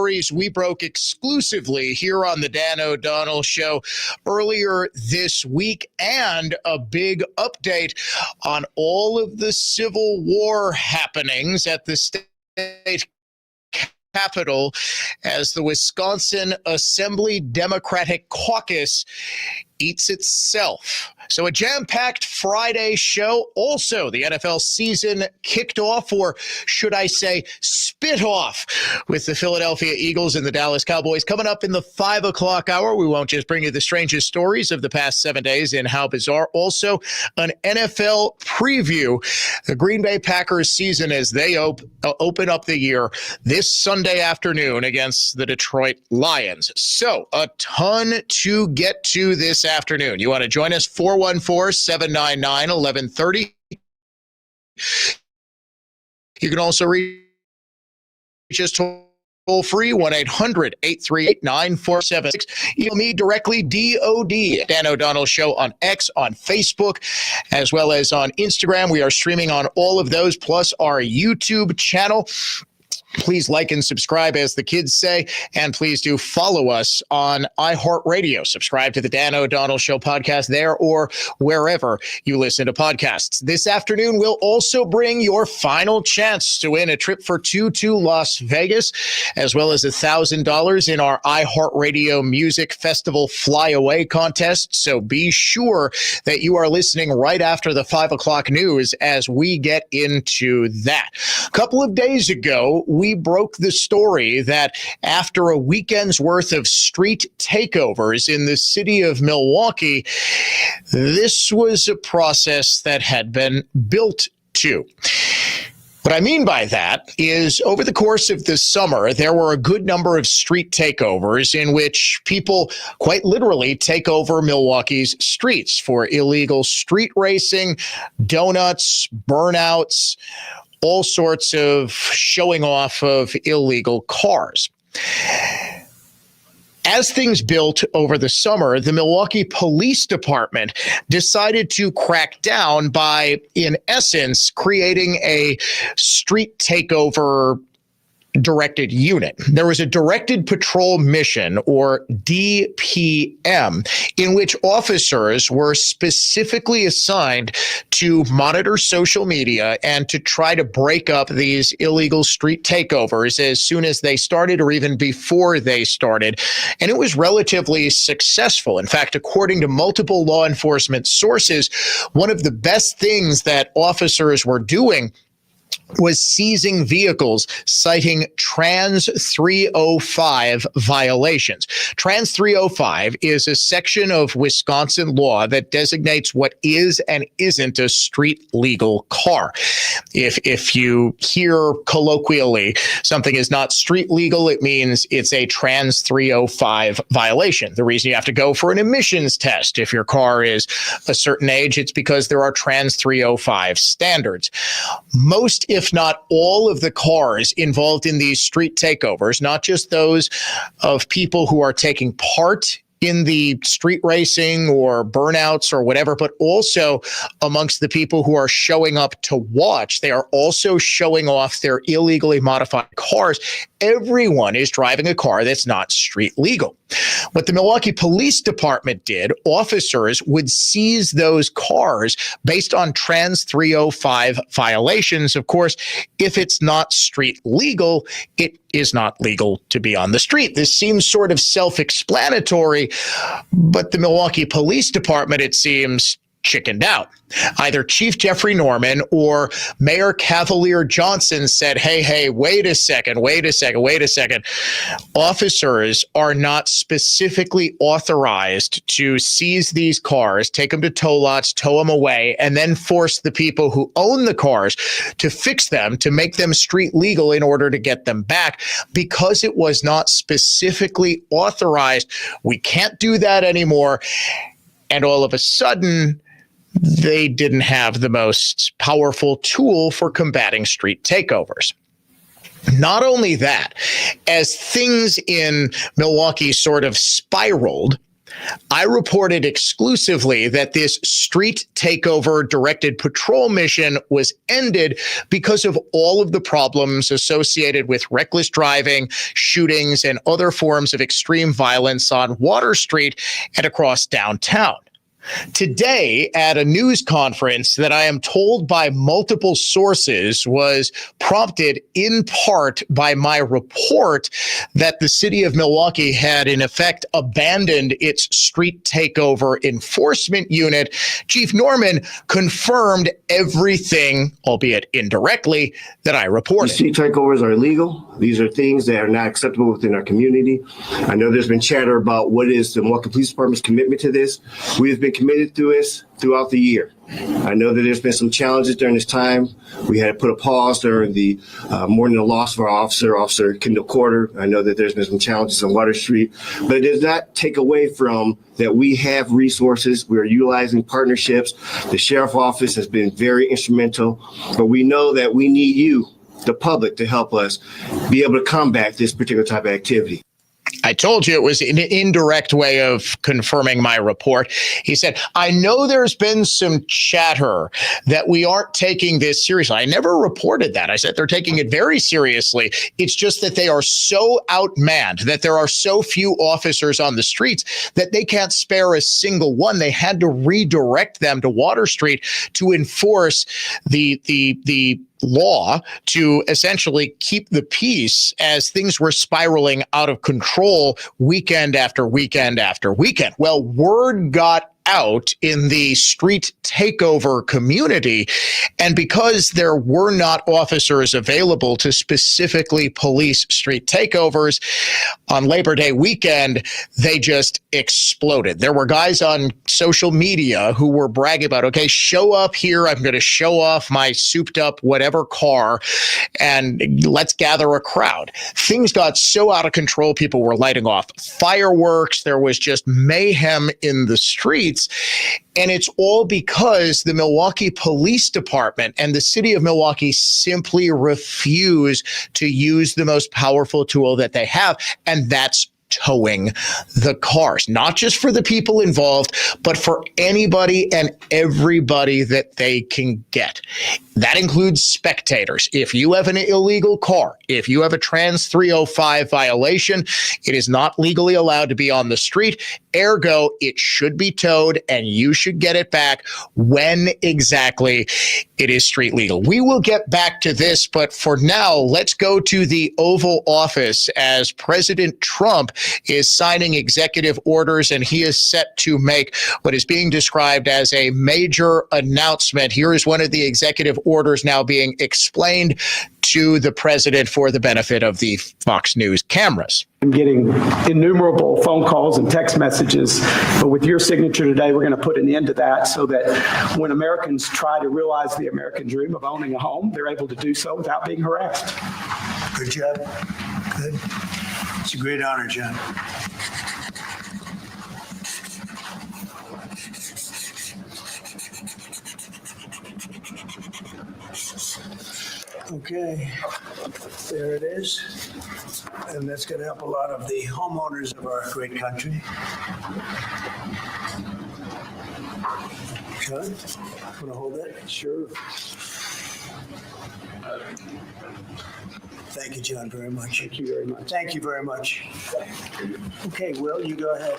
stories we broke exclusively here on the Dan O'Donnell Show earlier this week, and a big update on all of the Civil War happenings at the state Capitol as the Wisconsin Assembly Democratic Caucus eats itself. So a jam-packed Friday show. Also, the NFL season kicked off, or should I say spit off, with the Philadelphia Eagles and the Dallas Cowboys. Coming up in the 5 o'clock hour, we won't just bring you the strangest stories of the past 7 days in How Bizarre. Also, an NFL preview. The Green Bay Packers season as they open up the year this Sunday afternoon against the Detroit Lions. So, a ton to get to this afternoon. You want to join us? 414-799-1130. You can also reach us toll free, 1-800-838-9476. Email me directly, DOD, Dan O'Donnell Show on X, on Facebook, as well as on Instagram. We are streaming on all of those, plus our YouTube channel. Please like and subscribe, as the kids say, and please do follow us on iHeartRadio. Subscribe to the Dan O'Donnell Show podcast there or wherever you listen to podcasts. This afternoon, we'll also bring your final chance to win a trip for two to Las Vegas, as well as $1,000 in our iHeartRadio Music Festival Flyaway contest. So be sure that you are listening right after the 5 o'clock news as we get into that. A couple of days ago, we broke the story that after a weekend's worth of street takeovers in the city of Milwaukee, this was a process that had been built to. What I mean by that is, over the course of the summer, there were a good number of street takeovers in which people quite literally take over Milwaukee's streets for illegal street racing, donuts, burnouts, all sorts of showing off of illegal cars. As things built over the summer, the Milwaukee Police Department decided to crack down by, in essence, creating a street takeover directed unit. There was a directed patrol mission, or DPM, in which officers were specifically assigned to monitor social media and to try to break up these illegal street takeovers as soon as they started, or even before they started. And it was relatively successful. In fact, according to multiple law enforcement sources, one of the best things that officers were doing was seizing vehicles citing Trans 305 violations. Trans 305 is a section of Wisconsin law that designates what is and isn't a street legal car. If you hear colloquially something is not street legal, it means it's a Trans 305 violation. The reason you have to go for an emissions test if your car is a certain age, it's because there are Trans 305 standards. Most, if not all, of the cars involved in these street takeovers, not just those of people who are taking part in the street racing or burnouts or whatever, but also amongst the people who are showing up to watch, they are also showing off their illegally modified cars. Everyone is driving a car that's not street legal. What the Milwaukee Police Department did, officers would seize those cars based on Trans 305 violations. Of course, if it's not street legal, it is not legal to be on the street. This seems sort of self-explanatory, but the Milwaukee Police Department, it seems, chickened out. Either Chief Jeffrey Norman or Mayor Cavalier Johnson said, hey, wait a second. Officers are not specifically authorized to seize these cars, take them to tow lots, tow them away, and then force the people who own the cars to fix them, to make them street legal in order to get them back. Because it was not specifically authorized, we can't do that anymore. And all of a sudden, they didn't have the most powerful tool for combating street takeovers. Not only that, as things in Milwaukee sort of spiraled, I reported exclusively that this street takeover directed patrol mission was ended because of all of the problems associated with reckless driving, shootings, and other forms of extreme violence on Water Street and across downtown. Today, at a news conference that I am told by multiple sources was prompted in part by my report that the city of Milwaukee had in effect abandoned its street takeover enforcement unit, Chief Norman confirmed everything, albeit indirectly, that I reported. Street takeovers are illegal. These are things that are not acceptable within our community. I know there's been chatter about what is the Milwaukee Police Department's commitment to this. We have been committed to this throughout the year. I know that there's been some challenges during this time. We had to put a pause during the mourning the loss of our Officer Kendall Corder. I know that there's been some challenges on Water Street, but it does not take away from that we have resources. We are utilizing partnerships. The Sheriff's Office has been very instrumental, but we know that we need you, the public, to help us be able to combat this particular type of activity. I told you it was an indirect way of confirming my report. He said, I know there's been some chatter that we aren't taking this seriously. I never reported that. I said they're taking it very seriously. It's just that they are so outmanned, that there are so few officers on the streets that they can't spare a single one. They had to redirect them to Water Street to enforce the law to essentially keep the peace as things were spiraling out of control weekend after weekend after weekend. Well, word got out in the street takeover community, and because there were not officers available to specifically police street takeovers on Labor Day weekend, they just exploded. There were guys on social media who were bragging about, okay, show up here, I'm going to show off my souped up whatever car, and let's gather a crowd. Things got so out of control, people were lighting off fireworks, there was just mayhem in the streets. And it's all because the Milwaukee Police Department and the city of Milwaukee simply refuse to use the most powerful tool that they have, and that's towing the cars, not just for the people involved, but for anybody and everybody that they can get. That includes spectators. If you have an illegal car, if you have a Trans 305 violation, it is not legally allowed to be on the street. Ergo, it should be towed and you should get it back when exactly it is street legal. We will get back to this, but for now, let's go to the Oval Office as President Trump is signing executive orders, and he is set to make what is being described as a major announcement. Here is one of the executive orders now being explained to the president for the benefit of the Fox News cameras. I'm getting innumerable phone calls and text messages, but with your signature today, we're going to put an end to that so that when Americans try to realize the American dream of owning a home, they're able to do so without being harassed. Good job. Good. It's a great honor, John. Okay, there it is. And that's going to help a lot of the homeowners of our great country. John, want to hold that? Sure. Thank you, John, very much. Thank you very much. Thank you very much. Okay, Will, you go ahead.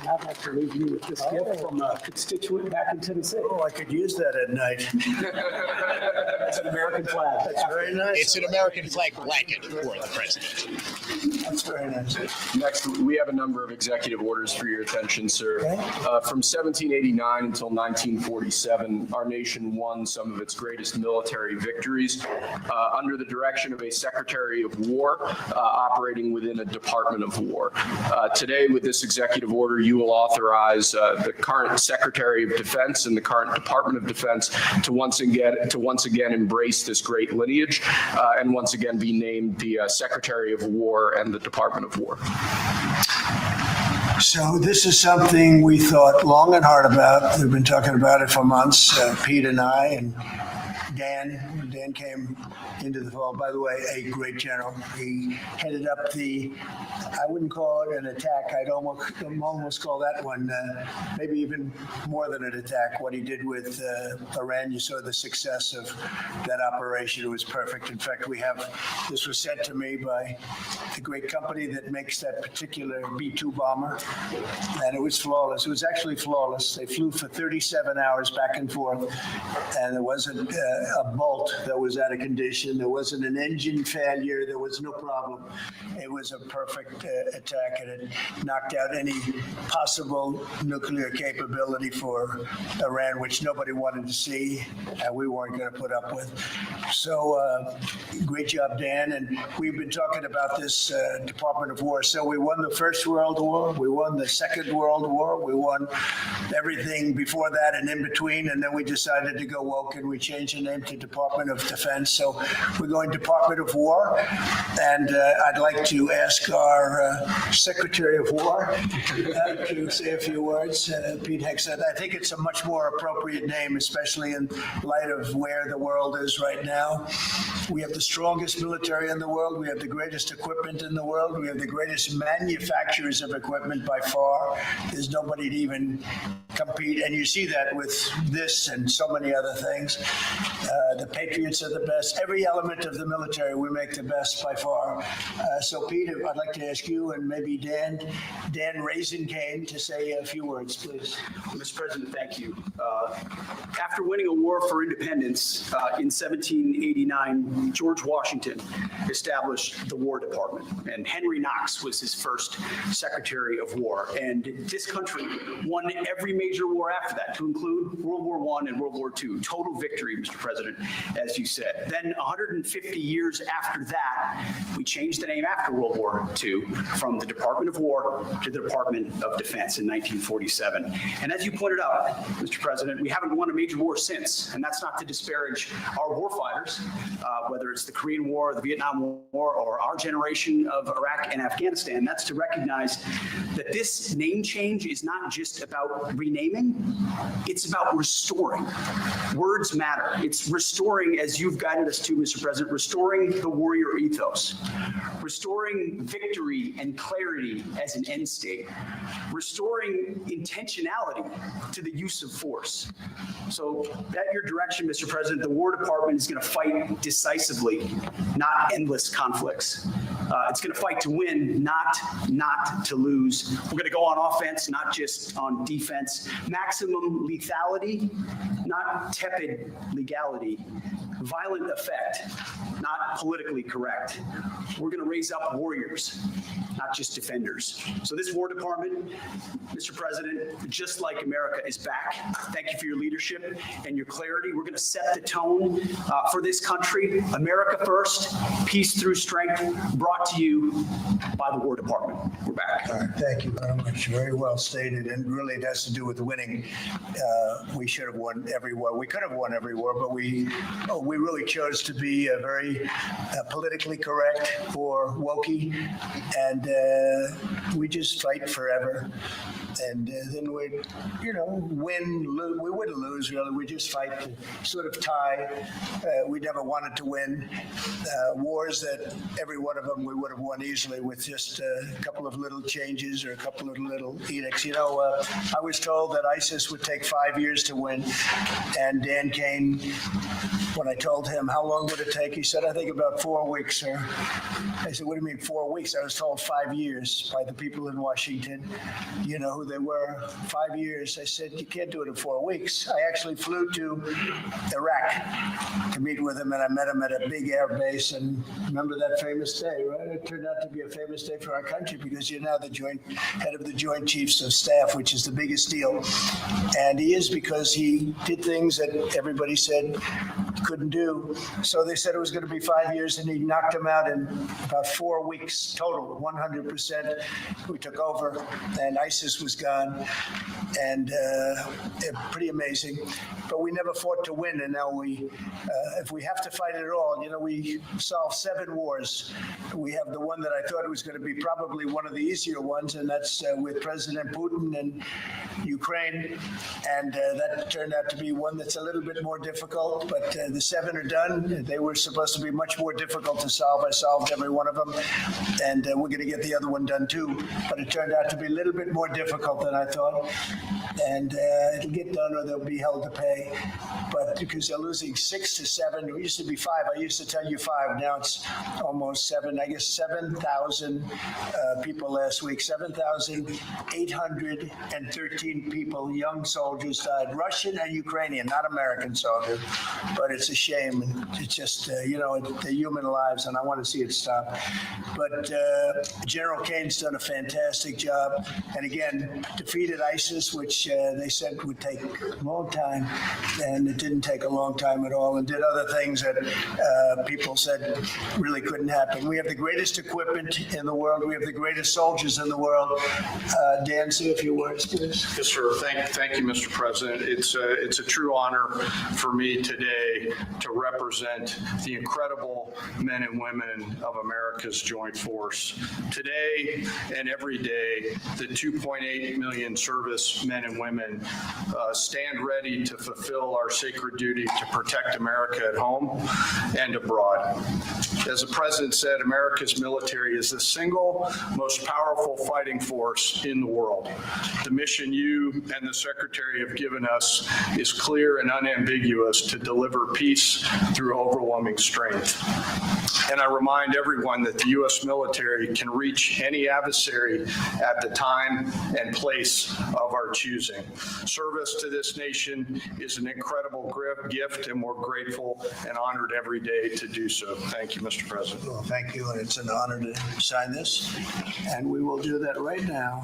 I'd like to leave you with this gift from a constituent back in Tennessee. Oh, I could use that at night. It's an American flag. That's very nice. It's an American flag blanket for the president. That's very nice. Next, we have a number of executive orders for your attention, sir. Okay. From 1789 until 1947, our nation won some of its greatest military victories under the direction of a Secretary of War operating within a Department of War. Today, with this executive order, you will authorize the current Secretary of Defense and the current Department of Defense to once again embrace this great lineage and once again be named the Secretary of War and the Department of War. So this is something we thought long and hard about. We've been talking about it for months, Pete and I, and Dan came into the fall. By the way, a great general. He headed up the I wouldn't call it an attack. I'd almost call that one maybe even more than an attack. What he did with Iran, you saw the success of that operation. It was perfect. In fact, this was sent to me by the great company that makes that particular B-2 bomber, and it was flawless. It was actually flawless. They flew for 37 hours back and forth, and there wasn't a bolt that was out of condition. There wasn't an engine failure. There was no problem. It was a perfect attack, and it knocked out any possible nuclear capability for Iran, which nobody wanted to see, and we weren't going to put up with. So great job, Dan. And we've been talking about this Department of War. So we won the First World War. We won the Second World War. We won everything before that and in between. And then we decided to go woke, and we changed the name to Department of Defense. So we're going Department of War. And I'd like to ask our Secretary of War to say a few words. Pete Hegseth. I think it's a much more appropriate name, especially in light of where the world is right now. We have the strongest military in the world. We have the greatest equipment in the world. We have the greatest manufacturers of equipment by far. There's nobody to even compete. And you see that with this and so many other things. The Patriots are the best. Every element of the military, we make the best by far. So, Pete, I'd like to ask you and maybe Dan Raisin Kane to say a few words, please. Mr. President, thank you. After winning a war for independence in 1789, George Washington established the War Department, and Henry Knox was his first Secretary of War. And this country won every major war after that, to include World War I and World War II. Total victory, Mr. President, as you said. Then 150 years after that, we changed the name after World War II from the Department of War to the Department of Defense in 1947. And as you pointed out, Mr. President, we haven't won a major war since, and that's not to disparage our warfighters, whether it's the Korean War, the Vietnam War, or our generation of Iraq and Afghanistan. That's to recognize that this name change is not just about renaming, it's about restoring. Words matter. It's restoring, as you've guided us to, Mr. President, restoring the warrior ethos, restoring victory and clarity as an end state, restoring intentionality to the use of force. So at your direction, Mr. President, the War Department is going to fight decisively, not endless conflicts. It's going to fight to win, not to lose. We're going to go on offense, not just on defense. Maximum lethality, not tepid legality. Violent effect, not politically correct. We're going to raise up warriors, not just defenders. So this War Department, Mr. President, just like America, is back. Thank you for your leadership and your clarity. We're going to set the tone for this country. America first, peace through strength, brought to you by the War Department. We're back. All right, thank you very much. Very well stated, and really it has to do with winning. We should have won every war. We could have won every war, but we really chose to be very politically correct or wokey, and we just fight forever. And then we'd, win, lose. We wouldn't lose, really. We just fight to sort of tie. We never wanted to win. Wars that every one of them we would have won easily with just a couple of little changes or a couple of little edicts. I was told that ISIS would take 5 years to win. And Dan Kane, when I told him how long would it take, he said, I think about 4 weeks, sir. I said, what do you mean 4 weeks? I was told 5 years by the people in Washington. You know who they were. 5 years. I said, you can't do it in 4 weeks. I actually flew to Iraq to meet with him, and I met him at a big air base. And remember that famous day, right? It turned out to be a famous day for our country because you're now the head of the Joint Chiefs of Staff, which is the biggest deal. And he is, because he did things that everybody said couldn't do. So they said it was going to be 5 years, and he knocked them out in about 4 weeks total, 100%. We took over, and ISIS was gone, and pretty amazing. But we never fought to win, and now if we have to fight it all, we solved 7 wars. We have the one that I thought it was going to be probably one of the easier ones, and that's with President Putin and Ukraine, and that turned out to be one that's a little bit more difficult, but the 7 are done. They were supposed to be much more difficult to solve. I solved every one of them, and we're going to get the other one done too. But it turned out to be a little bit more difficult than I thought, and it'll get done or they'll be held to pay. But because they're losing 6 to 7, it used to be 5. I used to tell you 5. Now it's almost 7. I guess 7,000 people last week. 7,813 people, young soldiers died. Russian and Ukrainian, not American soldiers. But it's a shame. It's just, they're human lives, and I want to see it stop. But General Kane's done a fantastic job. And again, defeated ISIS, which they said would take a long time. And it didn't take a long time at all, and did other things that people said really couldn't happen. We have the greatest equipment in the world. We have the greatest soldiers in the world. Dan, say a few words, please. Yes, sir. Thank you, Mr. President. It's a true honor for me today to represent the incredible men and women of America's joint force. Today and every day, the 2.8 million service men and women stand ready to fulfill our sacred duty to protect America at home and abroad. As the President said, America's military is the single most powerful fighting force in the world. The mission you and the Secretary have given us is clear and unambiguous: to deliver peace through overwhelming strength. And I remind everyone that the U.S. military can reach any adversary at the time and place of our choosing. Service to this nation is an incredible gift, and we're grateful and honored every day to do so. Thank you, Mr. President. Well, thank you, and it's an honor to sign this, and we will do that right now.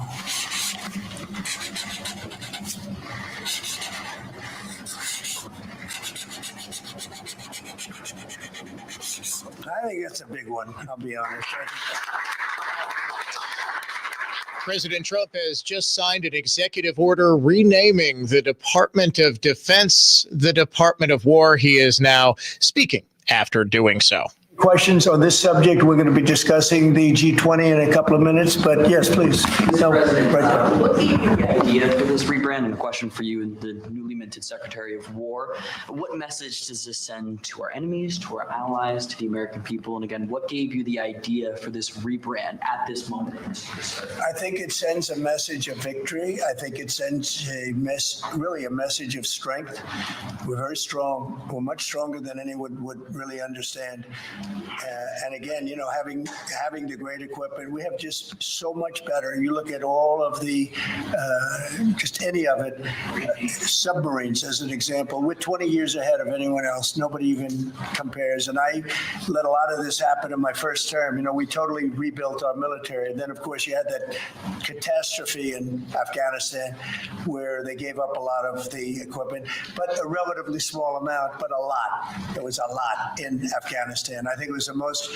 I think that's a big one, I'll be honest. President Trump has just signed an executive order renaming the Department of Defense the Department of War. He is now speaking after doing so. Questions on this subject? We're going to be discussing the G20 in a couple of minutes, but yes, please. Mr. President, what gave you the idea for this rebrand? And a question for you, the newly minted Secretary of War. What message does this send to our enemies, to our allies, to the American people? And again, what gave you the idea for this rebrand at this moment? I think it sends a message of victory. I think it sends really a message of strength. We're very strong. We're much stronger than anyone would really understand. And again, having the great equipment, we have just so much better. You look at all of the, just any of it, submarines as an example. We're 20 years ahead of anyone else. Nobody even compares. And I let a lot of this happen in my first term. We totally rebuilt our military. And then, of course, you had that catastrophe in Afghanistan where they gave up a lot of the equipment, but a relatively small amount, but a lot. It was a lot in Afghanistan. I think it was the most,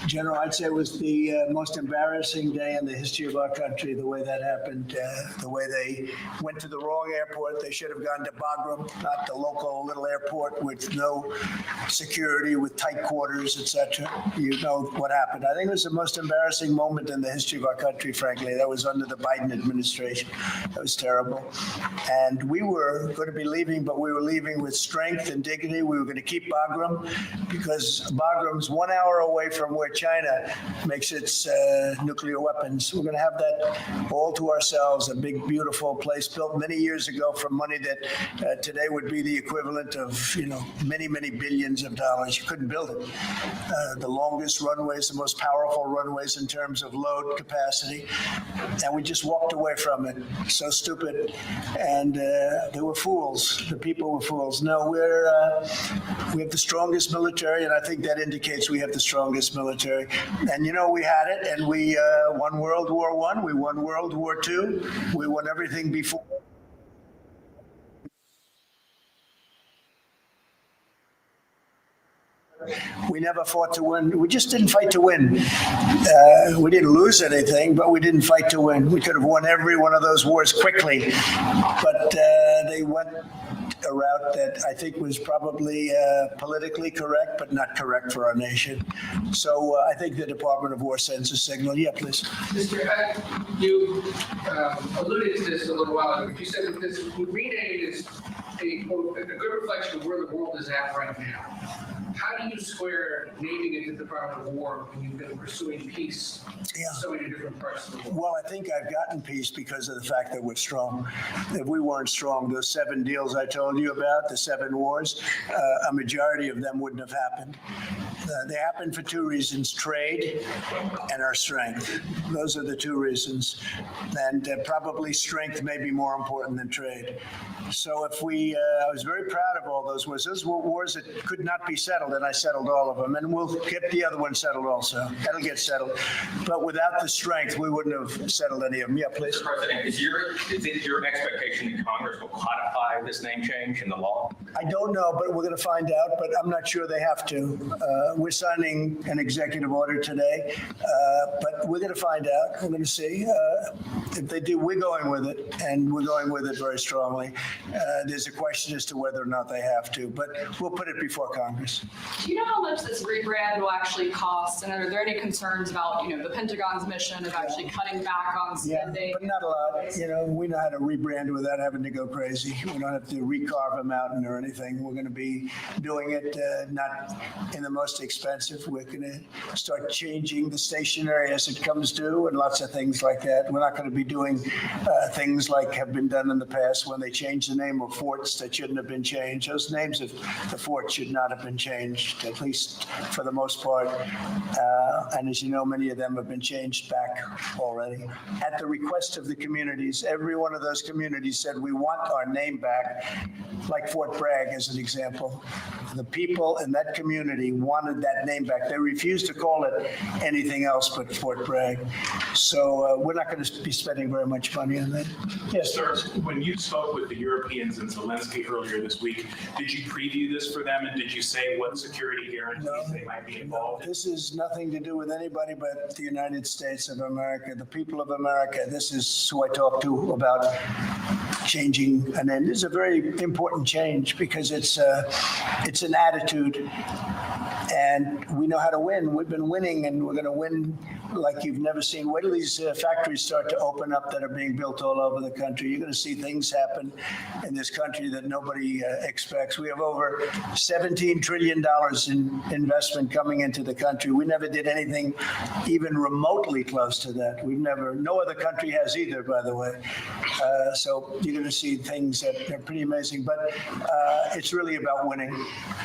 General, I'd say it was the most embarrassing day in the history of our country, the way that happened, the way they went to the wrong airport. They should have gone to Bagram, not the local little airport with no security, with tight quarters, etc. You know what happened. I think it was the most embarrassing moment in the history of our country, frankly. That was under the Biden administration. That was terrible. And we were going to be leaving, but we were leaving with strength and dignity. We were going to keep Bagram because Bagram's 1 hour away from where China makes its nuclear weapons. We're going to have that all to ourselves, a big, beautiful place built many years ago for money that today would be the equivalent of, many, many billions of dollars. You couldn't build it. The longest runways, the most powerful runways in terms of load capacity. And we just walked away from it. So stupid. And they were fools. The people were fools. No, we have the strongest military, and I think that indicates we have the strongest military. And we had it, and we won World War I, we won World War II, we won everything before. We never fought to win. We just didn't fight to win. We didn't lose anything, but we didn't fight to win. We could have won every one of those wars quickly, but they went a route that I think was probably politically correct, but not correct for our nation. So I think the Department of War sends a signal. Yeah, please. Mr. You alluded to this a little while ago. You said that this renaming is a good reflection of where the world is at right now. How do you square naming it the Department of War when you've been pursuing peace in so many different parts of the world? Well, I think I've gotten peace because of the fact that we're strong. If we weren't strong, those 7 deals I told you about, the 7 wars, a majority of them wouldn't have happened. They happened for 2 reasons: trade and our strength. Those are the 2 reasons. And probably strength may be more important than trade. So if I was very proud of all those wars. Those were wars that could not be settled, and I settled all of them. And we'll get the other one settled also. That'll get settled. But without the strength, we wouldn't have settled any of them. Yeah, please. Mr. President, is it your expectation that Congress will codify this name change in the law? I don't know, but we're going to find out, but I'm not sure they have to. We're signing an executive order today, but we're going to find out. We're going to see. If they do, we're going with it, and we're going with it very strongly. There's a question as to whether or not they have to, but we'll put it before Congress. Do you know how much this rebrand will actually cost? And are there any concerns about, the Pentagon's mission of actually cutting back on spending? Yeah, but not a lot. We know how to rebrand without having to go crazy. We don't have to recarve a mountain or anything. We're going to be doing it not in the most expensive. We're going to start changing the stationery as it comes due and lots of things like that. We're not going to be doing things like have been done in the past when they change the name of forts that shouldn't have been changed. Those names of the forts should not have been changed, at least for the most part. And as you know, many of them have been changed back already. At the request of the communities, every one of those communities said, we want our name back, like Fort Bragg as an example. The people in that community wanted that name back. They refused to call it anything else but Fort Bragg. So we're not going to be spending very much money on that. Yes, sir. When you spoke with the Europeans and Zelensky earlier this week, did you preview this for them, and did you say what security guarantees they might be involved in? This is nothing to do with anybody but the United States of America, the people of America. This is who I talked to about changing a name. This is a very important change because it's an attitude, and we know how to win. We've been winning, and we're going to win like you've never seen. Wait till these factories start to open up that are being built all over the country. You're going to see things happen in this country that nobody expects. We have over $17 trillion in investment coming into the country. We never did anything even remotely close to that. No other country has either, by the way. So you're going to see things that are pretty amazing, but it's really about winning.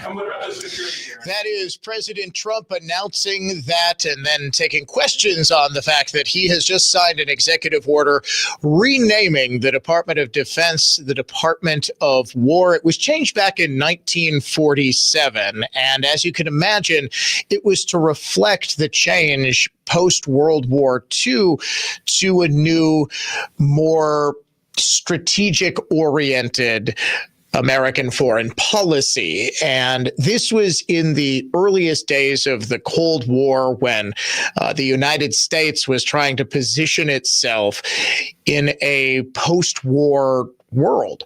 And what about the security guarantee? That is President Trump announcing that and then taking questions on the fact that he has just signed an executive order renaming the Department of Defense the Department of War. It was changed back in 1947. And as you can imagine, it was to reflect the change post-World War II to a new, more strategic-oriented American foreign policy. And this was in the earliest days of the Cold War when the United States was trying to position itself in a post-war world.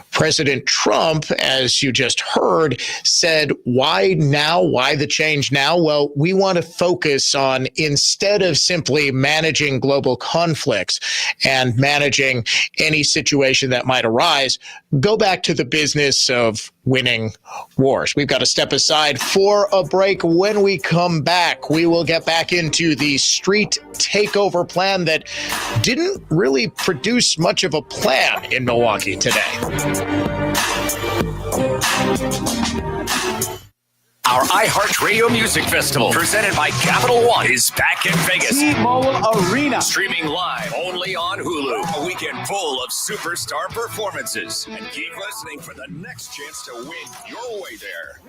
President Trump, as you just heard, said, why now? Why the change now? Well, we want to focus on, instead of simply managing global conflicts and managing any situation that might arise, go back to the business of winning wars. We've got to step aside for a break. When we come back, we will get back into the street takeover plan that didn't really produce much of a plan in Milwaukee today. Our iHeartRadio Music Festival, presented by Capital One, is back in Vegas. T-Mobile Arena. Streaming live only on Hulu. A weekend full of superstar performances. And keep listening for the next chance to win your way there.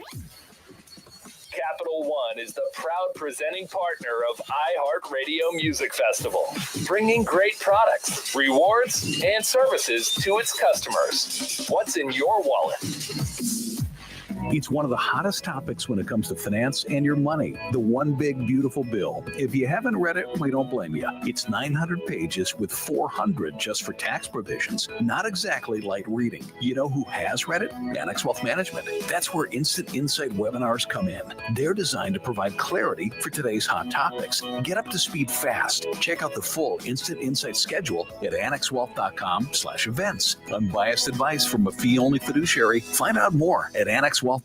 Capital One is the proud presenting partner of iHeartRadio Music Festival, bringing great products, rewards, and services to its customers. What's in your wallet? It's one of the hottest topics when it comes to finance and your money. The One Big Beautiful Bill. If you haven't read it, we don't blame you. It's 900 pages with 400 just for tax provisions. Not exactly light reading. You know who has read it? Annex Wealth Management. That's where Instant Insight webinars come in. They're designed to provide clarity for today's hot topics. Get up to speed fast. Check out the full Instant Insight schedule at annexwealth.com/events. Unbiased advice from a fee-only fiduciary. Find out more at annexwealth.com.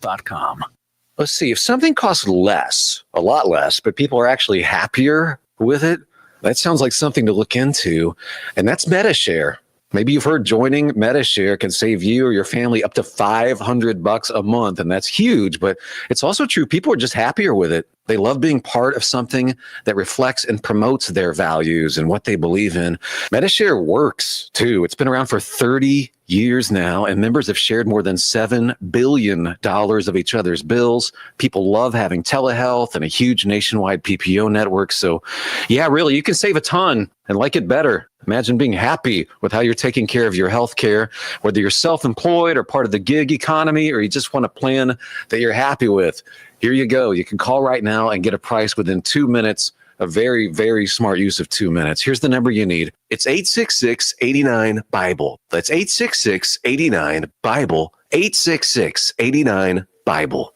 Let's see, if something costs less, a lot less, but people are actually happier with it, that sounds like something to look into. And that's MetaShare. Maybe you've heard joining MetaShare can save you or your family up to $500 a month. And that's huge, but it's also true. People are just happier with it. They love being part of something that reflects and promotes their values and what they believe in. MetaShare works too. It's been around for 30 years now, and members have shared more than $7 billion of each other's bills. People love having telehealth and a huge nationwide PPO network. So yeah, really, you can save a ton and like it better. Imagine being happy with how you're taking care of your health care, whether you're self-employed or part of the gig economy, or you just want a plan that you're happy with. Here you go. You can call right now and get a price within 2 minutes. A very, very smart use of 2 minutes. Here's the number you need. It's 866-89-BIBLE. That's 866-89-BIBLE. 866-89-BIBLE.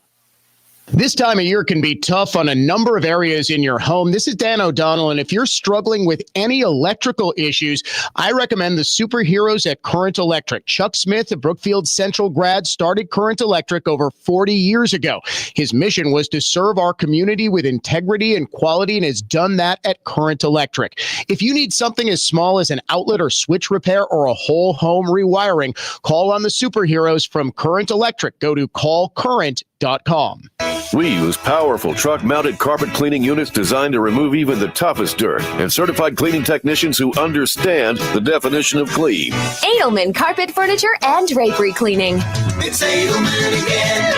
This time of year can be tough on a number of areas in your home. This is Dan O'Donnell, and if you're struggling with any electrical issues, I recommend the superheroes at Current Electric. Chuck Smith, a Brookfield Central grad, started Current Electric over 40 years ago. His mission was to serve our community with integrity and quality, and has done that at Current Electric. If you need something as small as an outlet or switch repair or a whole home rewiring, call on the superheroes from Current Electric. Go to callcurrent.com. We use powerful truck-mounted carpet cleaning units designed to remove even the toughest dirt, and certified cleaning technicians who understand the definition of clean. Edelman Carpet Furniture and Drapery Cleaning. It's Edelman again.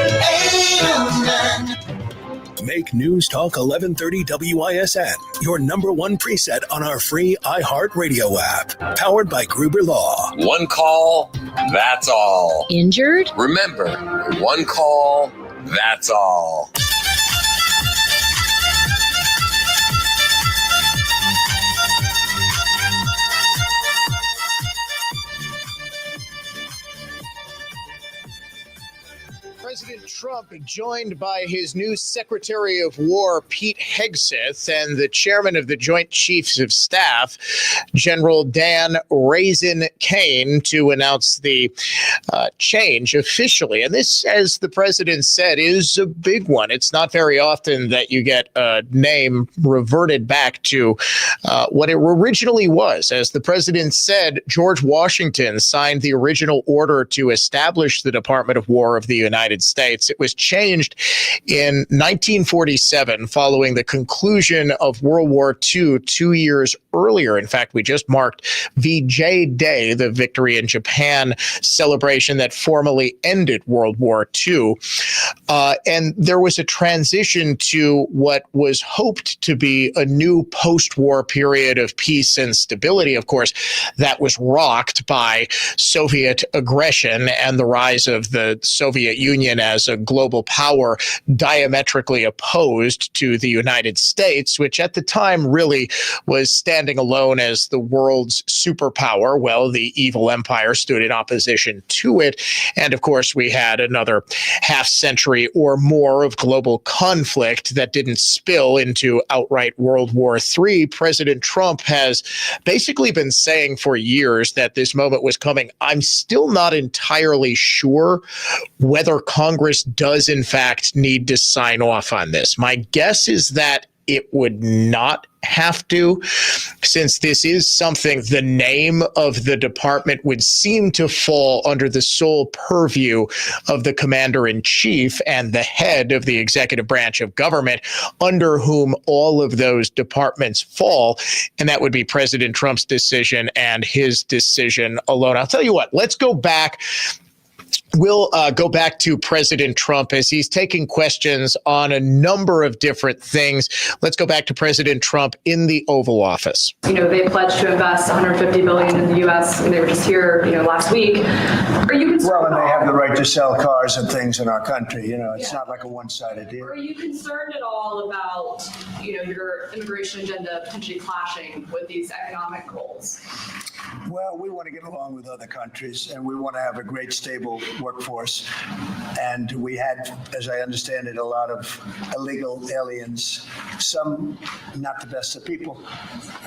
Edelman. Make News Talk 1130 WISN your number one preset on our free iHeartRadio app. Powered by Gruber Law. One call, that's all. Injured? Remember, one call, that's all. President Trump, joined by his new Secretary of War, Pete Hegseth, and the chairman of the Joint Chiefs of Staff, General Dan Raisin Kane, to announce the change officially. And this, as the president said, is a big one. It's not very often that you get a name reverted back to what it originally was. As the president said, George Washington signed the original order to establish the Department of War of the United States. It was changed in 1947 following the conclusion of World War II 2 years earlier. In fact, we just marked VJ Day, the victory in Japan celebration that formally ended World War II. And there was a transition to what was hoped to be a new post-war period of peace and stability. Of course, that was rocked by Soviet aggression and the rise of the Soviet Union as a global power diametrically opposed to the United States, which at the time really was standing alone as the world's superpower. Well, the evil empire stood in opposition to it. And of course, we had another half century or more of global conflict that didn't spill into outright World War III. President Trump has basically been saying for years that this moment was coming. I'm still not entirely sure whether Congress does in fact need to sign off on this. My guess is that it would not have to, since this is something, the name of the department would seem to fall under the sole purview of the commander-in-chief and the head of the executive branch of government, under whom all of those departments fall. And that would be President Trump's decision and his decision alone. I'll tell you what, let's go back We'll go back to President Trump as he's taking questions on a number of different things. Let's go back to President Trump in the Oval Office. They pledged to invest $150 billion in the U.S. and they were just here, last week. Are you concerned? Well, and they have the right to sell cars and things in our country. It's not like a one-sided deal. Are you concerned at all about, your immigration agenda potentially clashing with these economic goals? Well, we want to get along with other countries, and we want to have a great, stable workforce. And we had, as I understand it, a lot of illegal aliens, some not the best of people,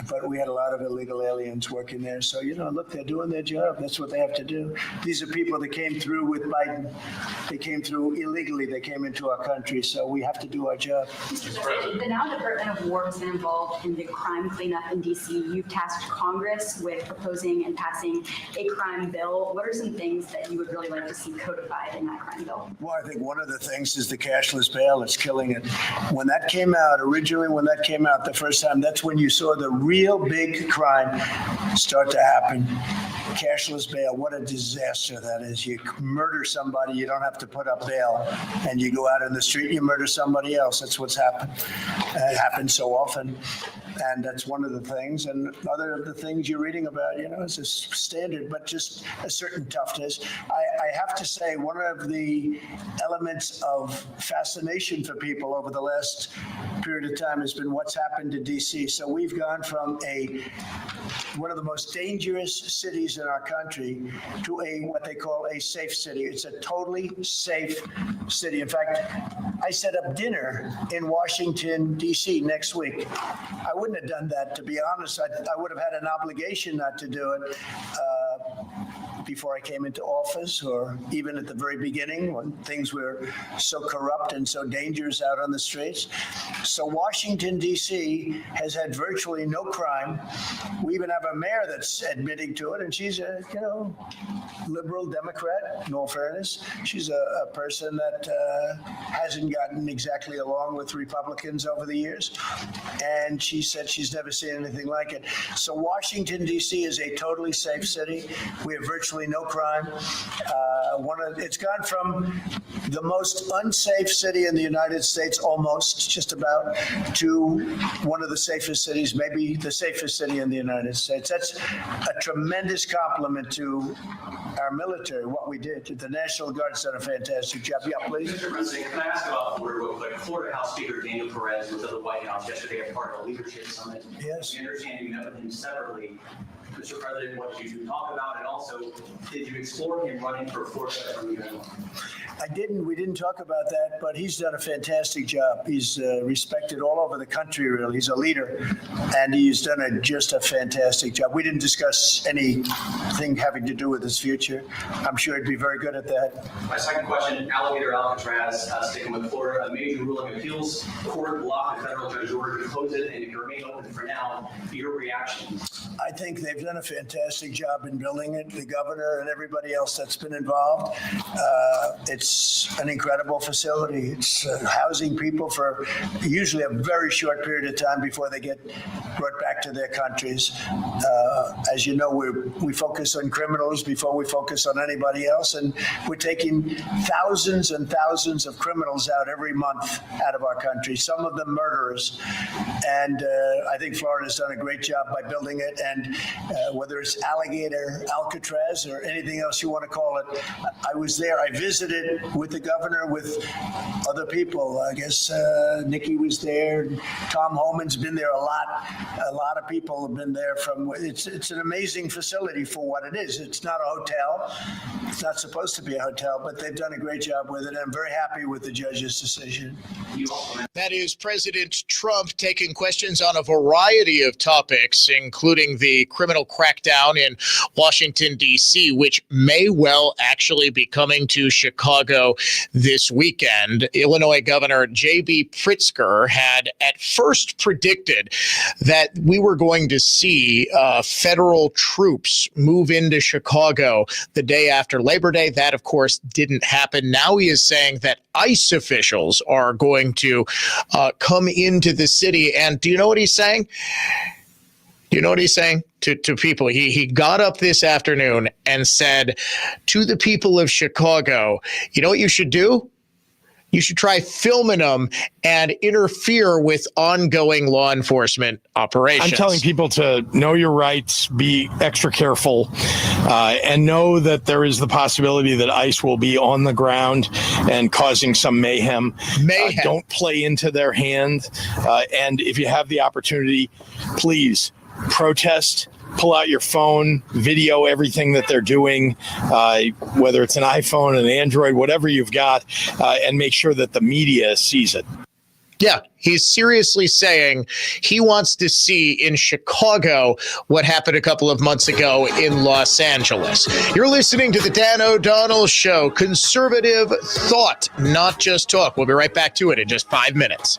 but we had a lot of illegal aliens working there. So, look, they're doing their job. That's what they have to do. These are people that came through with Biden. They came through illegally. They came into our country. So we have to do our job. The now Department of War has been involved in the crime cleanup in D.C. You've tasked Congress with proposing and passing a crime bill. What are some things that you would really like to see codified in that crime bill? Well, I think one of the things is the cashless bail. It's killing it. When that came out, the first time, that's when you saw the real big crime start to happen. Cashless bail, what a disaster that is. You murder somebody, you don't have to put up bail, and you go out in the street and you murder somebody else. That's what's happened. It happens so often, and that's one of the things. And other of the things you're reading about, it's a standard, but just a certain toughness. I have to say, one of the elements of fascination for people over the last period of time has been what's happened to D.C. So we've gone from one of the most dangerous cities in our country to what they call a safe city. It's a totally safe city. In fact, I set up dinner in Washington, D.C. next week. I wouldn't have done that, to be honest. I would have had an obligation not to do it before I came into office, or even at the very beginning when things were so corrupt and so dangerous out on the streets. So Washington, D.C. has had virtually no crime. We even have a mayor that's admitting to it, and she's a liberal Democrat, in all fairness. She's a person that hasn't gotten exactly along with Republicans over the years, and she said she's never seen anything like it. So Washington, D.C. is a totally safe city. We have virtually no crime. It's gone from the most unsafe city in the United States, almost, just about, to one of the safest cities, maybe the safest city in the United States. That's a tremendous compliment to our military, what we did. The National Guard's done a fantastic job. Yeah, please. Mr. President, can I ask about Florida real quick? Florida House Speaker Daniel Perez was at the White House yesterday as part of a leadership summit. Yes. We understand you met with him separately. Mr. President, what did you talk about? And also, did you explore him running for Florida Governor? I didn't. We didn't talk about that, but he's done a fantastic job. He's respected all over the country, really. He's a leader, and he's done just a fantastic job. We didn't discuss anything having to do with his future. I'm sure he'd be very good at that. My second question, Alligator Alcatraz, sticking with Florida, a major ruling appeals court blocked the federal judge order to close it, and if you remain open for now, your reaction? I think they've done a fantastic job in building it, the governor and everybody else that's been involved. It's an incredible facility. It's housing people for usually a very short period of time before they get brought back to their countries. As you know, we focus on criminals before we focus on anybody else, and we're taking thousands and thousands of criminals out every month out of our country, some of them murderers. And I think Florida's done a great job by building it, and whether it's Alligator Alcatraz or anything else you want to call it, I was there. I visited with the governor, with other people. I guess Nikki was there. Tom Homan's been there a lot. A lot of people have been there. It's an amazing facility for what it is. It's not a hotel. It's not supposed to be a hotel, but they've done a great job with it. I'm very happy with the judge's decision. That is President Trump taking questions on a variety of topics, including the criminal crackdown in Washington, D.C., which may well actually be coming to Chicago this weekend. Illinois Governor J.B. Pritzker had at first predicted that we were going to see federal troops move into Chicago the day after Labor Day. That, of course, didn't happen. Now he is saying that ICE officials are going to come into the city. And do you know what he's saying? You know what he's saying to people? He got up this afternoon and said to the people of Chicago, you know what you should do? You should try filming them and interfere with ongoing law enforcement operations. I'm telling people to know your rights, be extra careful, and know that there is the possibility that ICE will be on the ground and causing some mayhem. Don't play into their hand. And if you have the opportunity, please protest. Pull out your phone, video everything that they're doing, whether it's an iPhone, an Android, whatever you've got, and make sure that the media sees it. Yeah, he's seriously saying he wants to see in Chicago what happened a couple of months ago in Los Angeles. You're listening to the Dan O'Donnell Show. Conservative thought, not just talk. We'll be right back to it in just 5 minutes.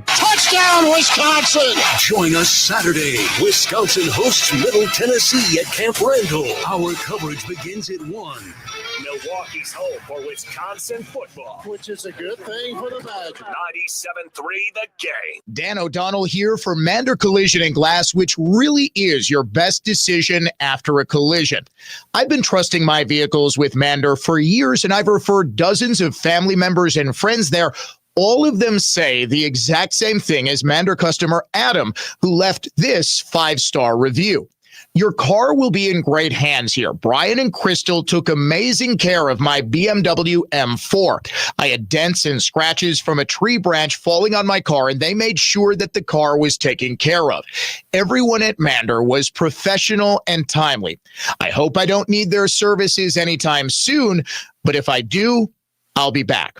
Touchdown, Wisconsin! Join us Saturday. Wisconsin hosts Middle Tennessee at Camp Randall. Our coverage begins at 1. Milwaukee's home for Wisconsin football, which is a good thing for the Badgers. 97.3 The Game. Dan O'Donnell here for Mander Collision and Glass, which really is your best decision after a collision. I've been trusting my vehicles with Mander for years, and I've referred dozens of family members and friends there. All of them say the exact same thing as Mander customer Adam, who left this 5-star review. Your car will be in great hands here. Brian and Crystal took amazing care of my BMW M4. I had dents and scratches from a tree branch falling on my car, and they made sure that the car was taken care of. Everyone at Mander was professional and timely. I hope I don't need their services anytime soon, but if I do, I'll be back.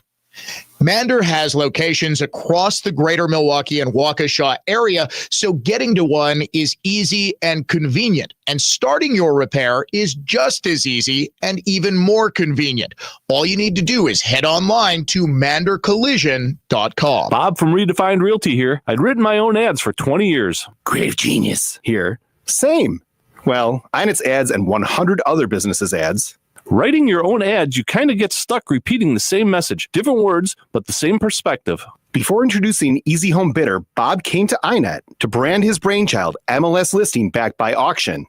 Mander has locations across the greater Milwaukee and Waukesha area, so getting to one is easy and convenient. And starting your repair is just as easy and even more convenient. All you need to do is head online to mandercollision.com. Bob from Redefined Realty here. I'd written my own ads for 20 years. Creative genius here. Same. Well, Inet's ads and 100 other businesses' ads. Writing your own ads, you kind of get stuck repeating the same message, different words, but the same perspective. Before introducing Easy Home Bidder, Bob came to Inet to brand his brainchild, MLS listing backed by auction.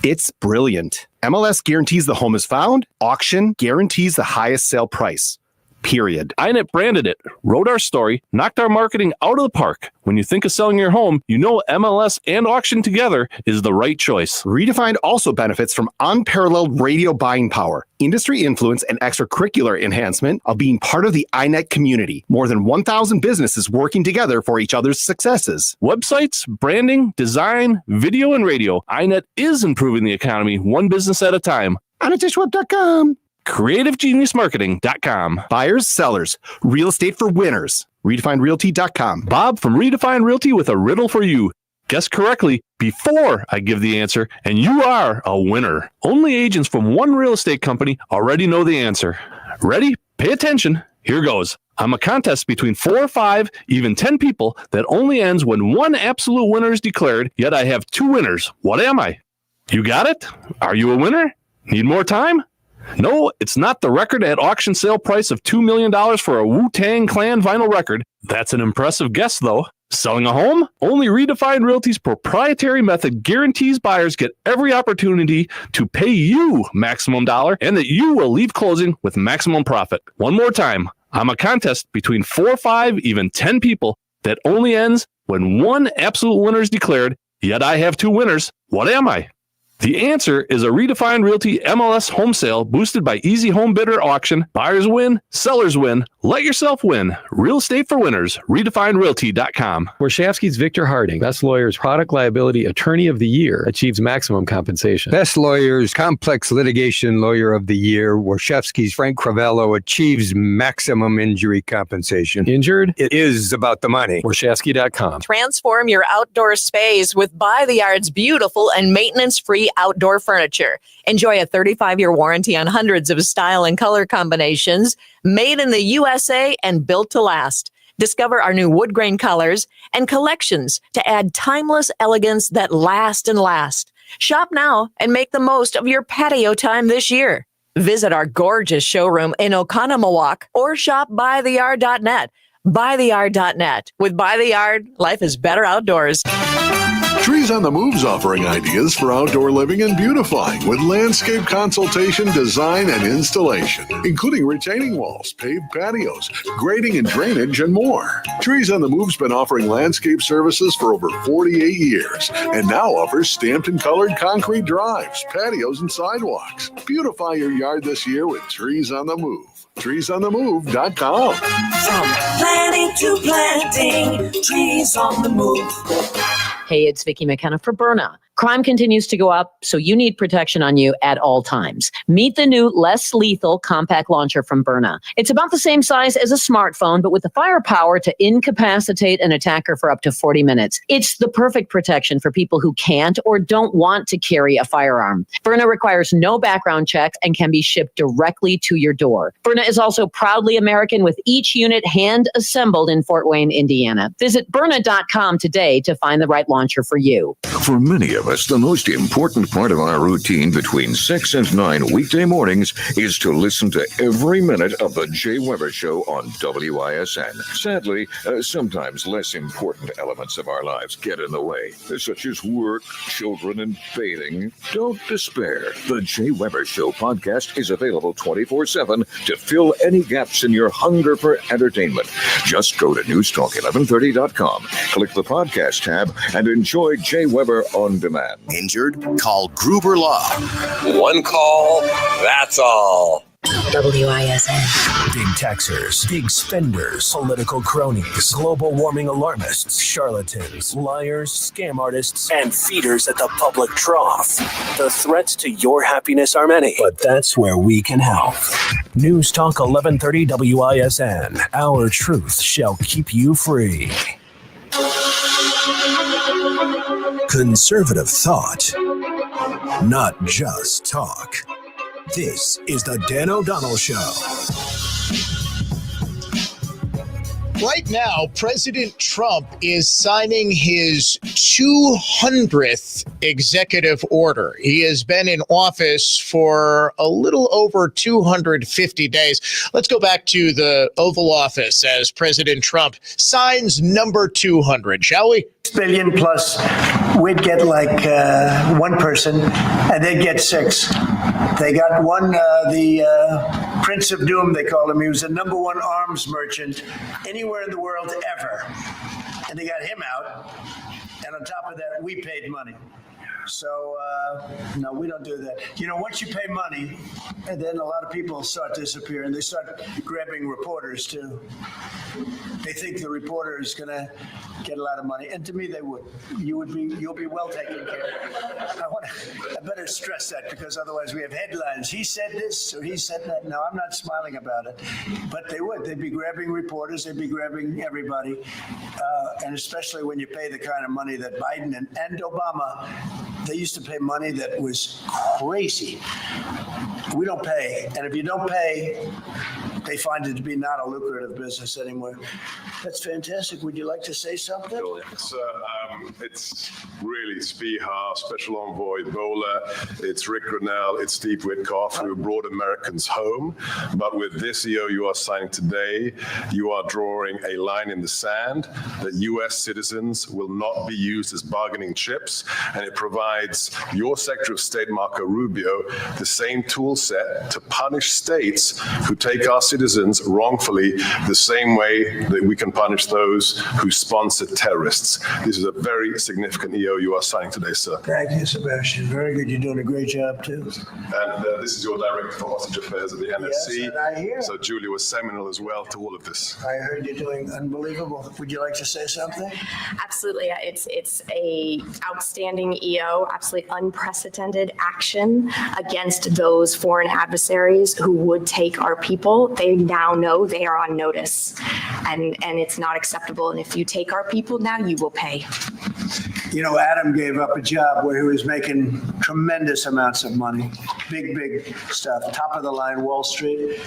It's brilliant. MLS guarantees the home is found. Auction guarantees the highest sale price. Period. Inet branded it, wrote our story, knocked our marketing out of the park. When you think of selling your home, you know MLS and auction together is the right choice. Redefined also benefits from unparalleled radio buying power, industry influence, and extracurricular enhancement of being part of the Inet community. More than 1,000 businesses working together for each other's successes. Websites, branding, design, video, and radio. Inet is improving the economy one business at a time. InetDishWeb.com. CreativeGeniusMarketing.com. Buyers, sellers, real estate for winners. RedefinedRealty.com. Bob from Redefined Realty with a riddle for you. Guess correctly before I give the answer, and you are a winner. Only agents from one real estate company already know the answer. Ready? Pay attention. Here goes. I'm a contest between 4 or 5, even 10 people that only ends when one absolute winner is declared, yet I have 2 winners. What am I? You got it? Are you a winner? Need more time? No, it's not the record at auction sale price of $2 million for a Wu-Tang Clan vinyl record. That's an impressive guess, though. Selling a home? Only Redefined Realty's proprietary method guarantees buyers get every opportunity to pay you maximum dollar and that you will leave closing with maximum profit. One more time. I'm a contest between 4 or 5, even 10 people that only ends when one absolute winner is declared, yet I have 2 winners. What am I? The answer is a Redefined Realty MLS home sale boosted by Easy Home Bidder Auction. Buyers win, sellers win. Let yourself win. Real estate for winners. RedefinedRealty.com. Warshawski's Victor Harding, Best Lawyers Product Liability Attorney of the Year, achieves maximum compensation. Best Lawyers Complex Litigation Lawyer of the Year, Warshawski's Frank Cravello, achieves maximum injury compensation. Injured? It is about the money. Warshawski.com. Transform your outdoor space with By the Yard's beautiful and maintenance-free outdoor furniture. Enjoy a 35-year warranty on hundreds of style and color combinations, made in the USA and built to last. Discover our new wood grain colors and collections to add timeless elegance that last and last. Shop now and make the most of your patio time this year. Visit our gorgeous showroom in Oconomowoc or shop buytheyard.net. Buytheyard.net. With Buy the Yard, life is better outdoors. Trees on the Move's offering ideas for outdoor living and beautifying with landscape consultation, design, and installation, including retaining walls, paved patios, grading and drainage, and more. Trees on the Move's been offering landscape services for over 48 years and now offers stamped and colored concrete drives, patios, and sidewalks. Beautify your yard this year with Trees on the Move. TreesOnTheMove.com. From planning to planting, Trees on the Move. Hey, it's Vicki McKenna for Byrna. Crime continues to go up, so you need protection on you at all times. Meet the new, less lethal compact launcher from Byrna. It's about the same size as a smartphone, but with the firepower to incapacitate an attacker for up to 40 minutes. It's the perfect protection for people who can't or don't want to carry a firearm. Byrna requires no background checks and can be shipped directly to your door. Byrna is also proudly American, with each unit hand-assembled in Fort Wayne, Indiana. Visit Byrna.com today to find the right launcher for you. For many of us, the most important part of our routine between 6 and 9 weekday mornings is to listen to every minute of the Jay Weber Show on WISN. Sadly, sometimes less important elements of our lives get in the way, such as work, children, and bathing. Don't despair. The Jay Weber Show podcast is available 24/7 to fill any gaps in your hunger for entertainment. Just go to newstalk1130.com, click the podcast tab, and enjoy Jay Weber on demand. Injured? Call Gruber Law. One call, that's all. WISN. Big taxers, big spenders, political cronies, global warming alarmists, charlatans, liars, scam artists, and feeders at the public trough. The threats to your happiness are many, but that's where we can help. News Talk 1130 WISN. Our truth shall keep you free. Conservative thought, not just talk. This is the Dan O'Donnell Show. Right now, President Trump is signing his 200th executive order. He has been in office for a little over 250 days. Let's go back to the Oval Office as President Trump signs number 200, shall we? Billion plus, we'd get like one person, and they'd get 6. They got one, the Prince of Doom, they call him. He was the #1 arms merchant anywhere in the world ever. And they got him out. And on top of that, we paid money. So, no, we don't do that. You know, once you pay money, and then a lot of people start disappearing. They start grabbing reporters, too. They think the reporter is going to get a lot of money. And to me, they would. You'll be well taken care of. I better stress that, because otherwise we have headlines. He said this, or he said that. No, I'm not smiling about it. But they would. They'd be grabbing reporters. They'd be grabbing everybody. And especially when you pay the kind of money that Biden and Obama, they used to pay money that was crazy. We don't pay. And if you don't pay, they find it to be not a lucrative business anymore. That's fantastic. Would you like to say something? It's really Spiha, Special Envoy Ebola, it's Rick Grinnell, it's Steve Witkoff, who brought Americans home. But with this EO you are signing today, you are drawing a line in the sand that U.S. citizens will not be used as bargaining chips, and it provides your Secretary of State, Marco Rubio, the same tool set to punish states who take our citizens wrongfully the same way that we can punish those who sponsor terrorists. This is a very significant EO you are signing today, sir. Thank you, Sebastian. Very good. You're doing a great job, too. And this is your Director for Hostage Affairs at the NSC. Yes, and I hear. So Julia was seminal as well to all of this. I heard you're doing unbelievable. Would you like to say something? Absolutely. It's a outstanding EO, absolutely unprecedented action against those foreign adversaries who would take our people. They now know they are on notice, and it's not acceptable. And if you take our people now, you will pay. You know, Adam gave up a job where he was making tremendous amounts of money, big stuff, top of the line Wall Street.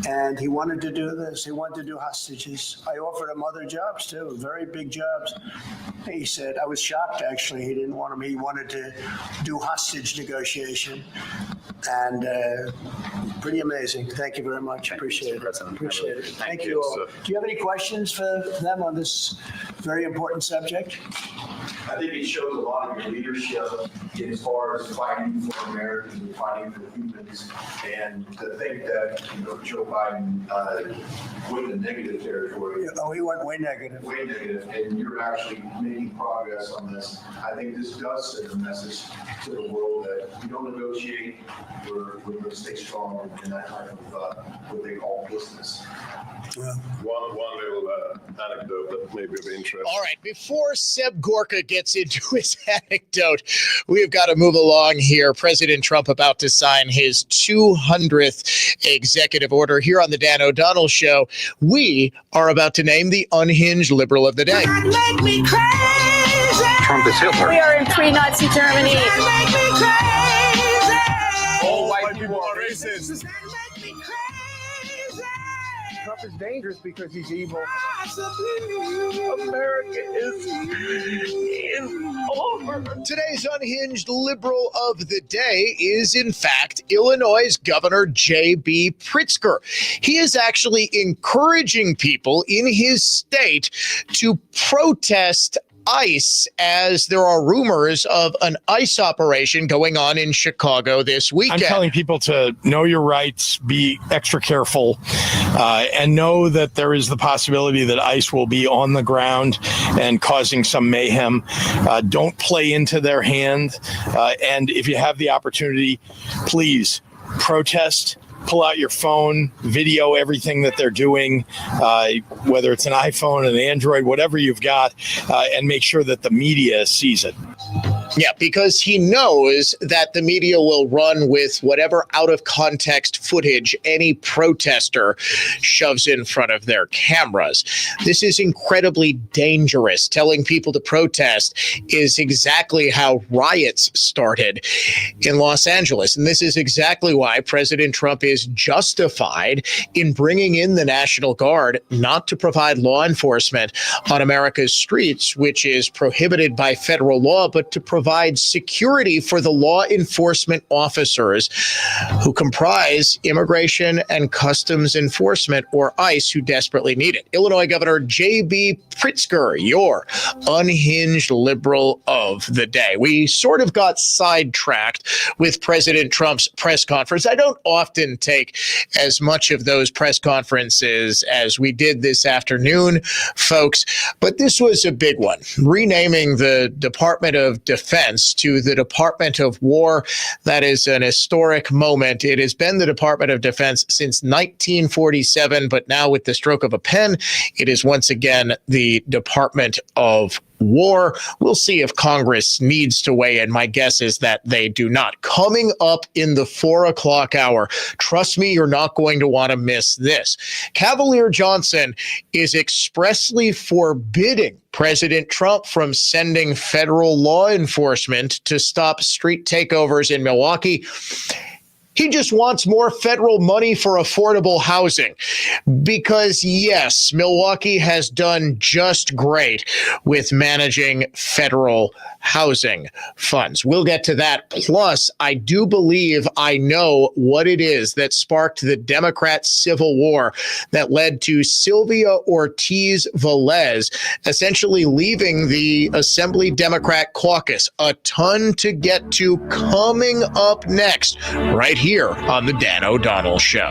And he wanted to do this. He wanted to do hostages. I offered him other jobs too, very big jobs. He said, I was shocked actually. He didn't want them. He wanted to do hostage negotiation. And pretty amazing. Thank you very much. Appreciate it. Appreciate it. Thank you all. Do you have any questions for them on this very important subject? I think it shows a lot of your leadership as far as fighting for Americans and fighting for humans. And to think that, Joe Biden went in negative territory. Oh, he went way negative. Way negative. And you're actually making progress on this. I think this does send a message to the world that you don't negotiate. We're going to stay strong in that type of what they call business. One little anecdote that may be of interest. All right, before Seb Gorka gets into his anecdote, we've got to move along here. President Trump about to sign his 200th executive order here on the Dan O'Donnell Show. We are about to name the unhinged liberal of the day. Make me crazy. Trump is Hitler. We are in pre-Nazi Germany. Make me crazy. All white people are racist. Trump is dangerous because he's evil. America is over. Today's unhinged liberal of the day is, in fact, Illinois' Governor J.B. Pritzker. He is actually encouraging people in his state to protest ICE, as there are rumors of an ICE operation going on in Chicago this weekend. I'm telling people to know your rights, be extra careful, and know that there is the possibility that ICE will be on the ground and causing some mayhem. Don't play into their hand. And if you have the opportunity, please protest. Pull out your phone, video everything that they're doing, whether it's an iPhone, an Android, whatever you've got, and make sure that the media sees it. Yeah, because he knows that the media will run with whatever out of context footage any protester shoves in front of their cameras. This is incredibly dangerous. Telling people to protest is exactly how riots started in Los Angeles. And this is exactly why President Trump is justified in bringing in the National Guard, not to provide law enforcement on America's streets, which is prohibited by federal law, but to provide security for the law enforcement officers who comprise Immigration and Customs Enforcement, or ICE, who desperately need it. Illinois Governor J.B. Pritzker, your unhinged liberal of the day. We sort of got sidetracked with President Trump's press conference. I don't often take as much of those press conferences as we did this afternoon, folks, but this was a big one. Renaming the Department of Defense to the Department of War. That is an historic moment. It has been the Department of Defense since 1947, but now with the stroke of a pen, it is once again the Department of War. We'll see if Congress needs to weigh in. My guess is that they do not. Coming up in the 4 o'clock hour, trust me, you're not going to want to miss this. Cavalier Johnson is expressly forbidding President Trump from sending federal law enforcement to stop street takeovers in Milwaukee. He just wants more federal money for affordable housing because, yes, Milwaukee has done just great with managing federal housing funds. We'll get to that. Plus, I do believe I know what it is that sparked the Democrat civil war that led to Sylvia Ortiz Velez essentially leaving the Assembly Democrat caucus. A ton to get to coming up next, right here on the Dan O'Donnell Show.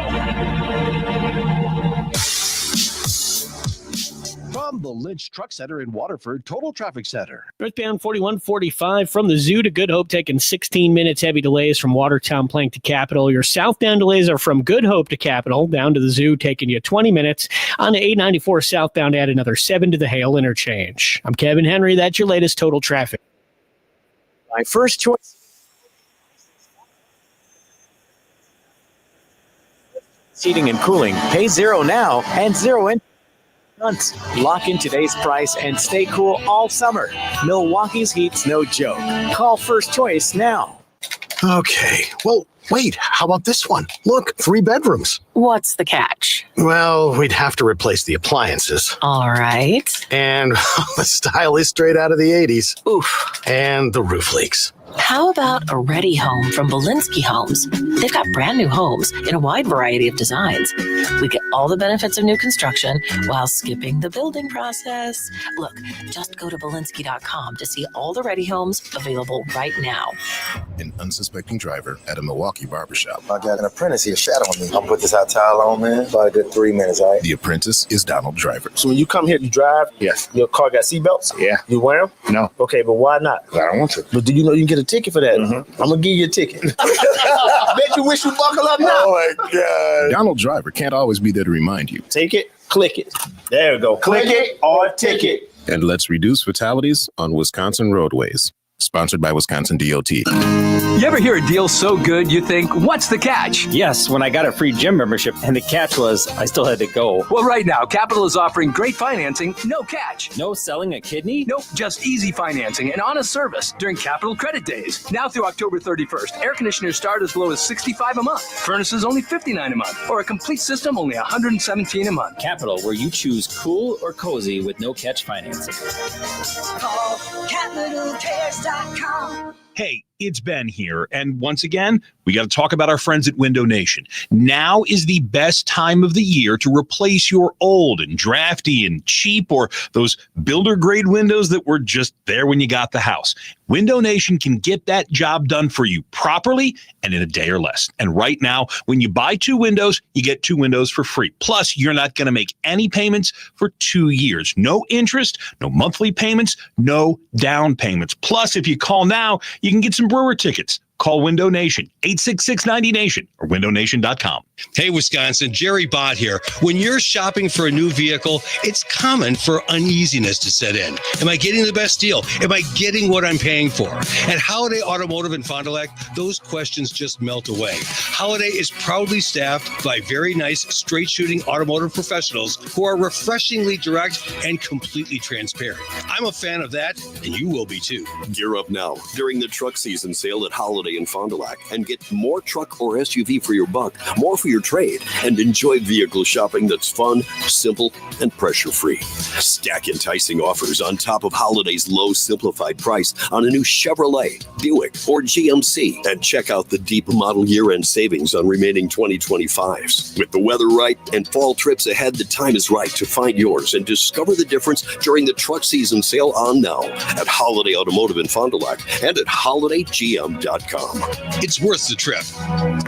From the Lynch Truck Center in Waterford, Total Traffic Center. Northbound 4145 from the Zoo to Good Hope, taking 16 minutes. Heavy delays from Watertown Plank to Capitol. Your southbound delays are from Good Hope to Capitol, down to the Zoo, taking you 20 minutes. On to 894 southbound, add another 7 to the Hale interchange. I'm Kevin Henry. That's your latest Total Traffic. My first choice. Heating and cooling. Pay zero now and zero in months. Lock in today's price and stay cool all summer. Milwaukee's heat's no joke. Call First Choice now. Okay, well, wait, how about this one? Look, 3 bedrooms. What's the catch? Well, we'd have to replace the appliances. All right. And the style is straight out of the 80s. Oof. And the roof leaks. How about a Ready Home from Belinsky Homes? They've got brand new homes in a wide variety of designs. We get all the benefits of new construction while skipping the building process. Look, just go to Belinsky.com to see all the Ready Homes available right now. An unsuspecting driver at a Milwaukee barbershop. I got an apprentice here shadowing me. I'll put this hot towel on, man. About a good 3 minutes, all right? The apprentice is Donald Driver. So when you come here to drive, yes, your car got seatbelts? Yeah. You wear them? No. Okay, but why not? I don't want to. But do you know you can get a ticket for that? Mm-hmm. I'm going to give you a ticket. Bet you wish you buckle up now. Oh, my God. Donald Driver can't always be there to remind you. Take it, click it. There we go. Click it or ticket. And let's reduce fatalities on Wisconsin roadways. Sponsored by Wisconsin DOT. You ever hear a deal so good you think, what's the catch? Yes, when I got a free gym membership, and the catch was I still had to go. Well, right now, Capital is offering great financing, no catch. No selling a kidney? Nope, just easy financing and honest service during Capital Credit Days. Now through October 31st, air conditioners start as low as $65 a month, furnaces only $59 a month, or a complete system only $117 a month. Capital, where you choose cool or cozy with no catch financing. Call CapitalCares.com. Hey, it's Ben here. And once again, we got to talk about our friends at Window Nation. Now is the best time of the year to replace your old and drafty and cheap or those builder grade windows that were just there when you got the house. Window Nation can get that job done for you properly and in a day or less. And right now, when you buy 2 windows, you get 2 windows for free. Plus, you're not going to make any payments for 2 years. No interest, no monthly payments, no down payments. Plus, if you call now, you can get some Brewer tickets. Call Window Nation, 866-90-NATION or windownation.com. Hey, Wisconsin, Jerry Bott here. When you're shopping for a new vehicle, it's common for uneasiness to set in. Am I getting the best deal? Am I getting what I'm paying for? At Holiday Automotive in Fond du Lac, those questions just melt away. Holiday is proudly staffed by very nice, straight-shooting automotive professionals who are refreshingly direct and completely transparent. I'm a fan of that, and you will be too. Gear up now during the truck season sale at Holiday in Fond du Lac and get more truck or SUV for your buck, more for your trade, and enjoy vehicle shopping that's fun, simple, and pressure-free. Stack enticing offers on top of Holiday's low simplified price on a new Chevrolet, Buick, or GMC, and check out the deep model year-end savings on remaining 2025s. With the weather right and fall trips ahead, the time is right to find yours and discover the difference during the truck season sale on now at Holiday Automotive in Fond du Lac and at holidaygm.com. It's worth the trip.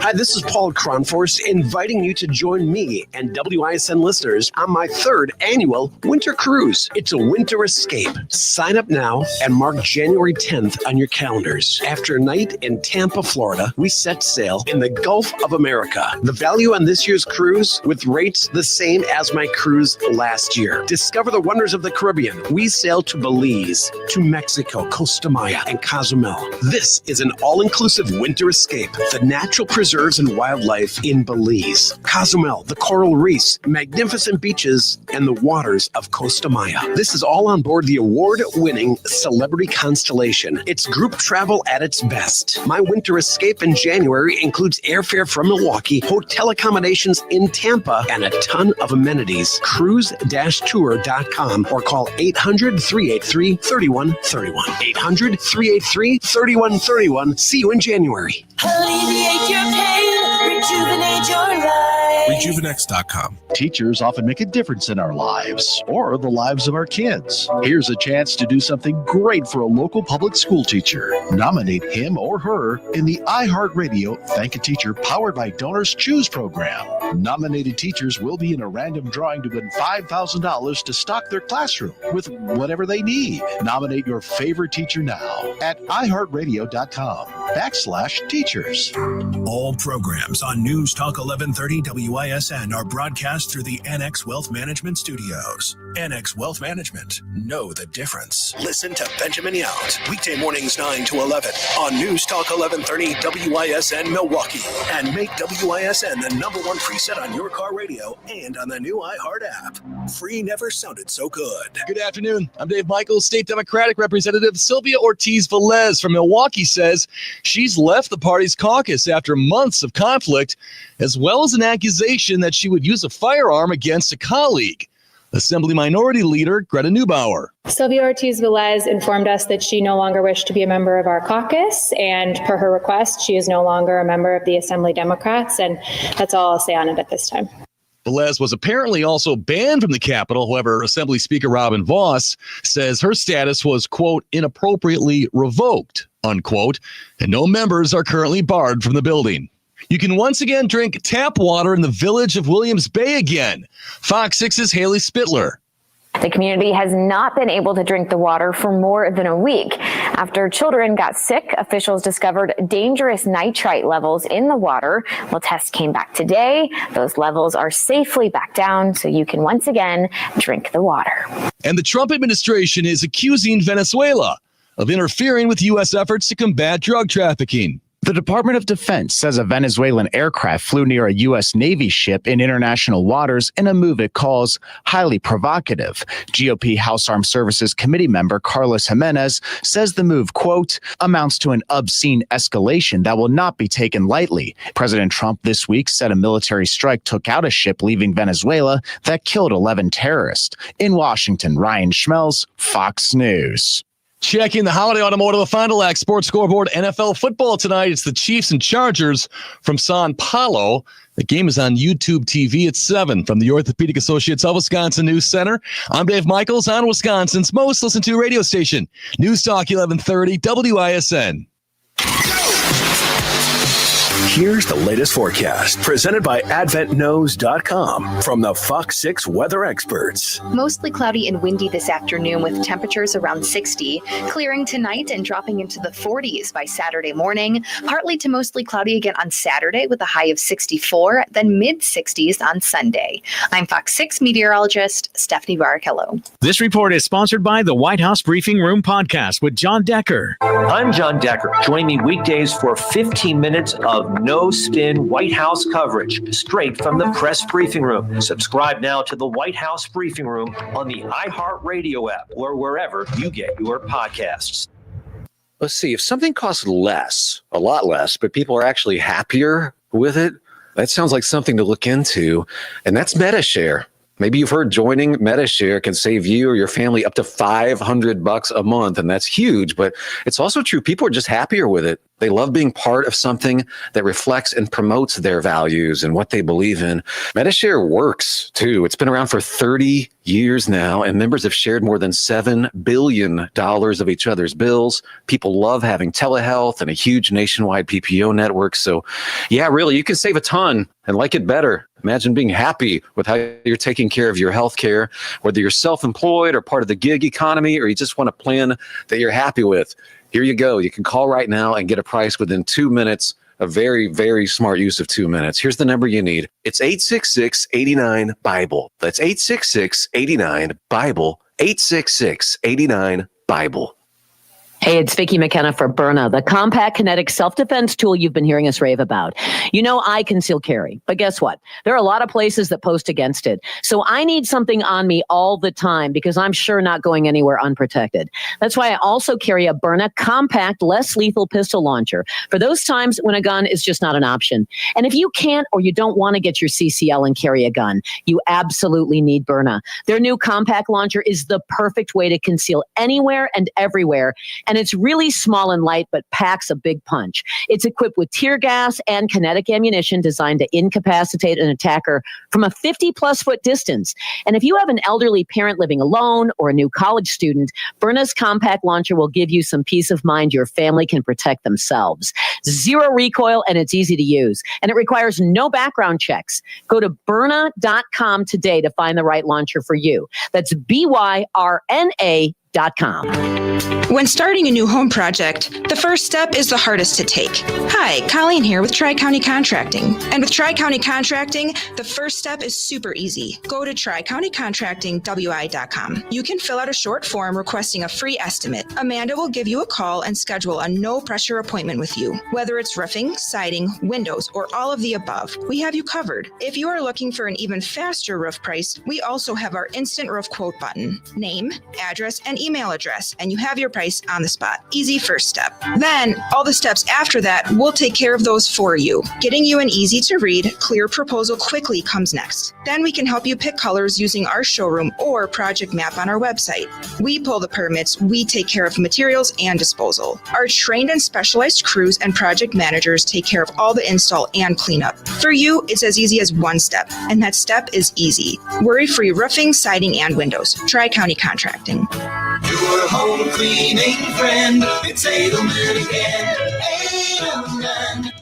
Hi, this is Paul Cronforce inviting you to join me and WISN listeners on my 3rd annual winter cruise. It's a winter escape. Sign up now and mark January 10th on your calendars. After a night in Tampa, Florida, we set sail in the Gulf of America. The value on this year's cruise with rates the same as my cruise last year. Discover the wonders of the Caribbean. We sail to Belize, to Mexico, Costa Maya, and Cozumel. This is an all-inclusive winter escape. The natural preserves and wildlife in Belize, Cozumel, the coral reefs, magnificent beaches, and the waters of Costa Maya. This is all on board the award-winning Celebrity Constellation. It's group travel at its best. My winter escape in January includes airfare from Milwaukee, hotel accommodations in Tampa, and a ton of amenities. Cruise-tour.com or call 800-383-3131. 800-383-3131. See you in January. Alleviate your pain, rejuvenate your life. Rejuvenex.com. Teachers often make a difference in our lives or the lives of our kids. Here's a chance to do something great for a local public school teacher. Nominate him or her in the iHeartRadio Thank a Teacher powered by Donors Choose program. Nominated teachers will be in a random drawing to win $5,000 to stock their classroom with whatever they need. Nominate your favorite teacher now at iHeartRadio.com/teachers. All programs on News Talk 1130 WISN are broadcast through the NX Wealth Management Studios. NX Wealth Management. Know the difference. Listen to Benjamin Yount, weekday mornings 9 to 11 on News Talk 1130 WISN Milwaukee. And make WISN the #1 preset on your car radio and on the new iHeart app. Free never sounded so good. Good afternoon. I'm Dave Michaels. State Democratic Representative Sylvia Ortiz Velez from Milwaukee says She's left the party's caucus after months of conflict, as well as an accusation that she would use a firearm against a colleague. Assembly Minority Leader Greta Neubauer. Sylvia Ortiz-Velez informed us that she no longer wished to be a member of our caucus, and per her request, she is no longer a member of the Assembly Democrats, and that's all I'll say on it at this time. Velez was apparently also banned from the Capitol. However, Assembly Speaker Robin Vos says her status was, quote, inappropriately revoked, unquote, and no members are currently barred from the building. You can once again drink tap water in the village of Williams Bay again. Fox 6's Haley Spittler. The community has not been able to drink the water for more than a week. After children got sick, officials discovered dangerous nitrite levels in the water. Well, tests came back today. Those levels are safely back down, so you can once again drink the water. And the Trump administration is accusing Venezuela of interfering with U.S. efforts to combat drug trafficking. The Department of Defense says a Venezuelan aircraft flew near a U.S. Navy ship in international waters in a move it calls highly provocative. GOP House Armed Services Committee member Carlos Jimenez says the move, quote, amounts to an obscene escalation that will not be taken lightly. President Trump this week said a military strike took out a ship leaving Venezuela that killed 11 terrorists. In Washington, Ryan Schmelz, Fox News. Checking the Holiday Automotive Fond du Lac Sports Scoreboard. NFL football tonight. It's the Chiefs and Chargers from Sao Paulo. The game is on YouTube TV at 7 from the Orthopedic Associates of Wisconsin News Center. I'm Dave Michaels on Wisconsin's most listened to radio station, News Talk 1130 WISN. Here's the latest forecast presented by AdventKnows.com from the Fox 6 weather experts. Mostly cloudy and windy this afternoon with temperatures around 60, clearing tonight and dropping into the 40s by Saturday morning. Partly to mostly cloudy again on Saturday with a high of 64, then mid-60s on Sunday. I'm Fox 6 meteorologist Stephanie Barrichello. This report is sponsored by the White House Briefing Room podcast with John Decker. I'm John Decker. Join me weekdays for 15 minutes of no-spin White House coverage straight from the press briefing room. Subscribe now to the White House Briefing Room on the iHeartRadio app or wherever you get your podcasts. Let's see, if something costs less, a lot less, but people are actually happier with it, that sounds like something to look into, and that's MetaShare. Maybe you've heard joining MetaShare can save you or your family up to $500 a month, and that's huge, but it's also true. People are just happier with it. They love being part of something that reflects and promotes their values and what they believe in. MetaShare works, too. It's been around for 30 years now, and members have shared more than $7 billion of each other's bills. People love having telehealth and a huge nationwide PPO network. So, yeah, really, you can save a ton and like it better. Imagine being happy with how you're taking care of your health care, whether you're self-employed or part of the gig economy, or you just want a plan that you're happy with. Here you go. You can call right now and get a price within 2 minutes. A very, very smart use of 2 minutes. Here's the number you need. It's 866-89-BIBLE. That's 866-89-BIBLE. 866-89-BIBLE. Hey, it's Vicki McKenna for Byrna, the compact kinetic self-defense tool you've been hearing us rave about. You know, I conceal carry, but guess what? There are a lot of places that post against it. So I need something on me all the time because I'm sure not going anywhere unprotected. That's why I also carry a Byrna compact, less lethal pistol launcher for those times when a gun is just not an option. And if you can't or you don't want to get your CCL and carry a gun, you absolutely need Byrna. Their new compact launcher is the perfect way to conceal anywhere and everywhere. And it's really small and light, but packs a big punch. It's equipped with tear gas and kinetic ammunition designed to incapacitate an attacker from a 50-plus foot distance. And if you have an elderly parent living alone or a new college student, Byrna's compact launcher will give you some peace of mind your family can protect themselves. Zero recoil, and it's easy to use. And it requires no background checks. Go to Byrna.com today to find the right launcher for you. That's BYRNA.com. When starting a new home project, the first step is the hardest to take. Hi, Colleen here with Tri-County Contracting. And with Tri-County Contracting, the first step is super easy. Go to TriCountyContractingWI.com. You can fill out a short form requesting a free estimate. Amanda will give you a call and schedule a no-pressure appointment with you. Whether it's roofing, siding, windows, or all of the above, we have you covered. If you are looking for an even faster roof price, we also have our instant roof quote button. Name, address, and email address, and you have your price on the spot. Easy first step. Then, all the steps after that, we'll take care of those for you. Getting you an easy-to-read, clear proposal quickly comes next. Then we can help you pick colors using our showroom or project map on our website. We pull the permits, we take care of materials and disposal. Our trained and specialized crews and project managers take care of all the install and cleanup. For you, it's as easy as one step, and that step is easy. Worry-free roofing, siding, and windows. Tri-County Contracting. Your home cleaning friend. It's Edelman again. Edelman.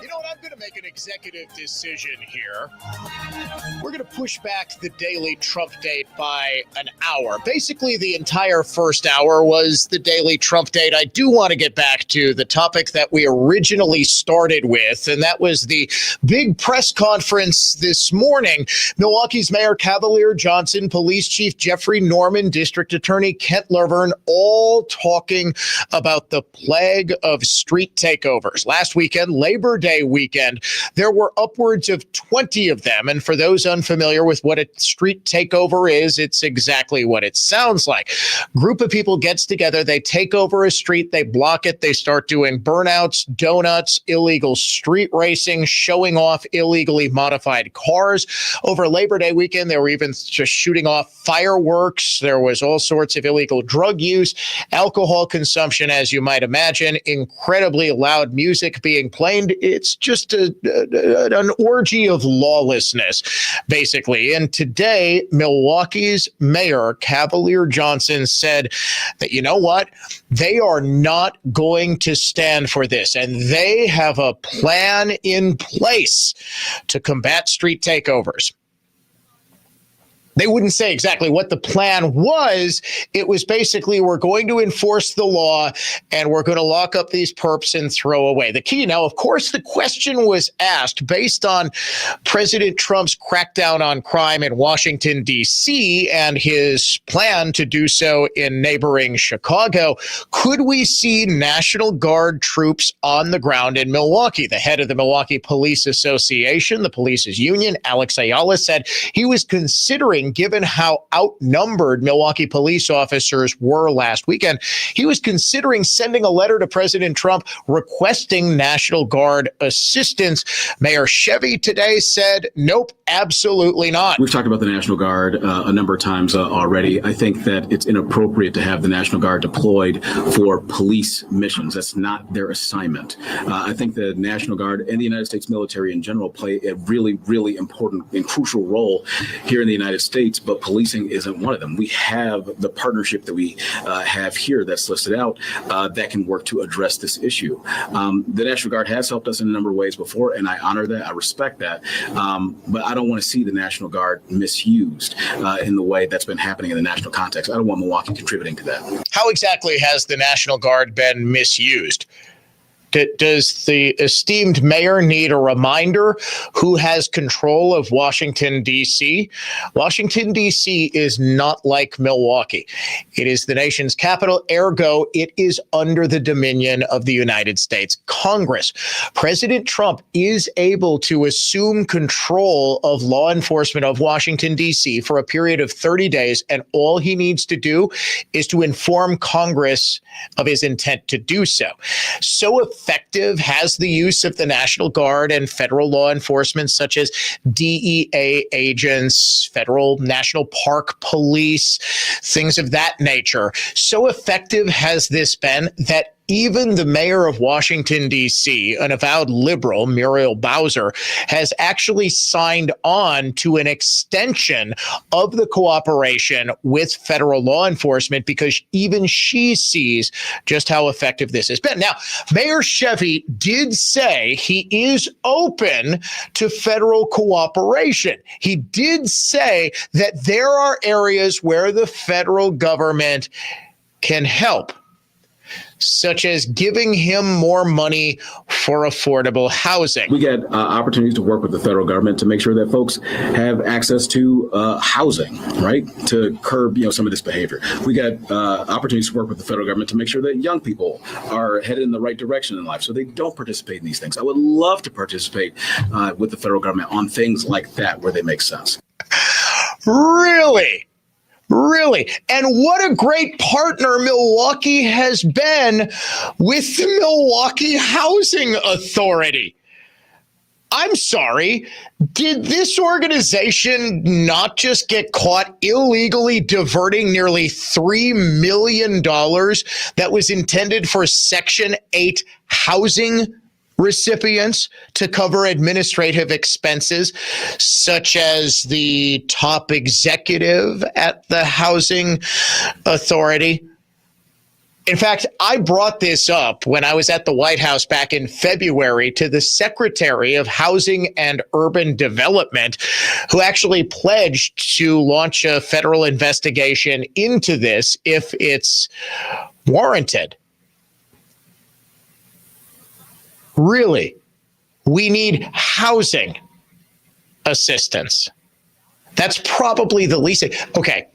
You know what? I'm going to make an executive decision here. We're going to push back the daily Trump date by an hour. Basically, the entire first hour was the daily Trump date. I do want to get back to the topic that we originally started with, and that was the big press conference this morning. Milwaukee's Mayor Cavalier Johnson, Police Chief Jeffrey Norman, District Attorney Kent Laverne, all talking about the plague of street takeovers. Last weekend, Labor Day weekend, there were upwards of 20 of them. And for those unfamiliar with what a street takeover is, it's exactly what it sounds like. Group of people gets together, they take over a street, they block it, they start doing burnouts, donuts, illegal street racing, showing off illegally modified cars. Over Labor Day weekend, they were even just shooting off fireworks. There was all sorts of illegal drug use, alcohol consumption, as you might imagine, incredibly loud music being played. It's just an orgy of lawlessness, basically. And today, Milwaukee's Mayor Cavalier Johnson said that, you know what? They are not going to stand for this. And they have a plan in place to combat street takeovers. They wouldn't say exactly what the plan was. It was basically, we're going to enforce the law and we're going to lock up these perps and throw away the key. Now, of course, the question was asked based on President Trump's crackdown on crime in Washington, D.C. and his plan to do so in neighboring Chicago. Could we see National Guard troops on the ground in Milwaukee? The head of the Milwaukee Police Association, the police's union, Alex Ayala, said he was considering, given how outnumbered Milwaukee police officers were last weekend, he was considering sending a letter to President Trump requesting National Guard assistance. Mayor Chevy today said, nope, absolutely not. We've talked about the National Guard a number of times already. I think that it's inappropriate to have the National Guard deployed for police missions. That's not their assignment. I think the National Guard and the United States military in general play a really, really important and crucial role here in the United States, but policing isn't one of them. We have the partnership that we have here that's listed out that can work to address this issue. The National Guard has helped us in a number of ways before, and I honor that. I respect that. But I don't want to see the National Guard misused in the way that's been happening in the national context. I don't want Milwaukee contributing to that. How exactly has the National Guard been misused? Does the esteemed mayor need a reminder who has control of Washington, D.C.? Washington, D.C. is not like Milwaukee. It is the nation's capital, ergo, it is under the dominion of the United States Congress. President Trump is able to assume control of law enforcement of Washington, D.C. for a period of 30 days, and all he needs to do is to inform Congress of his intent to do so. So effective has the use of the National Guard and federal law enforcement, such as DEA agents, federal National Park Police, things of that nature. So effective has this been that even the mayor of Washington, D.C., an avowed liberal, Muriel Bowser, has actually signed on to an extension of the cooperation with federal law enforcement because even she sees just how effective this has been. Now, Mayor Chevy did say he is open to federal cooperation. He did say that there are areas where the federal government can help. such as giving him more money for affordable housing. We get opportunities to work with the federal government to make sure that folks have access to housing, right, to curb some of this behavior. We got opportunities to work with the federal government to make sure that young people are headed in the right direction in life so they don't participate in these things. I would love to participate with the federal government on things like that where they make sense. Really? Really? And what a great partner Milwaukee has been with the Milwaukee Housing Authority. I'm sorry, did this organization not just get caught illegally diverting nearly $3 million that was intended for Section 8 housing recipients to cover administrative expenses, such as the top executive at the Housing Authority? In fact, I brought this up when I was at the White House back in February to the Secretary of Housing and Urban Development, who actually pledged to launch a federal investigation into this if it's warranted. Really, we need housing assistance. That's probably the least. Okay.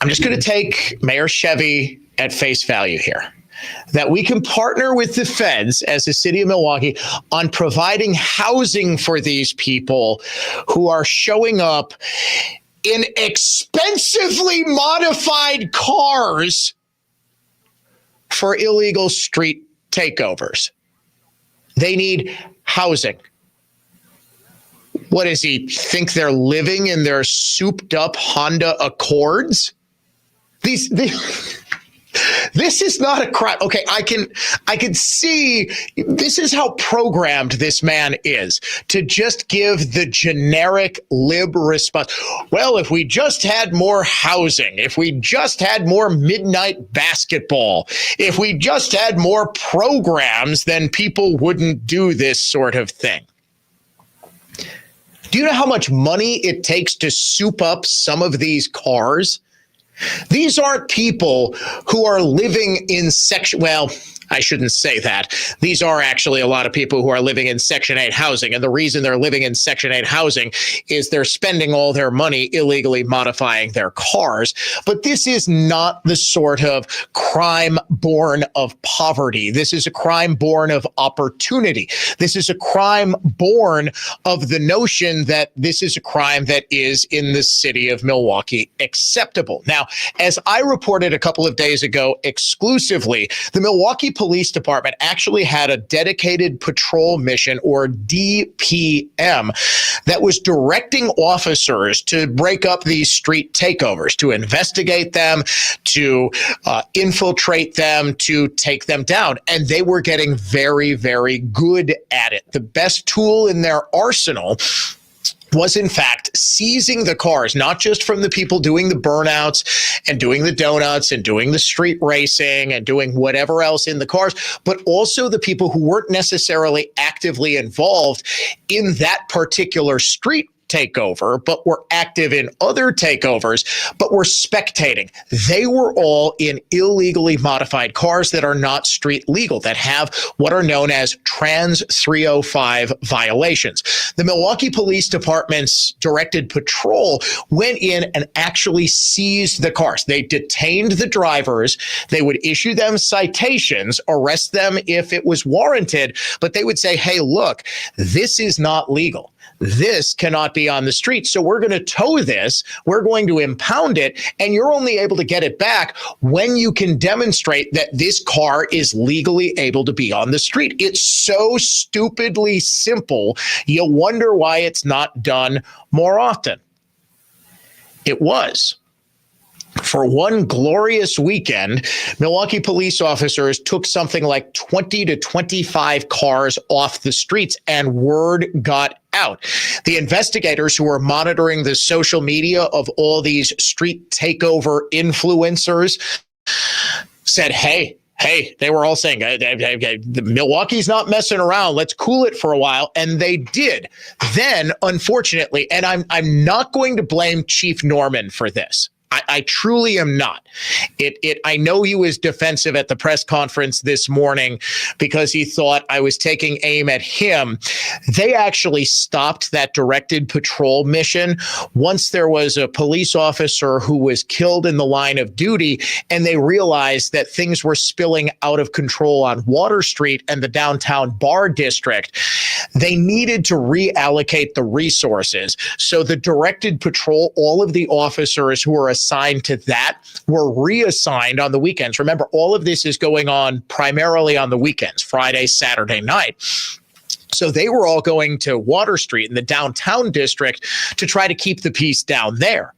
I'm just going to take Mayor Chevy at face value here, that we can partner with the feds as the city of Milwaukee on providing housing for these people who are showing up in expensively modified cars for illegal street takeovers. They need housing. What does he think they're living in their souped up Honda Accords? This is not a crime. Okay, I can see this is how programmed this man is, to just give the generic lib response. Well, if we just had more housing, if we just had more midnight basketball, if we just had more programs, then people wouldn't do this sort of thing. Do you know how much money it takes to soup up some of these cars? These aren't people who are living in well, I shouldn't say that. These are actually a lot of people who are living in Section 8 housing. And the reason they're living in Section 8 housing is they're spending all their money illegally modifying their cars. But this is not the sort of crime born of poverty. This is a crime born of opportunity. This is a crime born of the notion that this is a crime that is in the city of Milwaukee acceptable. Now, as I reported a couple of days ago exclusively, the Milwaukee Police Department actually had a dedicated patrol mission, or DPM, that was directing officers to break up these street takeovers, to investigate them, to infiltrate them, to take them down. And they were getting very, very good at it. The best tool in their arsenal was in fact seizing the cars, not just from the people doing the burnouts and doing the donuts and doing the street racing and doing whatever else in the cars, but also the people who weren't necessarily actively involved in that particular street takeover, but were active in other takeovers, but were spectating. They were all in illegally modified cars that are not street legal, that have what are known as Trans 305 violations. The Milwaukee Police Department's directed patrol went in and actually seized the cars. They detained the drivers. They would issue them citations, arrest them if it was warranted, but they would say, hey, look, this is not legal. This cannot be on the street. So we're going to tow this. We're going to impound it. And you're only able to get it back when you can demonstrate that this car is legally able to be on the street. It's so stupidly simple. You wonder why it's not done more often. It was. For one glorious weekend, Milwaukee police officers took something like 20 to 25 cars off the streets, and word got out. The investigators who were monitoring the social media of all these street takeover influencers said, hey, they were all saying, Milwaukee's not messing around. Let's cool it for a while. And they did. Then, unfortunately, and I'm not going to blame Chief Norman for this. I truly am not. I know he was defensive at the press conference this morning because he thought I was taking aim at him. They actually stopped that directed patrol mission once there was a police officer who was killed in the line of duty, and they realized that things were spilling out of control on Water Street and the downtown bar district. They needed to reallocate the resources. So the directed patrol, all of the officers who were assigned to that were reassigned on the weekends. Remember, all of this is going on primarily on the weekends, Friday, Saturday night. So they were all going to Water Street in the downtown district to try to keep the peace down there.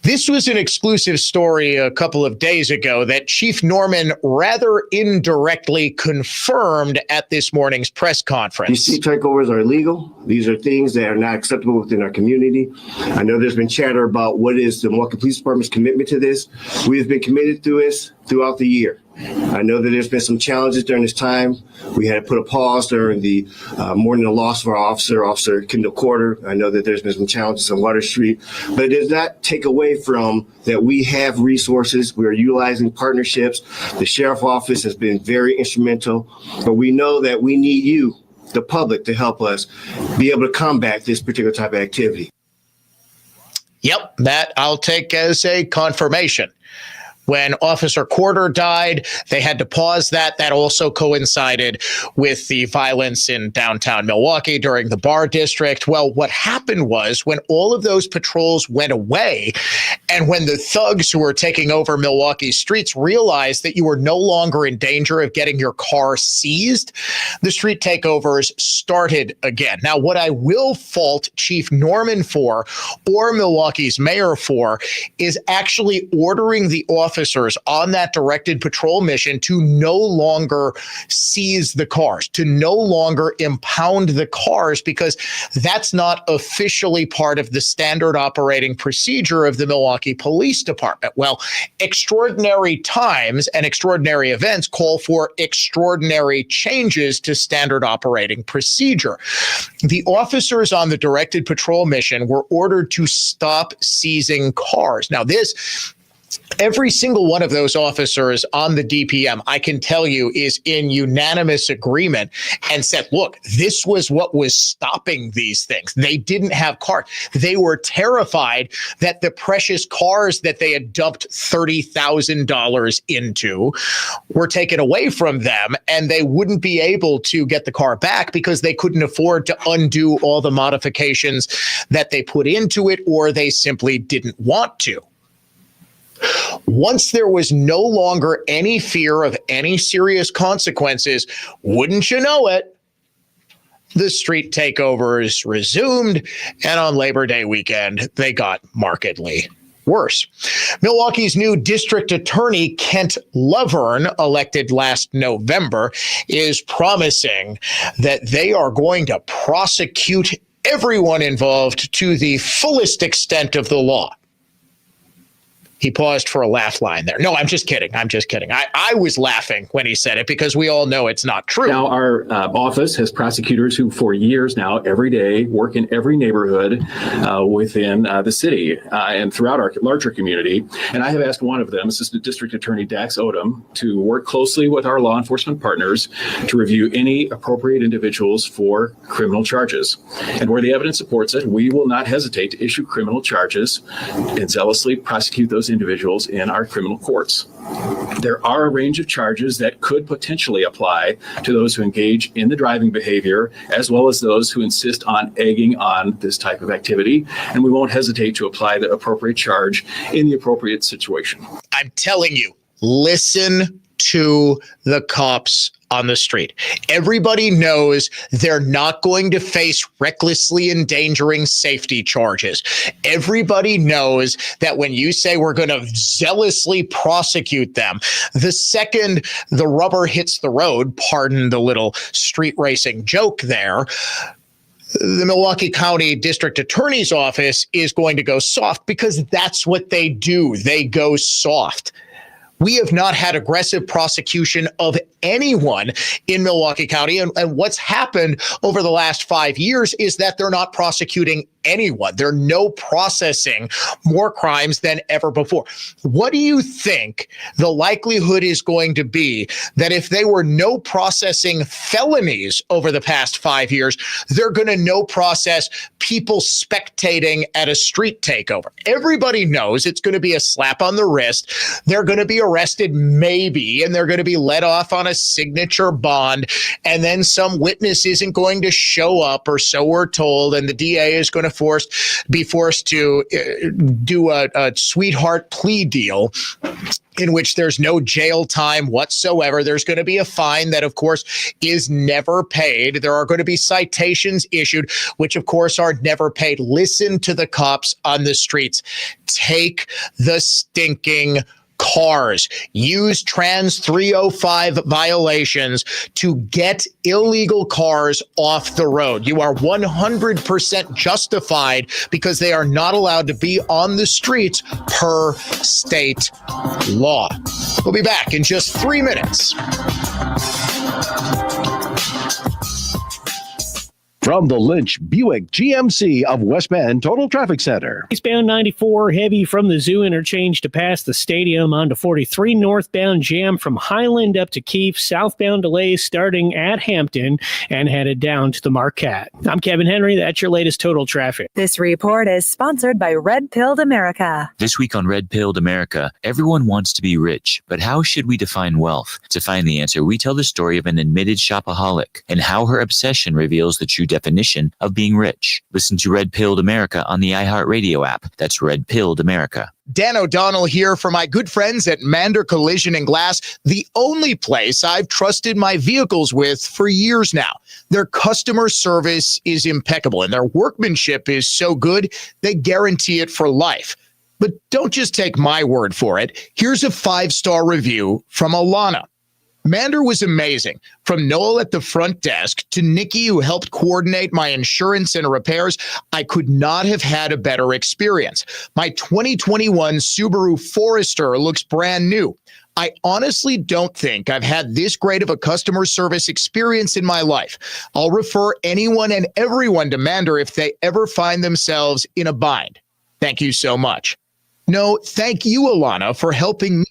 This was an exclusive story a couple of days ago that Chief Norman rather indirectly confirmed at this morning's press conference. These street takeovers are illegal. These are things that are not acceptable within our community. I know there's been chatter about what is the Milwaukee Police Department's commitment to this. We have been committed to this throughout the year. I know that there's been some challenges during this time. We had to put a pause during the mourning the loss of our Officer Kendall Corder. I know that there's been some challenges on Water Street, but it does not take away from that we have resources. We are utilizing partnerships. The Sheriff's Office has been very instrumental, but we know that we need you, the public, to help us be able to combat this particular type of activity. Yep, that I'll take as a confirmation. When Officer Corder died, they had to pause that. That also coincided with the violence in downtown Milwaukee during the bar district. Well, what happened was when all of those patrols went away and when the thugs who were taking over Milwaukee streets realized that you were no longer in danger of getting your car seized, the street takeovers started again. Now, what I will fault Chief Norman for, or Milwaukee's mayor for, is actually ordering the officers on that directed patrol mission to no longer seize the cars, to no longer impound the cars, because that's not officially part of the standard operating procedure of the Milwaukee Police Department. Well, extraordinary times and extraordinary events call for extraordinary changes to standard operating procedure. The officers on the directed patrol mission were ordered to stop seizing cars. Now, every single one of those officers on the DPM, I can tell you, is in unanimous agreement and said, look, this was what was stopping these things. They didn't have cars. They were terrified that the precious cars that they had dumped $30,000 into were taken away from them, and they wouldn't be able to get the car back because they couldn't afford to undo all the modifications that they put into it, or they simply didn't want to. Once there was no longer any fear of any serious consequences, wouldn't you know it, the street takeovers resumed, and on Labor Day weekend, they got markedly worse. Milwaukee's new district attorney, Kent Lovern, elected last November, is promising that they are going to prosecute everyone involved to the fullest extent of the law. He paused for a laugh line there. No, I'm just kidding. I was laughing when he said it because we all know it's not true. Now, our office has prosecutors who for years now, every day, work in every neighborhood within the city and throughout our larger community. And I have asked one of them, Assistant District Attorney Dax Odom, to work closely with our law enforcement partners to review any appropriate individuals for criminal charges. And where the evidence supports it, we will not hesitate to issue criminal charges and zealously prosecute those individuals in our criminal courts. There are a range of charges that could potentially apply to those who engage in the driving behavior, as well as those who insist on egging on this type of activity. And we won't hesitate to apply the appropriate charge in the appropriate situation. I'm telling you, listen to the cops on the street. Everybody knows they're not going to face recklessly endangering safety charges. Everybody knows that when you say we're going to zealously prosecute them, the second the rubber hits the road, pardon the little street racing joke there, the Milwaukee County District Attorney's Office is going to go soft, because that's what they do. They go soft. We have not had aggressive prosecution of anyone in Milwaukee County. And what's happened over the last 5 years is that they're not prosecuting anyone. They're no processing more crimes than ever before. What do you think the likelihood is going to be that if they were no processing felonies over the past 5 years, they're going to no process people spectating at a street takeover? Everybody knows it's going to be a slap on the wrist. They're going to be arrested maybe, and they're going to be let off on a signature bond, and then some witness isn't going to show up, or so we're told, and the DA is going to be forced to do a sweetheart plea deal in which there's no jail time whatsoever. There's going to be a fine that, of course, is never paid. There are going to be citations issued, which, of course, are never paid. Listen to the cops on the streets. Take the stinking cars. Use Trans 305 violations to get illegal cars off the road. You are 100% justified because they are not allowed to be on the streets per state law. We'll be back in just 3 minutes. From the Lynch Buick GMC of West Bend Total Traffic Center. Eastbound 94 heavy from the Zoo interchange to past the stadium onto 43 northbound jam from Highland up to Keefe. Southbound delays starting at Hampton and headed down to the Marquette. I'm Kevin Henry. That's your latest total traffic. This report is sponsored by Red Pilled America. This week on Red Pilled America, everyone wants to be rich, but how should we define wealth? To find the answer, we tell the story of an admitted shopaholic and how her obsession reveals the true definition of being rich. Listen to Red Pilled America on the iHeartRadio app. That's Red Pilled America. Dan O'Donnell here for my good friends at Mander Collision and Glass, the only place I've trusted my vehicles with for years now. Their customer service is impeccable and their workmanship is so good, they guarantee it for life. But don't just take my word for it. Here's a 5-star review from Alana. Mander was amazing. From Noel at the front desk to Nikki, who helped coordinate my insurance and repairs, I could not have had a better experience. My 2021 Subaru Forester looks brand new. I honestly don't think I've had this great of a customer service experience in my life. I'll refer anyone and everyone to Mander if they ever find themselves in a bind. Thank you so much. No, thank you, Alana, for helping me.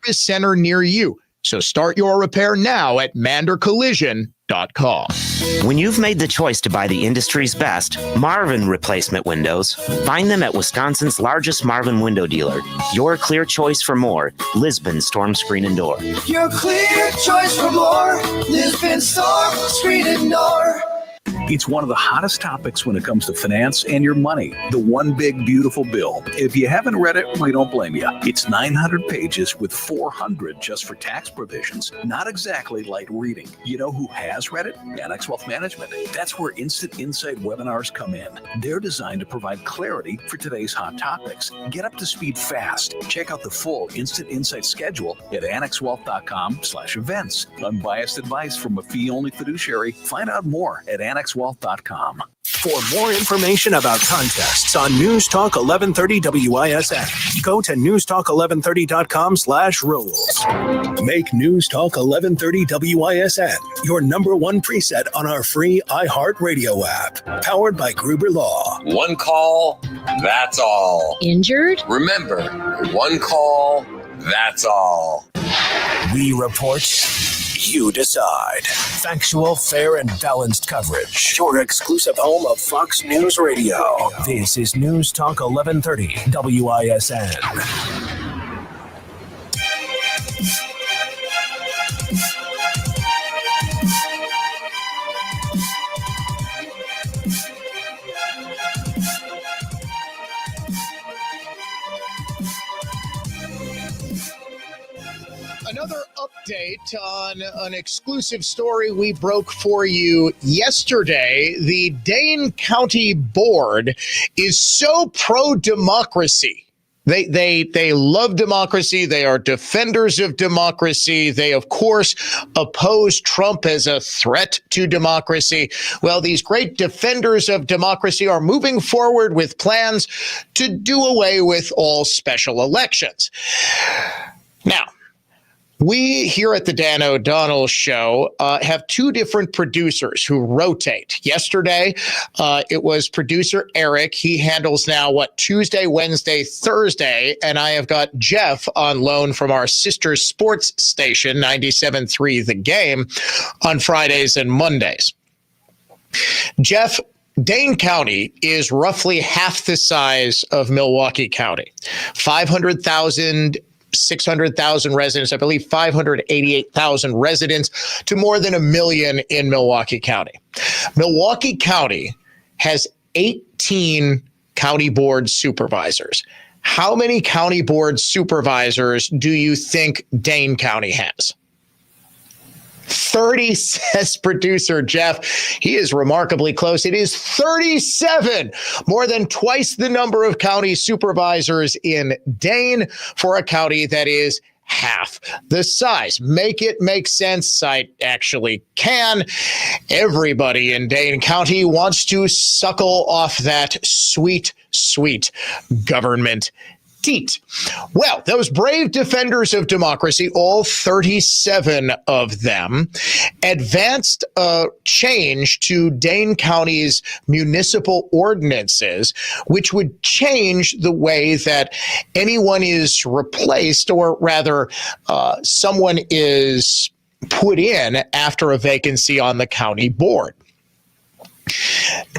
Center near you. So start your repair now at mandercollision.com. When you've made the choice to buy the industry's best, Marvin Replacement Windows, find them at Wisconsin's largest Marvin window dealer. Your clear choice for more, Lisbon Storm Screen and Door. Your clear choice for more, Lisbon Storm Screen and Door. It's one of the hottest topics when it comes to finance and your money. The One Big Beautiful Bill. If you haven't read it, we don't blame you. It's 900 pages with 400 just for tax provisions. Not exactly light reading. You know who has read it? Annex Wealth Management. That's where Instant Insight webinars come in. They're designed to provide clarity for today's hot topics. Get up to speed fast. Check out the full Instant Insight schedule at annexwealth.com/events. Unbiased advice from a fee-only fiduciary. Find out more at annexwealth.com. For more information about contests on News Talk 1130 WISN, go to newstalk1130.com/rules. Make News Talk 1130 WISN your #1 preset on our free iHeartRadio app, powered by Gruber Law. One call, that's all. Injured? Remember, one call, that's all. We report, you decide. Factual, fair, and balanced coverage. Your exclusive home of Fox News Radio. This is News Talk 1130 WISN. Another update on an exclusive story we broke for you yesterday. The Dane County Board is so pro-democracy They love democracy. They are defenders of democracy. They, of course, oppose Trump as a threat to democracy. Well, these great defenders of democracy are moving forward with plans to do away with all special elections. Now, we here at the Dan O'Donnell Show have two different producers who rotate. Yesterday, it was producer Eric. He handles now Tuesday, Wednesday, Thursday. And I have got Jeff on loan from our sister sports station, 97.3 The Game, on Fridays and Mondays. Jeff, Dane County is roughly half the size of Milwaukee County. 600,000 residents, I believe 588,000 residents, to more than 1 million in Milwaukee County. Milwaukee County has 18 county board supervisors. How many county board supervisors do you think Dane County has? 30, says producer Jeff. He is remarkably close. It is 37, more than twice the number of county supervisors in Dane for a county that is half the size. Make it make sense. I actually can. Everybody in Dane County wants to suckle off that sweet, sweet government teat. Well, those brave defenders of democracy, all 37 of them, advanced a change to Dane County's municipal ordinances, which would change the way that anyone is replaced, or rather, someone is put in after a vacancy on the county board.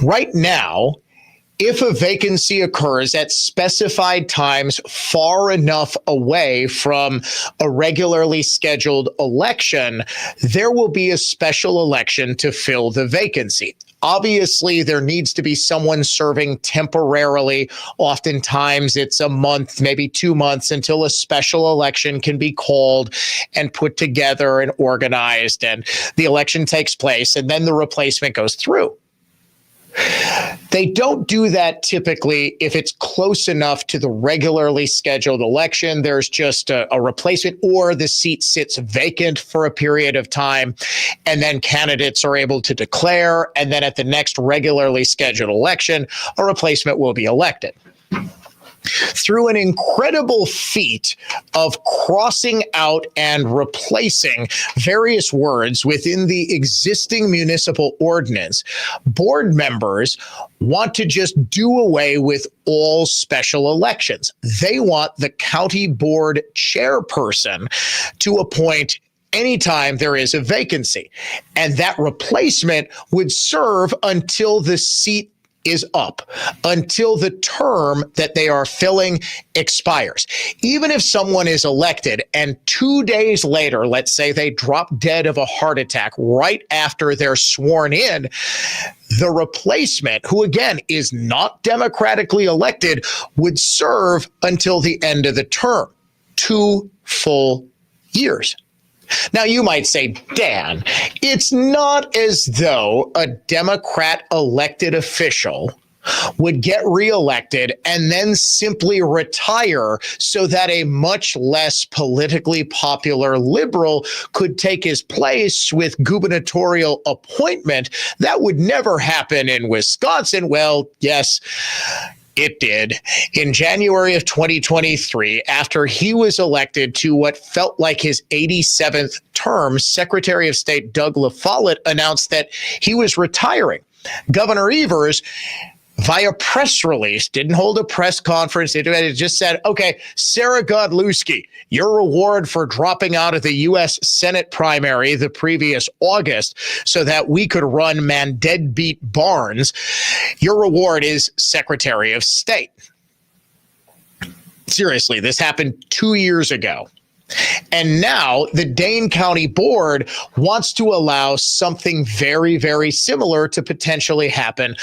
Right now, if a vacancy occurs at specified times far enough away from a regularly scheduled election, there will be a special election to fill the vacancy. Obviously, there needs to be someone serving temporarily. Oftentimes, it's a month, maybe 2 months, until a special election can be called and put together and organized, and the election takes place, and then the replacement goes through. They don't do that typically if it's close enough to the regularly scheduled election. There's just a replacement, or the seat sits vacant for a period of time, and then candidates are able to declare, and then at the next regularly scheduled election, a replacement will be elected. Through an incredible feat of crossing out and replacing various words within the existing municipal ordinance, board members want to just do away with all special elections. They want the county board chairperson to appoint anytime there is a vacancy, and that replacement would serve until the seat is up, until the term that they are filling expires. Even if someone is elected and 2 days later, let's say they drop dead of a heart attack right after they're sworn in, the replacement, who again is not democratically elected, would serve until the end of the term, 2 full years. Now, you might say, Dan, it's not as though a Democrat elected official would get reelected and then simply retire so that a much less politically popular liberal could take his place with gubernatorial appointment. That would never happen in Wisconsin. Well, yes, it did. In January of 2023, after he was elected to what felt like his 87th term, Secretary of State Doug LaFollette announced that he was retiring. Governor Evers, via press release, didn't hold a press conference. It just said, okay, Sarah Godlewski, your reward for dropping out of the U.S. Senate primary the previous August so that we could run man deadbeat Barnes, your reward is Secretary of State. Seriously, this happened 2 years ago. And now the Dane County Board wants to allow something very, very similar to potentially happen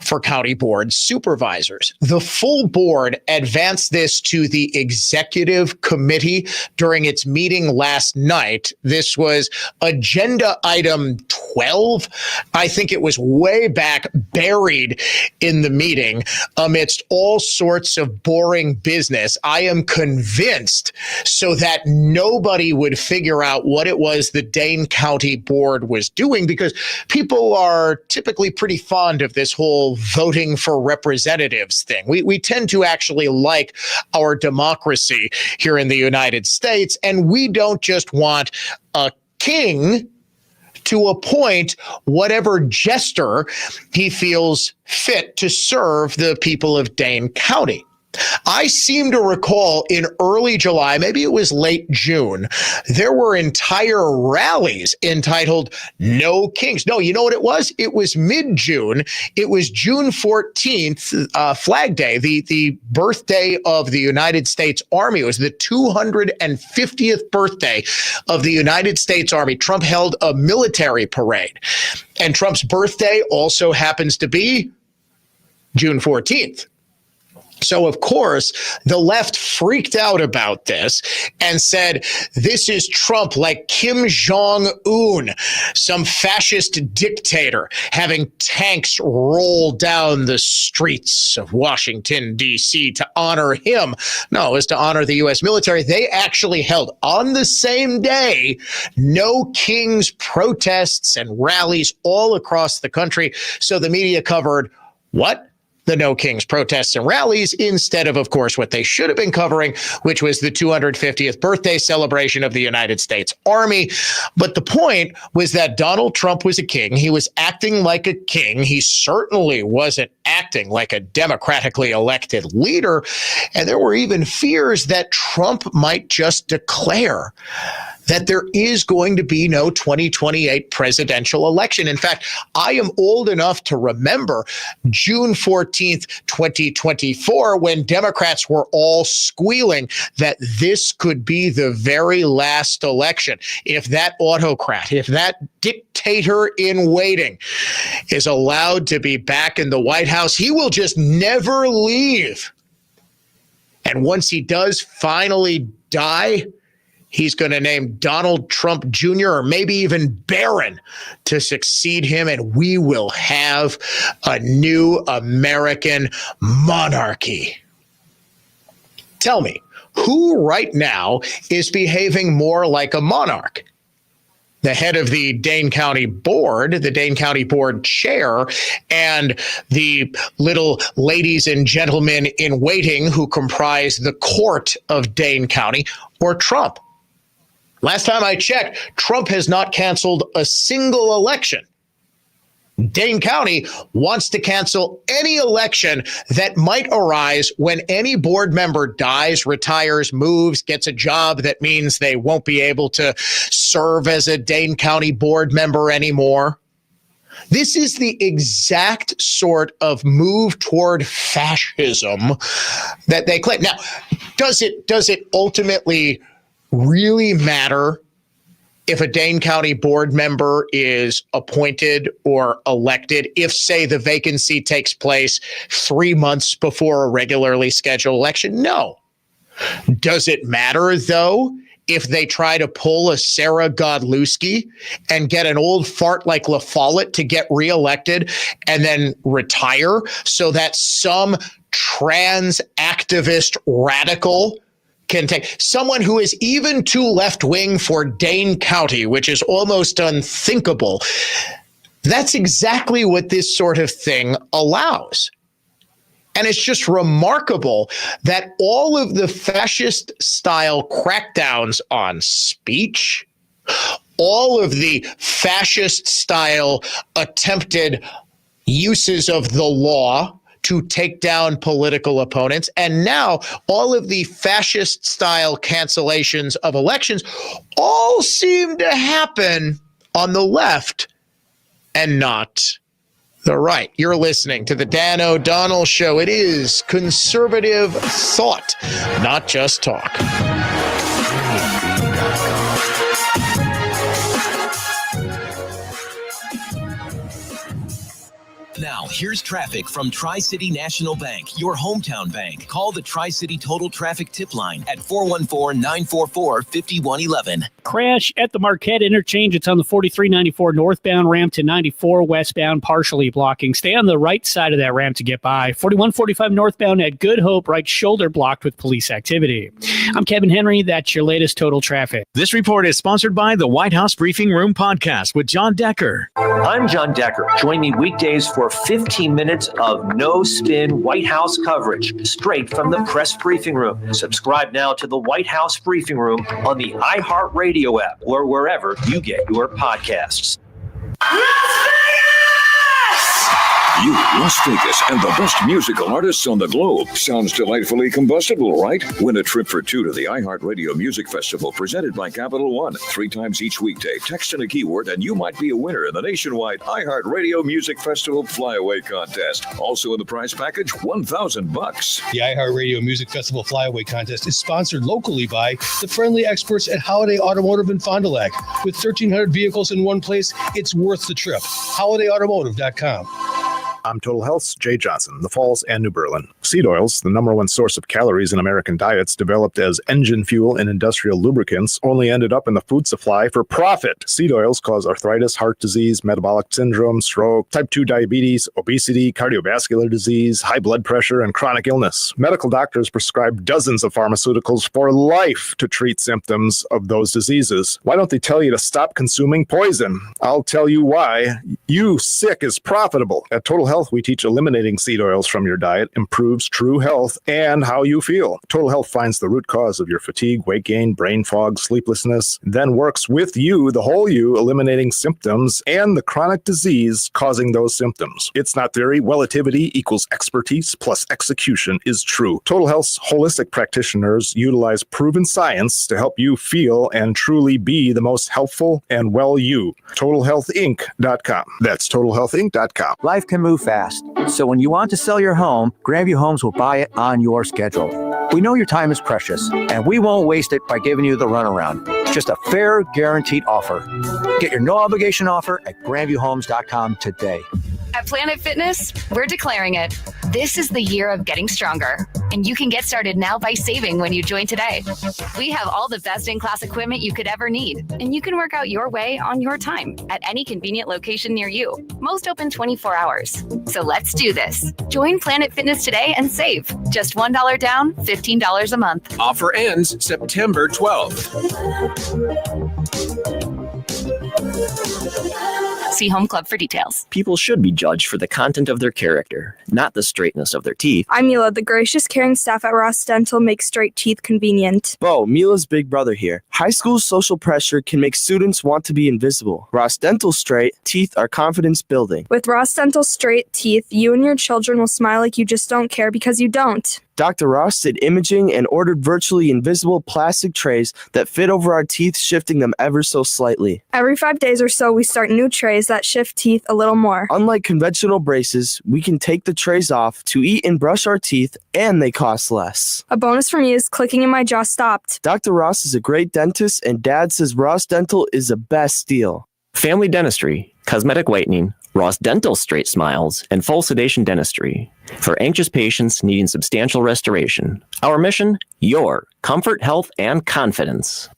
for county board supervisors. The full board advanced this to the executive committee during its meeting last night. This was agenda item 12. I think it was way back, buried in the meeting amidst all sorts of boring business. I am convinced so that nobody would figure out what it was the Dane County Board was doing, because people are typically pretty fond of this whole voting for representatives thing. We tend to actually like our democracy here in the United States, and we don't just want a king to appoint whatever jester he feels fit to serve the people of Dane County. I seem to recall in early July, maybe it was late June, there were entire rallies entitled No Kings. No, you know what it was? It was mid-June. It was June 14th, Flag Day, the birthday of the United States Army. It was the 250th birthday of the United States Army. Trump held a military parade. And Trump's birthday also happens to be June 14th. So, of course, the left freaked out about this and said, this is Trump like Kim Jong-un, some fascist dictator, having tanks roll down the streets of Washington, D.C. to honor him. No, it was to honor the U.S. military. They actually held on the same day No Kings protests and rallies all across the country. So the media covered what? The No Kings protests and rallies instead of course, what they should have been covering, which was the 250th birthday celebration of the United States Army. But the point was that Donald Trump was a king. He was acting like a king. He certainly wasn't acting like a democratically elected leader. And there were even fears that Trump might just declare that there is going to be no 2028 presidential election. In fact, I am old enough to remember June 14th, 2024, when Democrats were all squealing that this could be the very last election. If that autocrat, if that dictator in waiting is allowed to be back in the White House, he will just never leave. And once he does finally die, he's going to name Donald Trump Jr. or maybe even Barron to succeed him, and we will have a new American monarchy. Tell me, who right now is behaving more like a monarch? The head of the Dane County Board, the Dane County Board chair, and the little ladies and gentlemen in waiting who comprise the court of Dane County, or Trump? Last time I checked, Trump has not canceled a single election. Dane County wants to cancel any election that might arise when any board member dies, retires, moves, gets a job that means they won't be able to serve as a Dane County board member anymore. This is the exact sort of move toward fascism that they claim. Now, does it ultimately really matter if a Dane County board member is appointed or elected, if, say, the vacancy takes place 3 months before a regularly scheduled election? No. Does it matter, though, if they try to pull a Sarah Godlewski and get an old fart like La Follette to get reelected and then retire so that some trans activist radical can take someone who is even too left-wing for Dane County, which is almost unthinkable? That's exactly what this sort of thing allows. And it's just remarkable that all of the fascist-style crackdowns on speech, all of the fascist-style attempted uses of the law to take down political opponents, and now all of the fascist-style cancellations of elections all seem to happen on the left and not the right. You're listening to the Dan O'Donnell Show. It is conservative thought, not just talk. here's traffic from Tri-City National Bank, your hometown bank. Call the Tri-City Total Traffic Tip Line at 414-944-5111. Crash at the Marquette interchange. It's on the 4394 northbound ramp to 94 westbound, partially blocking. Stay on the right side of that ramp to get by. 4145 northbound at Good Hope, right shoulder blocked with police activity. I'm Kevin Henry. That's your latest total traffic. This report is sponsored by the White House Briefing Room Podcast with John Decker. I'm John Decker. Join me weekdays for 15 minutes of no-spin White House coverage straight from the press briefing room. Subscribe now to the White House Briefing Room on the iHeartRadio app or wherever you get your podcasts. You, Las Vegas, and the best musical artists on the globe. Sounds delightfully combustible, right? Win a trip for two to the iHeartRadio Music Festival presented by Capital One. 3 times each weekday. Text in a keyword and you might be a winner in the nationwide iHeartRadio Music Festival Flyaway Contest. Also in the prize package, $1,000. The iHeartRadio Music Festival Flyaway Contest is sponsored locally by the friendly experts at Holiday Automotive in Fond du Lac. With 1,300 vehicles in one place, it's worth the trip. HolidayAutomotive.com. I'm Total Health's Jay Johnson, the Falls and New Berlin. Seed oils, the number one source of calories in American diets, developed as engine fuel in industrial lubricants, only ended up in the food supply for profit. Seed oils cause arthritis, heart disease, metabolic syndrome, stroke, type 2 diabetes, obesity, cardiovascular disease, high blood pressure, and chronic illness. Medical doctors prescribe dozens of pharmaceuticals for life to treat symptoms of those diseases. Why don't they tell you to stop consuming poison? I'll tell you why. You sick is profitable. At Total Health, we teach eliminating seed oils from your diet improves true health and how you feel. Total Health finds the root cause of your fatigue, weight gain, brain fog, sleeplessness, then works with you, the whole you, eliminating symptoms and the chronic disease causing those symptoms. It's not theory. Relativity equals expertise plus execution is true. Total Health's holistic practitioners utilize proven science to help you feel and truly be the most helpful and well you. TotalHealthInc.com. That's TotalHealthInc.com. Life can move fast. So when you want to sell your home, Grandview Homes will buy it on your schedule. We know your time is precious, and we won't waste it by giving you the runaround. Just a fair, guaranteed offer. Get your no-obligation offer at GrandviewHomes.com today. At Planet Fitness, we're declaring it. This is the year of getting stronger, and you can get started now by saving when you join today. We have all the best-in-class equipment you could ever need, and you can work out your way on your time at any convenient location near you. Most open 24 hours. So let's do this. Join Planet Fitness today and save. Just $1 down, $15 a month. Offer ends September 12th. See Home Club for details. People should be judged for the content of their character, not the straightness of their teeth. I'm Mila. The gracious, caring staff at Ross Dental makes straight teeth convenient. Bo, Mila's big brother here. High school social pressure can make students want to be invisible. Ross Dental straight teeth are confidence building. With Ross Dental straight teeth, you and your children will smile like you just don't care because you don't. Dr. Ross did imaging and ordered virtually invisible plastic trays that fit over our teeth, shifting them ever so slightly. Every 5 days or so, we start new trays that shift teeth a little more. Unlike conventional braces, we can take the trays off to eat and brush our teeth, and they cost less. A bonus for me is clicking in my jaw stopped. Dr. Ross is a great dentist, and Dad says Ross Dental is the best deal. Family dentistry, cosmetic whitening, Ross Dental straight smiles, and full sedation dentistry. For anxious patients needing substantial restoration. Our mission, your comfort, health, and confidence.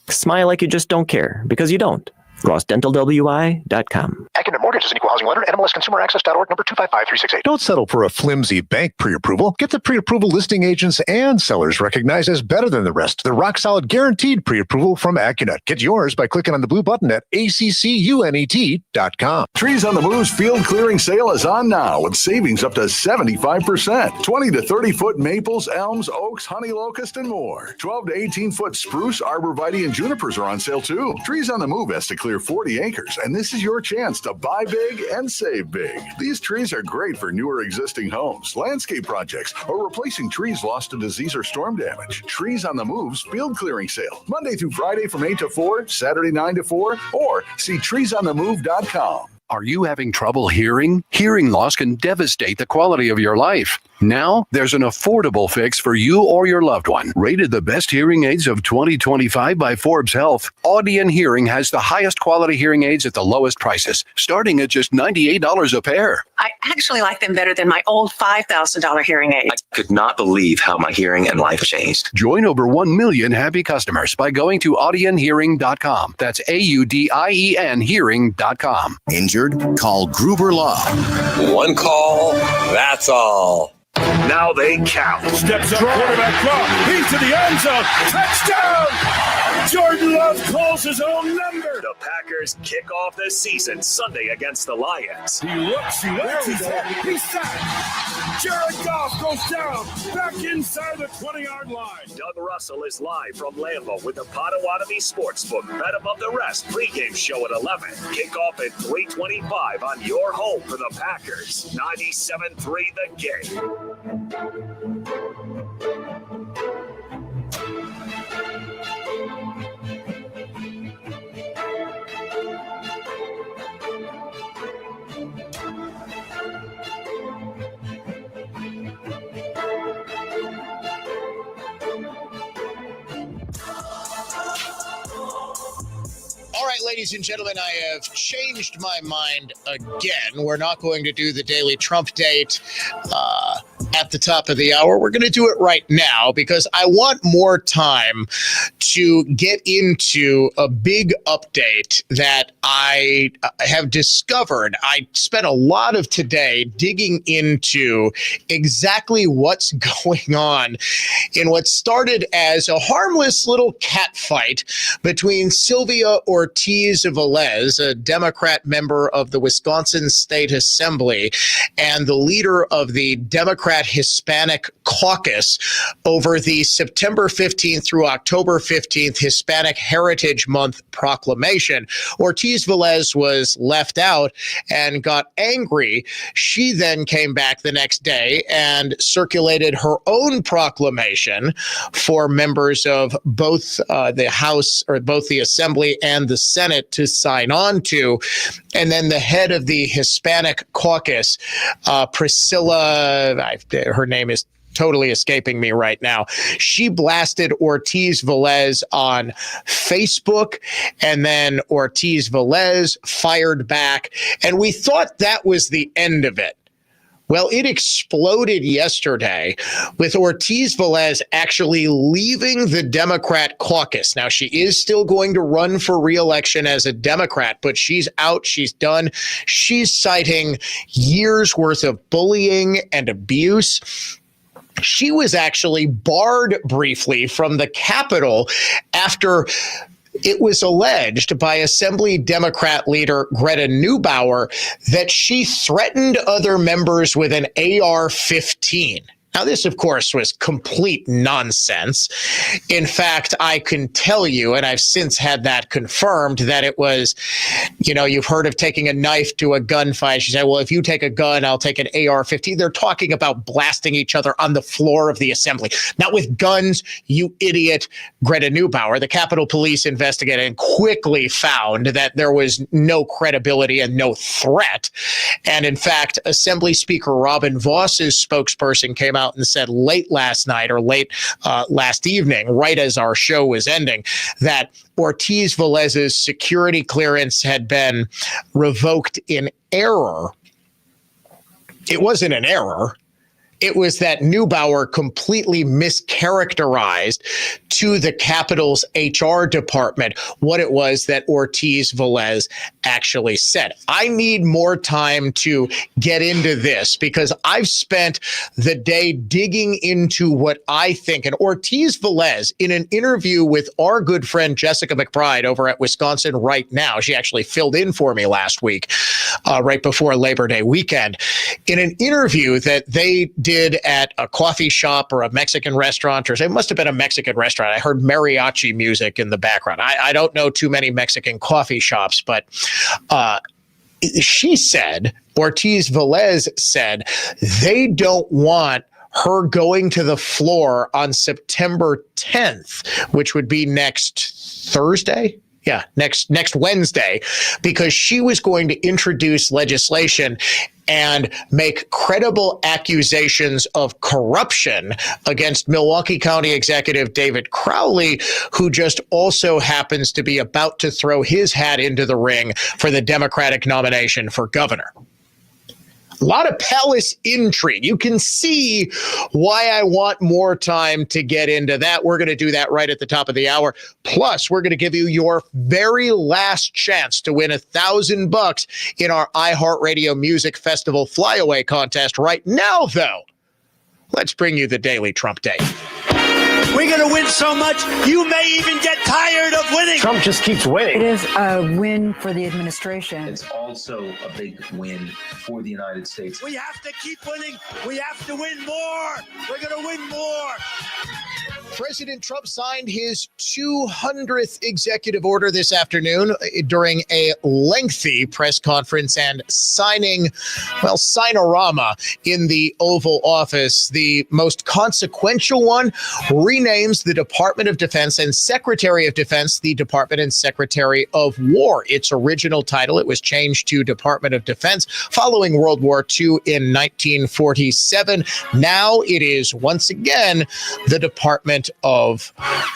Smile like you just don't care, because you don't. RossDentalWI.com. Academic Mortgage is an equal housing lender. NMLSConsumerAccess.org, number 255368. Don't settle for a flimsy bank pre-approval. Get the pre-approval listing agents and sellers recognized as better than the rest. The rock-solid guaranteed pre-approval from AccuNet. Get yours by clicking on the blue button at ACCUNET.com. Trees on the Move's field clearing sale is on now with savings up to 75%. 20 to 30-foot maples, elms, oaks, honey locust, and more. 12 to 18-foot spruce, arborvitae, and junipers are on sale too. Trees on the Move has to clear 40 acres, and this is your chance to buy big and save big. These trees are great for newer existing homes, landscape projects, or replacing trees lost to disease or storm damage. Trees on the Move's field clearing sale, Monday through Friday from 8 to 4, Saturday 9 to 4, or see treesonthemove.com. Are you having trouble hearing? Hearing loss can devastate the quality of your life. Now, there's an affordable fix for you or your loved one. Rated the best hearing aids of 2025 by Forbes Health, Audion Hearing has the highest quality hearing aids at the lowest prices, starting at just $98 a pair. I actually like them better than my old $5,000 hearing aids. I could not believe how my hearing and life changed. Join over 1 million happy customers by going to audionhearing.com. That's AUDIEN hearing.com. Injured? Call Gruber Law. One call, that's all. Now they count. Steps up, quarterback draw. He's to the end zone. Touchdown! Jordan Love calls his own number. The Packers kick off the season Sunday against the Lions. He looks, he's hit, he's sacked. Jared Goff goes down, back inside the 20-yard line. Doug Russell is live from Lambeau with the Potawatomi Sportsbook Bet Above the Rest pregame show at 11. Kickoff at 3:25 on your home for the Packers. 97.3 The Game. All right, ladies and gentlemen, I have changed my mind again. We're not going to do the daily Trump date at the top of the hour. We're going to do it right now because I want more time to get into a big update that I have discovered. I spent a lot of today digging into exactly what's going on in what started as a harmless little cat fight between Sylvia Ortiz Velez, a Democrat member of the Wisconsin State Assembly, and the leader of the Democrat Hispanic Caucus over the September 15th through October 15th Hispanic Heritage Month proclamation. Ortiz Velez was left out and got angry. She then came back the next day and circulated her own proclamation for members of both the House, or both the Assembly and the Senate, to sign on to. And then the head of the Hispanic Caucus, Priscilla, her name is totally escaping me right now. She blasted Ortiz Velez on Facebook, and then Ortiz Velez fired back. And we thought that was the end of it. Well, it exploded yesterday with Ortiz Velez actually leaving the Democrat caucus. Now, she is still going to run for re-election as a Democrat, but she's out. She's done. She's citing years worth of bullying and abuse. She was actually barred briefly from the Capitol after it was alleged by Assembly Democrat leader Greta Neubauer that she threatened other members with an AR-15. Now, this, of course, was complete nonsense. In fact, I can tell you, and I've since had that confirmed, that it was, you've heard of taking a knife to a gunfight. She said, well, if you take a gun, I'll take an AR-15. They're talking about blasting each other on the floor of the assembly. Not with guns, you idiot, Greta Neubauer. The Capitol Police investigated and quickly found that there was no credibility and no threat. And in fact, Assembly Speaker Robin Voss's spokesperson came out and said late last night, or late last evening, right as our show was ending, that Ortiz Velez's security clearance had been revoked in error. It wasn't an error. It was that Neubauer completely mischaracterized to the Capitol's HR department what it was that Ortiz Velez actually said. I need more time to get into this because I've spent the day digging into what I think. And Ortiz Velez, in an interview with our good friend Jessica McBride over at Wisconsin Right Now, she actually filled in for me last week, right before Labor Day weekend, in an interview that they did at a coffee shop or a Mexican restaurant, or it must have been a Mexican restaurant. I heard mariachi music in the background. I don't know too many Mexican coffee shops, but she said, Ortiz Velez said, they don't want her going to the floor on September 10th, which would be next Thursday. Yeah, next Wednesday, because she was going to introduce legislation and make credible accusations of corruption against Milwaukee County Executive David Crowley, who just also happens to be about to throw his hat into the ring for the Democratic nomination for governor. A lot of palace intrigue. You can see why I want more time to get into that. We're going to do that right at the top of the hour. Plus, we're going to give you your very last chance to win $1,000 in our iHeartRadio Music Festival Flyaway contest. Right now, though, let's bring you the Daily Trump Day. We're going to win so much, you may even get tired of winning. Trump just keeps winning. It is a win for the administration. It's also a big win for the United States. We have to keep winning. We have to win more. We're going to win more. President Trump signed his 200th executive order this afternoon during a lengthy press conference and signorama in the Oval Office. The most consequential one renames the Department of Defense and Secretary of Defense the Department and Secretary of War. Its original title, it was changed to Department of Defense following World War II in 1947. Now it is once again the Department of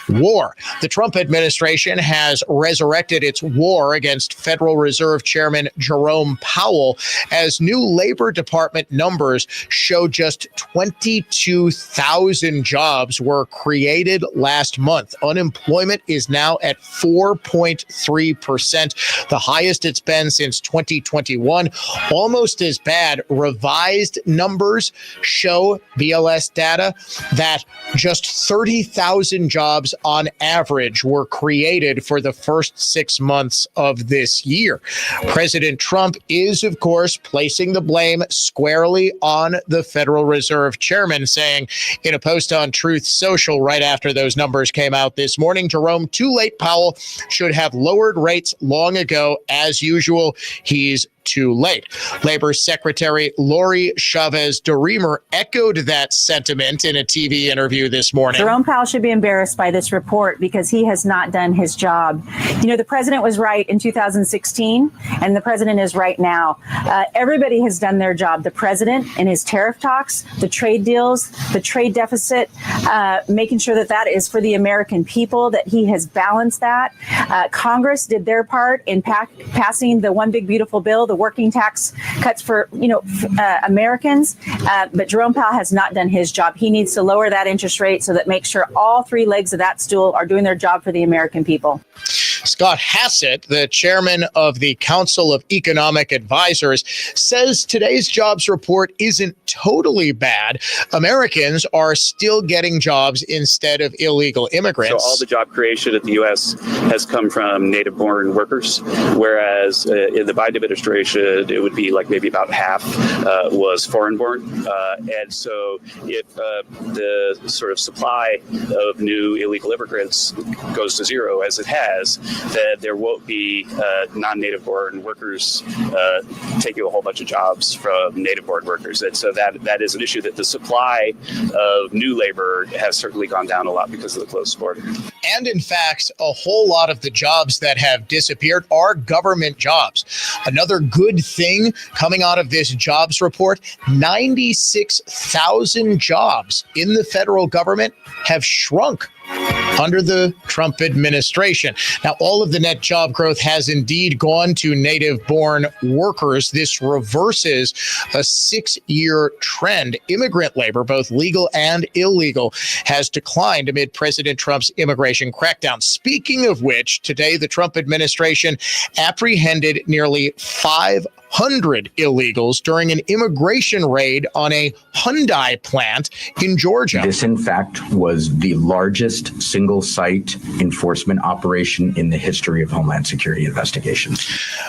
War. The Trump administration has resurrected its war against Federal Reserve Chairman Jerome Powell as new Labor Department numbers show just 22,000 jobs were created last month. Unemployment is now at 4.3%, the highest it's been since 2021. Almost as bad, revised numbers show BLS data that just 30,000 jobs on average were created for the first 6 months of this year. President Trump is, of course, placing the blame squarely on the Federal Reserve Chairman, saying in a post on Truth Social right after those numbers came out this morning, Jerome, too late, Powell should have lowered rates long ago. As usual, he's too late. Labor Secretary Lori Chavez DeRemer echoed that sentiment in a TV interview this morning. Jerome Powell should be embarrassed by this report because he has not done his job. You know, the president was right in 2016, and the president is right now. Everybody has done their job. The president in his tariff talks, the trade deals, the trade deficit, making sure that that is for the American people, that he has balanced that. Congress did their part in passing the One Big Beautiful Bill, the working tax cuts for, Americans. But Jerome Powell has not done his job. He needs to lower that interest rate so that makes sure all three legs of that stool are doing their job for the American people. Scott Hassett, the chairman of the Council of Economic Advisors, says today's jobs report isn't totally bad. Americans are still getting jobs instead of illegal immigrants. So all the job creation in the U.S. has come from native-born workers, whereas in the Biden administration, it would be like maybe about half was foreign-born. And so if the sort of supply of new illegal immigrants goes to zero, as it has, then there won't be non-native-born workers taking a whole bunch of jobs from native-born workers. And so that is an issue, that the supply of new labor has certainly gone down a lot because of the closed border. And in fact, a whole lot of the jobs that have disappeared are government jobs. Another good thing coming out of this jobs report, 96,000 jobs in the federal government have shrunk under the Trump administration. Now, all of the net job growth has indeed gone to native-born workers. This reverses a 6-year trend. Immigrant labor, both legal and illegal, has declined amid President Trump's immigration crackdown. Speaking of which, today the Trump administration apprehended nearly 500 illegals during an immigration raid on a Hyundai plant in Georgia. This, in fact, was the largest single-site enforcement operation in the history of Homeland Security investigations.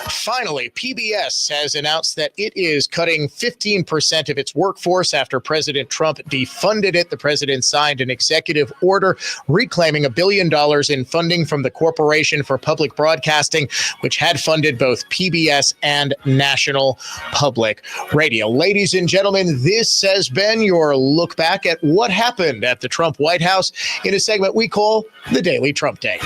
Finally, PBS has announced that it is cutting 15% of its workforce after President Trump defunded it. The president signed an executive order reclaiming $1 billion in funding from the Corporation for Public Broadcasting, which had funded both PBS and National Public Radio. Ladies and gentlemen, this has been your look back at what happened at the Trump White House in a segment we call the Daily Trump Day.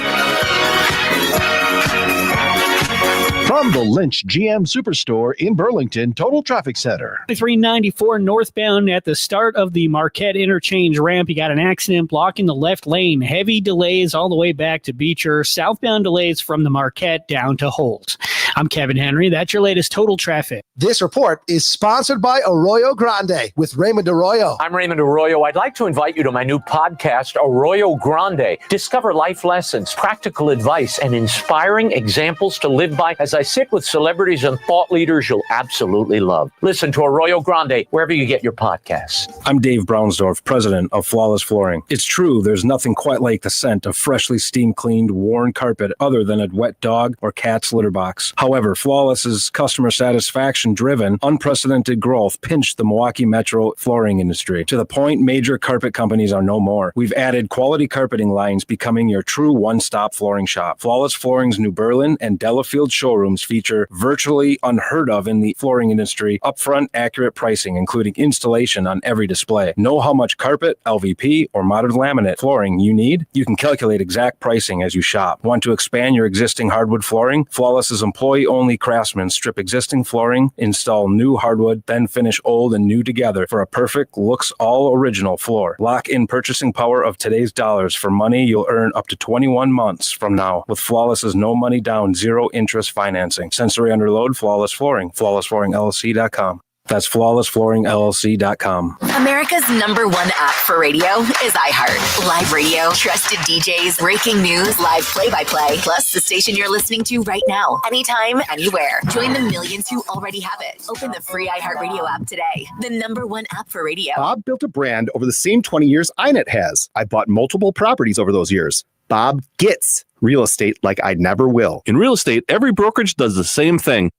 From the Lynch GM Superstore in Burlington Total Traffic Center. 394 northbound at the start of the Marquette Interchange ramp. You got an accident blocking the left lane. Heavy delays all the way back to Beecher. Southbound delays from the Marquette down to Holt. I'm Kevin Henry. That's your latest total traffic. This report is sponsored by Arroyo Grande with Raymond Arroyo. I'm Raymond Arroyo. I'd like to invite you to my new podcast, Arroyo Grande. Discover life lessons, practical advice, and inspiring examples to live by as I sit with celebrities and thought leaders you'll absolutely love. Listen to Arroyo Grande wherever you get your podcasts. I'm Dave Brownsdorf, president of Flawless Flooring. It's true, there's nothing quite like the scent of freshly steam-cleaned, worn carpet other than a wet dog or cat's litter box. However, Flawless's customer satisfaction-driven, unprecedented growth pinched the Milwaukee metro flooring industry to the point major carpet companies are no more. We've added quality carpeting lines, becoming your true one-stop flooring shop. Flawless Flooring's New Berlin and Delafield showrooms feature virtually unheard of in the flooring industry, upfront accurate pricing, including installation on every display. Know how much carpet, LVP, or modern laminate flooring you need? You can calculate exact pricing as you shop. Want to expand your existing hardwood flooring? Flawless's employee-only craftsmen strip existing flooring, install new hardwood, then finish old and new together for a perfect, looks all original floor. Lock in purchasing power of today's dollars for money you'll earn up to 21 months from now with Flawless's no money down, zero interest financing. Sensory underload, Flawless Flooring. FlawlessFlooringLLC.com. That's FlawlessFlooringLLC.com. America's #1 app for radio is iHeart. Live radio, trusted DJs, breaking news, live play-by-play, plus the station you're listening to right now, anytime, anywhere. Join the millions who already have it. Open the free iHeart Radio app today. The #1 app for radio. Bob built a brand over the same 20 years iNet has. I bought multiple properties over those years. Bob gets real estate like I never will. In real estate, every brokerage does the same thing.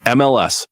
MLS.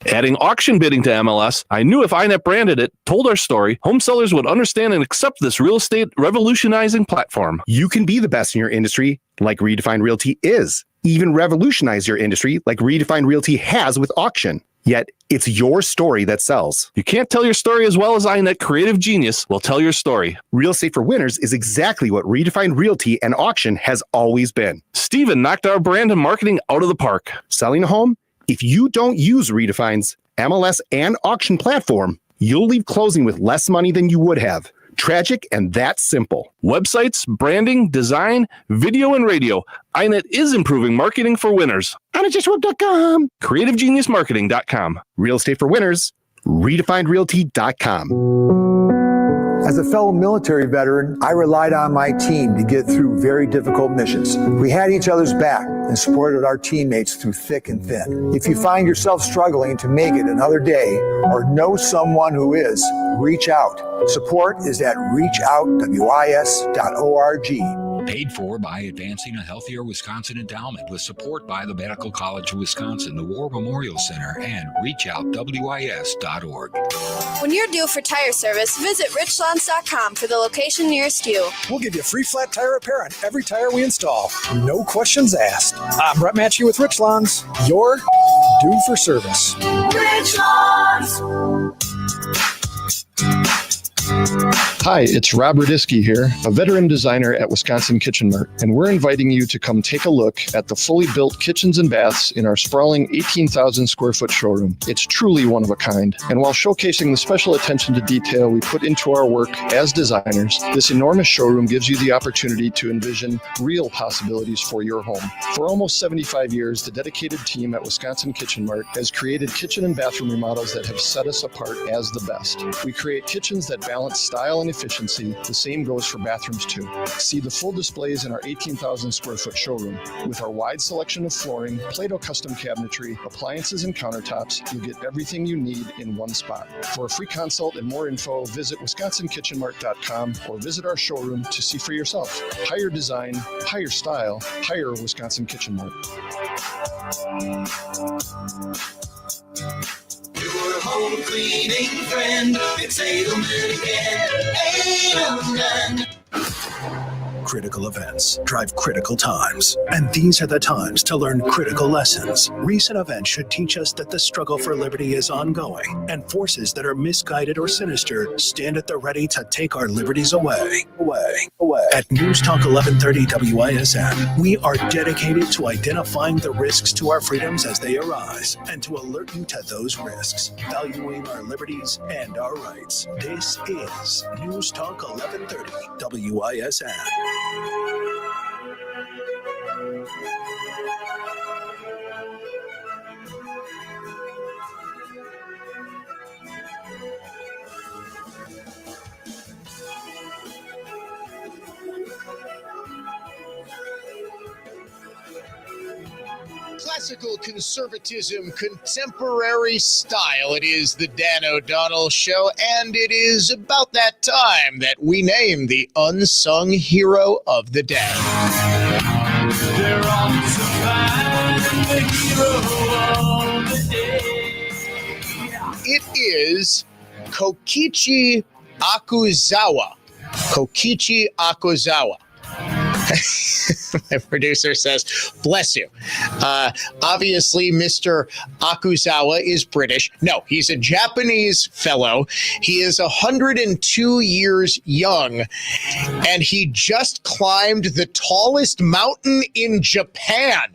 Adding auction bidding to MLS, I knew if iNet branded it, told our story, home sellers would understand and accept this real estate revolutionizing platform. You can be the best in your industry like Redefined Realty is. Even revolutionize your industry like Redefined Realty has with auction. Yet, it's your story that sells. You can't tell your story as well as iNet Creative Genius will tell your story. Real estate for winners is exactly what Redefined Realty and auction has always been. Steven knocked our brand and marketing out of the park. Selling a home? If you don't use Redefine's MLS and auction platform, you'll leave closing with less money than you would have. Tragic and that simple. Websites, branding, design, video, and radio. iNet is improving marketing for winners. iNetJustWeb.com. CreativeGeniusMarketing.com. Real estate for winners. RedefinedRealty.com. As a fellow military veteran, I relied on my team to get through very difficult missions. We had each other's back and supported our teammates through thick and thin. If you find yourself struggling to make it another day or know someone who is, reach out. Support is at reachoutwis.org. Paid for by Advancing a Healthier Wisconsin Endowment with support by the Medical College of Wisconsin, the War Memorial Center, and reachoutwis.org. When you're due for tire service, visit richlands.com for the location nearest you. We'll give you free flat tire repair on every tire we install. No questions asked. I'm Brett Matchy with Richlands. You're due for service. Richlands! Hi, it's Rob Radisky here, a veteran designer at Wisconsin Kitchen Mart, and we're inviting you to come take a look at the fully built kitchens and baths in our sprawling 18,000 square foot showroom. It's truly one of a kind, and while showcasing the special attention to detail we put into our work as designers, this enormous showroom gives you the opportunity to envision real possibilities for your home. For almost 75 years, the dedicated team at Wisconsin Kitchen Mart has created kitchen and bathroom remodels that have set us apart as the best. We create kitchens that balance style and efficiency. The same goes for bathrooms too. See the full displays in our 18,000 square foot showroom. With our wide selection of flooring, Play-Doh custom cabinetry, appliances, and countertops, you'll get everything you need in one spot. For a free consult and more info, visit wisconsinkitchenmart.com or visit our showroom to see for yourself. Higher design, higher style, higher Wisconsin Kitchen Mart. Your home cleaning friend, it's Edelman again. Edelman. Critical events drive critical times, and these are the times to learn critical lessons. Recent events should teach us that the struggle for liberty is ongoing, and forces that are misguided or sinister stand at the ready to take our liberties away. At News Talk 1130 WISN, we are dedicated to identifying the risks to our freedoms as they arise, and to alert you to those risks, valuing our liberties and our rights. This is News Talk 1130 WISN. Classical conservatism, contemporary style. It is the Dan O'Donnell Show, and it is about that time that we name the unsung hero of the day. They're off to find the hero of the day. It is Kokichi Akuzawa. Kokichi Akuzawa. My producer says, bless you. Obviously, Mr. Akuzawa is British. No, he's a Japanese fellow. He is 102 years young, and he just climbed the tallest mountain in Japan.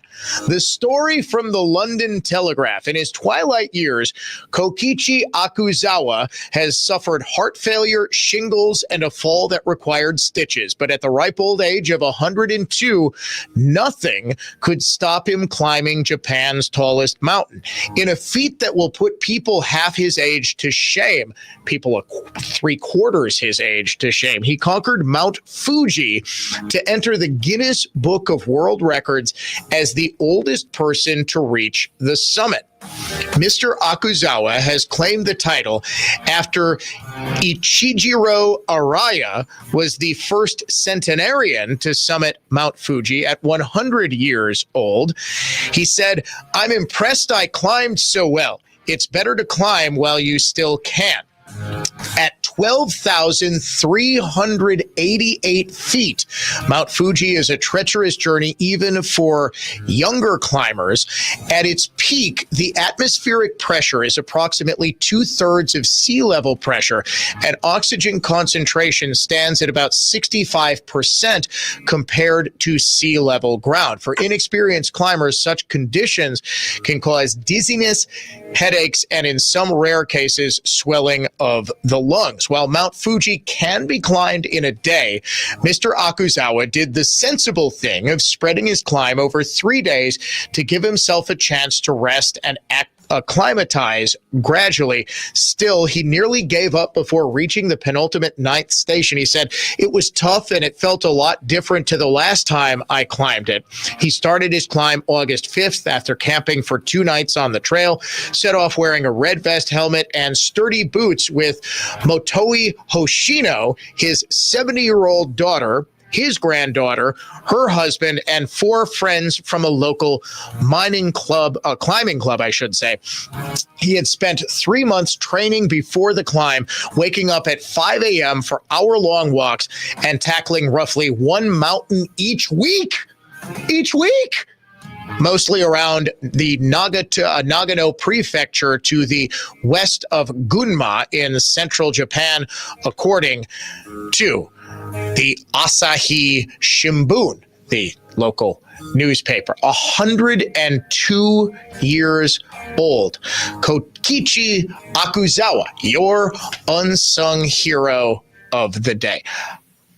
The story from the London Telegraph. In his twilight years, Kokichi Akuzawa has suffered heart failure, shingles, and a fall that required stitches. But at the ripe old age of 102, nothing could stop him climbing Japan's tallest mountain. In a feat that will put people half his age to shame, people 3/4 his age to shame, he conquered Mount Fuji to enter the Guinness Book of World Records as the oldest person to reach the summit. Mr. Akuzawa has claimed the title after Ichijiro Araya was the first centenarian to summit Mount Fuji at 100 years old. He said, "I'm impressed I climbed so well. It's better to climb while you still can." At 12,388 feet, Mount Fuji is a treacherous journey even for younger climbers. At its peak, the atmospheric pressure is approximately 2/3 of sea level pressure, and oxygen concentration stands at about 65% compared to sea level ground. For inexperienced climbers, such conditions can cause dizziness, headaches, and in some rare cases, swelling of the lungs. While Mount Fuji can be climbed in a day, Mr. Akuzawa did the sensible thing of spreading his climb over 3 days to give himself a chance to rest and acclimatize gradually. Still, he nearly gave up before reaching the penultimate 9th station. He said, "It was tough and it felt a lot different to the last time I climbed it." He started his climb August 5th after camping for 2 nights on the trail, set off wearing a red vest, helmet, and sturdy boots with Motoi Hoshino, his 70-year-old daughter, his granddaughter, her husband, and 4 friends from a local climbing club, I should say. He had spent 3 months training before the climb, waking up at 5 a.m. for hour-long walks and tackling roughly 1 mountain each week. Mostly around the Nagano prefecture to the west of Gunma in central Japan, according to the Asahi Shimbun, the local newspaper. 102 years old. Kokichi Akuzawa, your unsung hero of the day.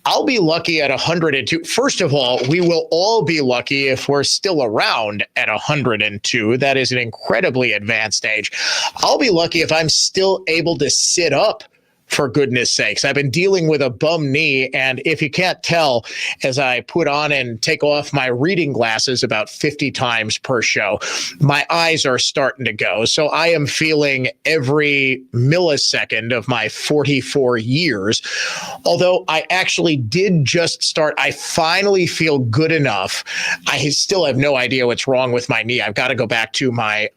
I'll be lucky at 102. First of all, we will all be lucky if we're still around at 102. That is an incredibly advanced age. I'll be lucky if I'm still able to sit up, for goodness sakes. I've been dealing with a bum knee, and if you can't tell, as I put on and take off my reading glasses about 50 times per show, my eyes are starting to go. So I am feeling every millisecond of my 44 years. Although I actually did just start, I finally feel good enough. I still have no idea what's wrong with my knee. I've got to go back to my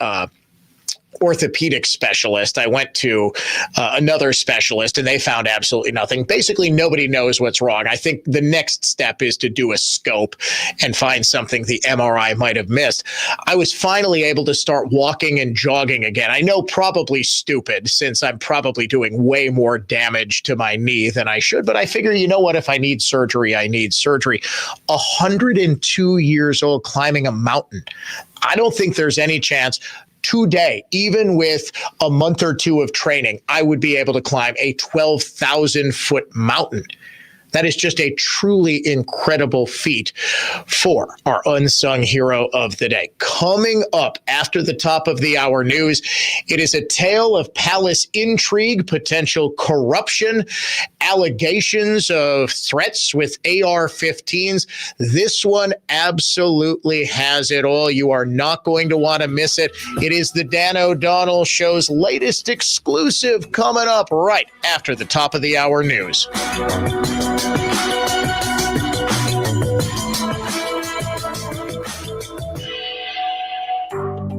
orthopedic specialist. I went to another specialist and they found absolutely nothing. Basically, nobody knows what's wrong. I think the next step is to do a scope and find something the MRI might have missed. I was finally able to start walking and jogging again. I know, probably stupid, since I'm probably doing way more damage to my knee than I should, but I figure, you know what, if I need surgery, I need surgery. 102 years old, climbing a mountain. I don't think there's any chance today, even with a month or 2 of training, I would be able to climb a 12,000-foot mountain. That is just a truly incredible feat for our unsung hero of the day. Coming up after the top of the hour news, it is a tale of palace intrigue, potential corruption, allegations of threats with AR-15s. This one absolutely has it all. You are not going to want to miss it. It is the Dan O'Donnell Show's latest exclusive coming up right after the top of the hour news.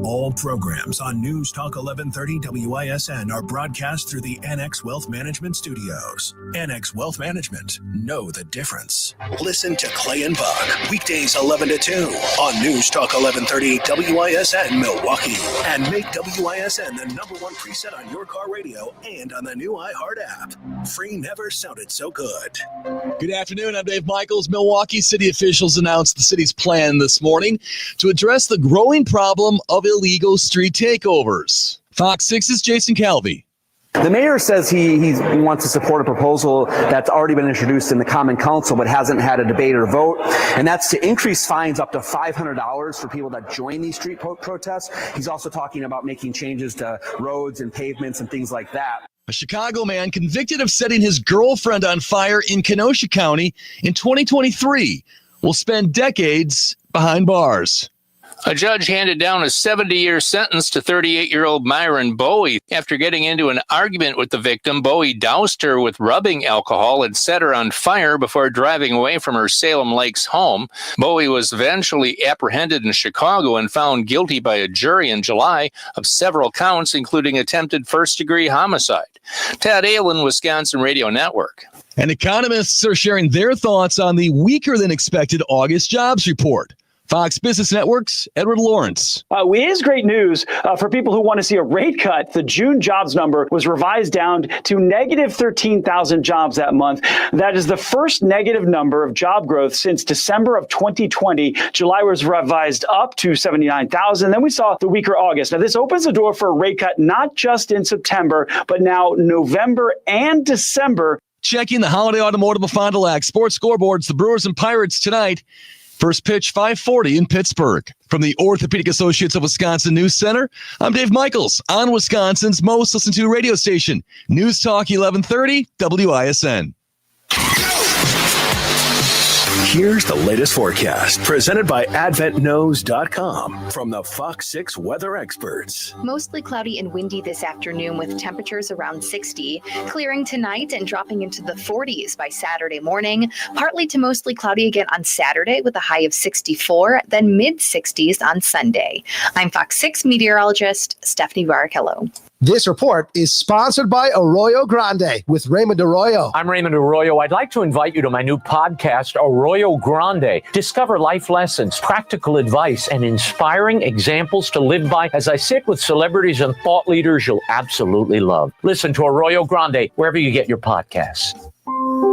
All programs on News Talk 1130 WISN are broadcast through the NX Wealth Management Studios. NX Wealth Management, know the difference. Listen to Clay and Buck, weekdays 11 to 2 on News Talk 1130 WISN Milwaukee. And make WISN the #1 preset on your car radio and on the new iHeart app. Free never sounded so good. Good afternoon. I'm Dave Michaels. Milwaukee city officials announced the city's plan this morning to address the growing problem of illegal street takeovers. Fox 6's Jason Calvi. The mayor says he wants to support a proposal that's already been introduced in the Common Council but hasn't had a debate or vote, and that's to increase fines up to $500 for people that join these street protests. He's also talking about making changes to roads and pavements and things like that. A Chicago man convicted of setting his girlfriend on fire in Kenosha County in 2023 will spend decades behind bars. A judge handed down a 70-year sentence to 38-year-old Myron Bowie. After getting into an argument with the victim, Bowie doused her with rubbing alcohol and set her on fire before driving away from her Salem Lakes home. Bowie was eventually apprehended in Chicago and found guilty by a jury in July of several counts, including attempted first-degree homicide. Tad Allen, Wisconsin Radio Network. And economists are sharing their thoughts on the weaker-than-expected August jobs report. Fox Business Network's Edward Lawrence. It is great news for people who want to see a rate cut. The June jobs number was revised down to negative 13,000 jobs that month. That is the first negative number of job growth since December of 2020. July was revised up to 79,000. Then we saw the weaker August. Now, this opens the door for a rate cut not just in September, but now November and December. Checking the Holiday Automotive of Fond du Lac sports scoreboards, the Brewers and Pirates tonight. First pitch, 5:40 in Pittsburgh. From the Orthopedic Associates of Wisconsin News Center, I'm Dave Michaels on Wisconsin's most listened to radio station, News Talk 1130 WISN. Here's the latest forecast presented by AdventKnows.com from the Fox 6 weather experts. Mostly cloudy and windy this afternoon with temperatures around 60, clearing tonight and dropping into the 40s by Saturday morning. Partly to mostly cloudy again on Saturday with a high of 64, then mid-60s on Sunday. I'm Fox 6 meteorologist Stephanie Barrichello. This report is sponsored by Arroyo Grande with Raymond Arroyo. I'm Raymond Arroyo. I'd like to invite you to my new podcast, Arroyo Grande. Discover life lessons, practical advice, and inspiring examples to live by as I sit with celebrities and thought leaders you'll absolutely love. Listen to Arroyo Grande wherever you get your podcasts.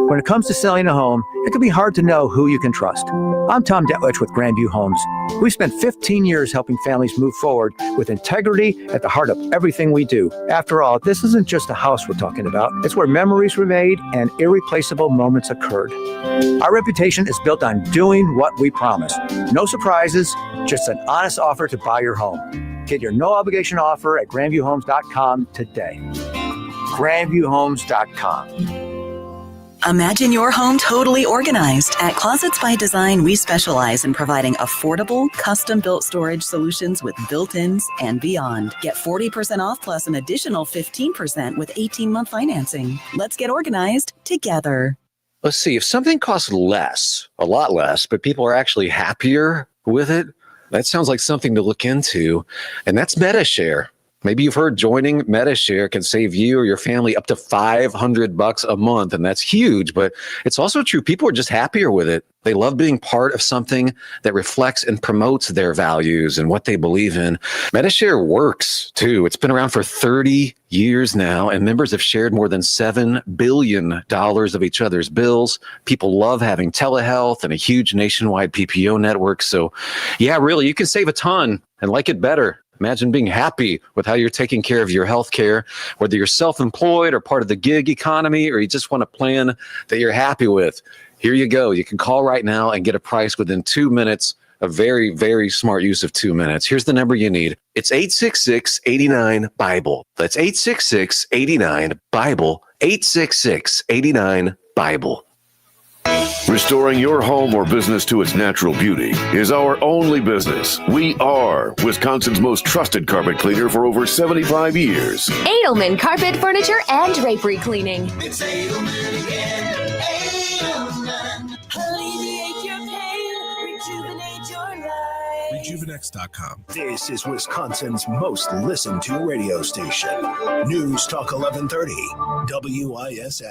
When it comes to selling a home, it can be hard to know who you can trust. I'm Tom Detwich with Grandview Homes. We've spent 15 years helping families move forward with integrity at the heart of everything we do. After all, this isn't just a house we're talking about. It's where memories were made and irreplaceable moments occurred. Our reputation is built on doing what we promise. No surprises, just an honest offer to buy your home. Get your no-obligation offer at grandviewhomes.com today. grandviewhomes.com. Imagine your home totally organized. At Closets by Design, we specialize in providing affordable, custom-built storage solutions with built-ins and beyond. Get 40% off plus an additional 15% with 18-month financing. Let's get organized together. Let's see, if something costs less, a lot less, but people are actually happier with it, that sounds like something to look into, and that's MetaShare. Maybe you've heard joining MetaShare can save you or your family up to $500 a month, and that's huge, but it's also true. People are just happier with it. They love being part of something that reflects and promotes their values and what they believe in. MetaShare works, too. It's been around for 30 years now, and members have shared more than $7 billion of each other's bills. People love having telehealth and a huge nationwide PPO network. So, yeah, really, you can save a ton and like it better. Imagine being happy with how you're taking care of your health care, whether you're self-employed or part of the gig economy, or you just want a plan that you're happy with. Here you go. You can call right now and get a price within 2 minutes. A very, very smart use of 2 minutes. Here's the number you need. It's 866-89-BIBLE. That's 866-89-BIBLE. 866-89-BIBLE. Restoring your home or business to its natural beauty is our only business. We are Wisconsin's most trusted carpet cleaner for over 75 years. Edelman Carpet, Furniture, and Drapery Cleaning. It's Edelman again. Edelman. Alleviate your pain, rejuvenate your life. Rejuvenex.com. This is Wisconsin's most listened to radio station. News Talk 1130, WISN.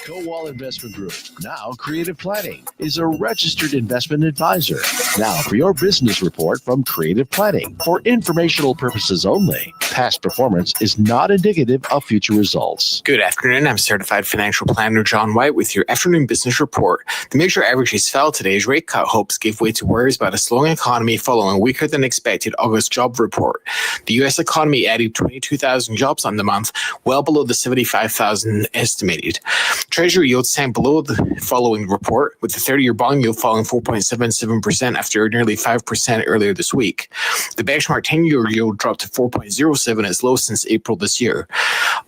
Go-Wall Investment Group, now Creative Planning, is a registered investment advisor. Now for your business report from Creative Planning. For informational purposes only, past performance is not indicative of future results. Good afternoon. I'm Certified Financial Planner John White with your afternoon business report. The major averages fell today as rate cut hopes gave way to worries about a slowing economy following weaker than expected August job report. The U.S. economy added 22,000 jobs on the month, well below the 75,000 estimated. Treasury yields sank below the following report, with the 30-year bond yield falling 4.77% after nearly 5% earlier this week. The benchmark 10-year yield dropped to 4.07, its lowest since April this year.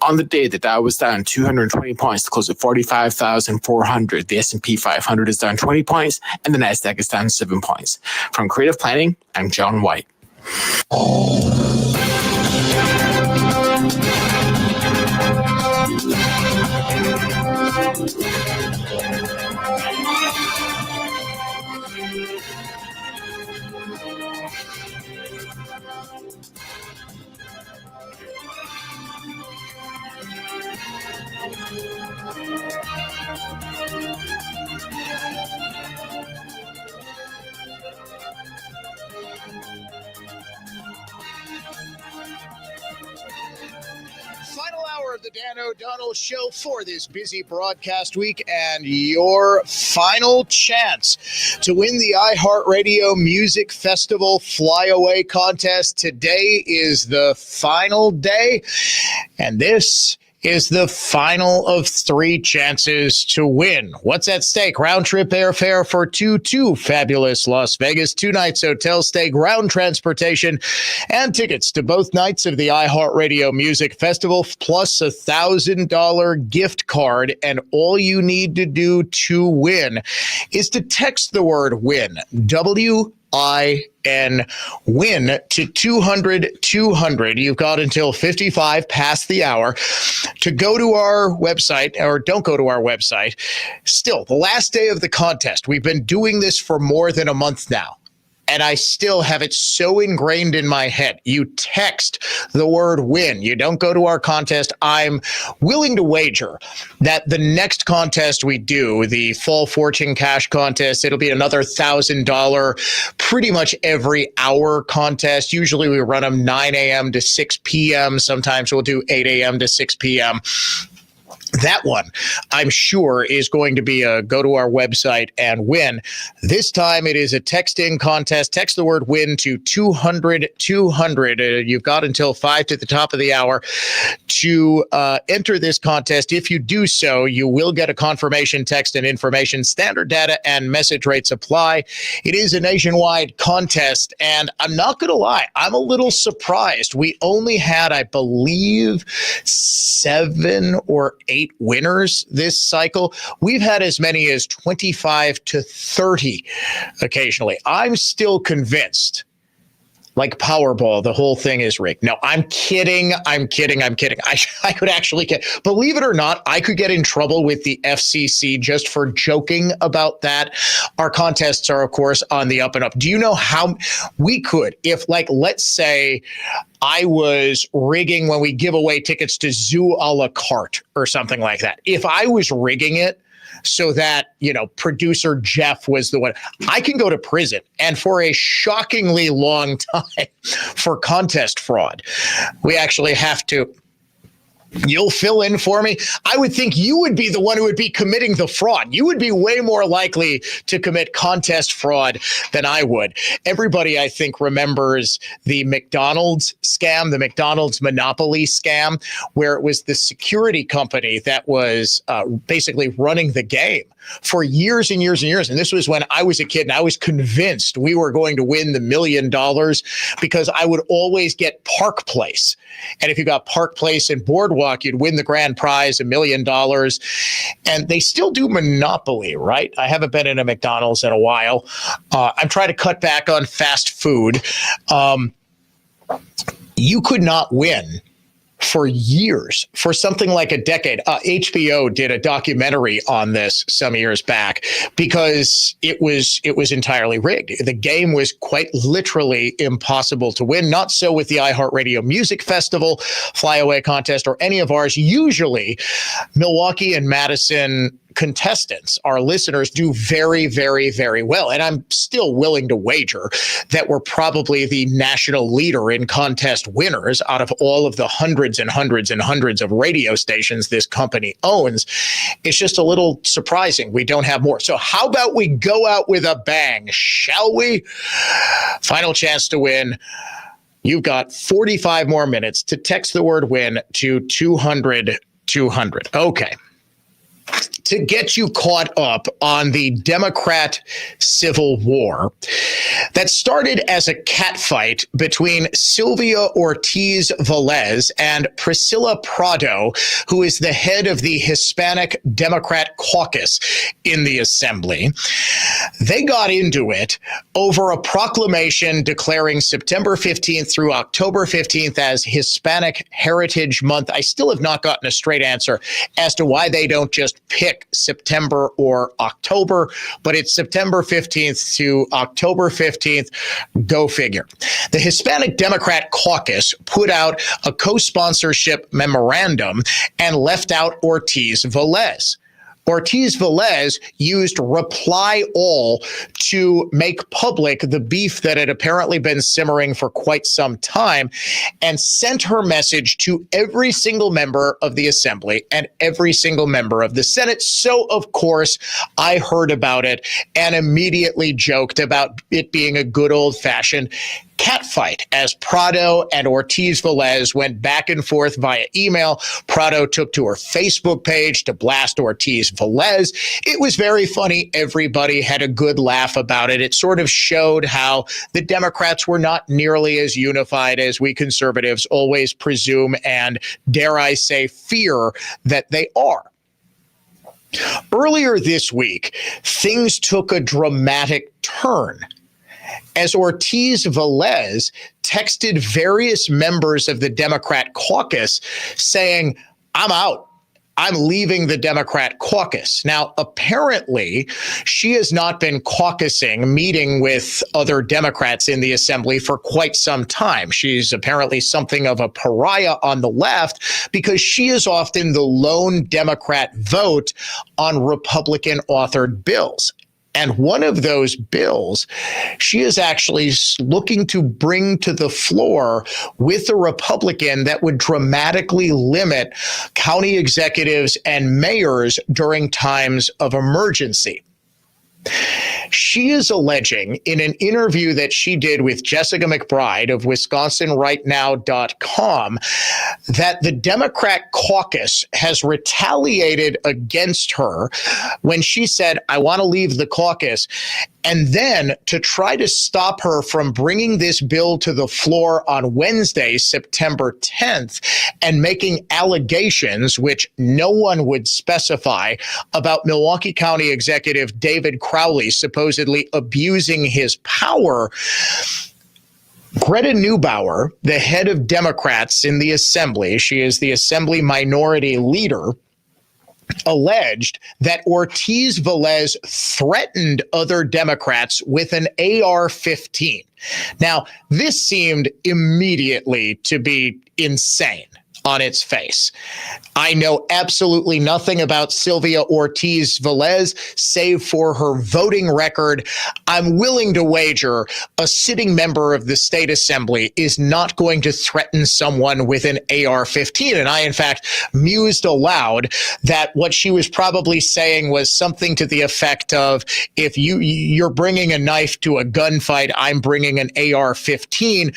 On the day, the Dow was down 220 points to close at 45,400. The S&P 500 is down 20 points, and the NASDAQ is down 7 points. From Creative Planning, I'm John White. Final hour of the Dan O'Donnell Show for this busy broadcast week, and your final chance to win the iHeartRadio Music Festival Flyaway Contest. Today is the final day, and this is the final of 3 chances to win. What's at stake? Round trip airfare for two to fabulous Las Vegas, 2 nights hotel stay, ground transportation, and tickets to both nights of the iHeartRadio Music Festival, plus $1,000 gift card. And all you need to do to win is to text the word WIN, WIN, win to 200-200. You've got until 55 past the hour to go to our website, or don't go to our website. Still, the last day of the contest. We've been doing this for more than a month now, and I still have it so ingrained in my head. You text the word WIN. You don't go to our contest. I'm willing to wager that the next contest we do, the Fall Fortune Cash Contest, it'll be another $1,000 pretty much every hour contest. Usually we run them 9 a.m. to 6 p.m. Sometimes we'll do 8 a.m. to 6 p.m. That one, I'm sure, is going to be a go to our website and win. This time it is a texting contest. Text the word WIN to 200-200. You've got until 5 to the top of the hour to enter this contest. If you do so, you will get a confirmation text and information. Standard data and message rates apply. It is a nationwide contest, and I'm not going to lie, I'm a little surprised. We only had, I believe, 7 or 8 winners this cycle. We've had as many as 25 to 30 occasionally. I'm still convinced, like Powerball, the whole thing is rigged. No, I'm kidding. I could actually believe it or not, I could get in trouble with the FCC just for joking about that. Our contests are, of course, on the up and up. Do you know how we could, if, like, let's say I was rigging when we give away tickets to Zoo a la carte or something like that. If I was rigging it so that, producer Jeff was the one, I can go to prison, and for a shockingly long time for contest fraud. We actually have to. You'll fill in for me. I would think you would be the one who would be committing the fraud. You would be way more likely to commit contest fraud than I would. Everybody, I think, remembers the McDonald's scam, the McDonald's monopoly scam, where it was the security company that was basically running the game for years and years and years. And this was when I was a kid, and I was convinced we were going to win the $1 million because I would always get Park Place. And if you got Park Place and Boardwalk, Boardwalk, you'd win the grand prize, $1 million. And they still do Monopoly, right? I haven't been in a McDonald's in a while. I'm trying to cut back on fast food. You could not win for years, for something like a decade. HBO did a documentary on this some years back because it was entirely rigged. The game was quite literally impossible to win. Not so with the iHeartRadio Music Festival, Flyaway Contest, or any of ours. Usually, Milwaukee and Madison contestants, our listeners, do very, very, very well. And I'm still willing to wager that we're probably the national leader in contest winners out of all of the hundreds and hundreds and hundreds of radio stations this company owns. It's just a little surprising we don't have more. So how about we go out with a bang, shall we? Final chance to win. You've got 45 more minutes to text the word win to 200-200. Okay. To get you caught up on the Democrat Civil War that started as a catfight between Sylvia Ortiz Velez and Priscilla Prado, who is the head of the Hispanic Democrat caucus in the Assembly. They got into it over a proclamation declaring September 15th through October 15th as Hispanic Heritage Month. I still have not gotten a straight answer as to why they don't just pick September or October, but it's September 15th to October 15th. Go figure. The Hispanic Democrat Caucus put out a co-sponsorship memorandum and left out Ortiz Velez. Ortiz Velez used reply all to make public the beef that had apparently been simmering for quite some time and sent her message to every single member of the Assembly and every single member of the Senate. So, of course, I heard about it and immediately joked about it being a good old-fashioned catfight as Prado and Ortiz Velez went back and forth via email. Prado took to her Facebook page to blast Ortiz Velez. It was very funny. Everybody had a good laugh about it. It sort of showed how the Democrats were not nearly as unified as we conservatives always presume and, dare I say, fear that they are. Earlier this week, things took a dramatic turn as Ortiz Velez texted various members of the Democrat caucus saying, "I'm out. I'm leaving the Democrat caucus." Now, apparently, she has not been caucusing, meeting with other Democrats in the Assembly for quite some time. She's apparently something of a pariah on the left because she is often the lone Democrat vote on Republican-authored bills. And one of those bills, she is actually looking to bring to the floor with a Republican that would dramatically limit county executives and mayors during times of emergency. She is alleging in an interview that she did with Jessica McBride of WisconsinRightNow.com that the Democrat caucus has retaliated against her when she said, "I want to leave the caucus." And then to try to stop her from bringing this bill to the floor on Wednesday, September 10th, and making allegations, which no one would specify, about Milwaukee County Executive David Crowley supposedly abusing his power. Greta Neubauer, the head of Democrats in the Assembly, she is the Assembly minority leader, alleged that Ortiz Velez threatened other Democrats with an AR-15. Now, this seemed immediately to be insane on its face. I know absolutely nothing about Sylvia Ortiz Velez, save for her voting record. I'm willing to wager a sitting member of the state assembly is not going to threaten someone with an AR-15. And I, in fact, mused aloud that what she was probably saying was something to the effect of, if you're bringing a knife to a gunfight, I'm bringing an AR-15.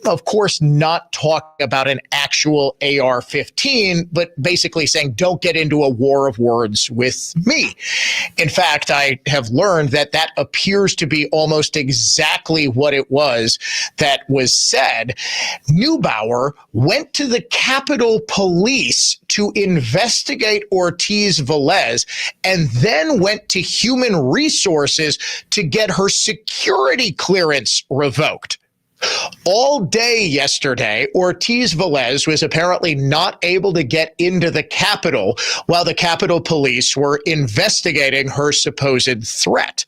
Of course, not talking about an actual actual AR-15, but basically saying, don't get into a war of words with me. In fact, I have learned that that appears to be almost exactly what it was that was said. Neubauer went to the Capitol Police to investigate Ortiz Velez and then went to Human Resources to get her security clearance revoked. All day yesterday, Ortiz Velez was apparently not able to get into the Capitol while the Capitol Police were investigating her supposed threat.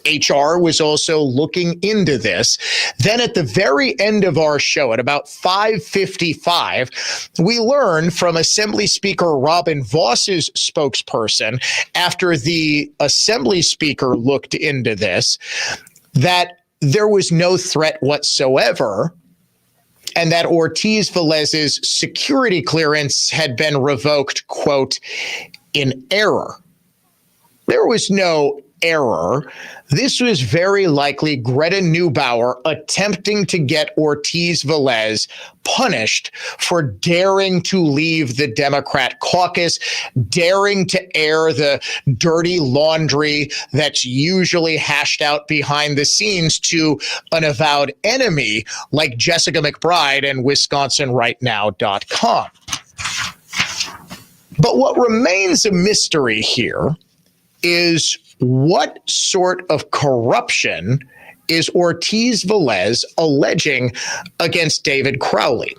HR was also looking into this. Then at the very end of our show, at about 5:55, we learned from Assembly Speaker Robin Voss's spokesperson, after the Assembly Speaker looked into this, that there was no threat whatsoever, and that Ortiz Velez's security clearance had been revoked, quote, in error. There was no error. This was very likely Greta Neubauer attempting to get Ortiz Velez punished for daring to leave the Democrat caucus, daring to air the dirty laundry that's usually hashed out behind the scenes to an avowed enemy like Jessica McBride and WisconsinRightNow.com. But what remains a mystery here is what sort of corruption is Ortiz Velez alleging against David Crowley?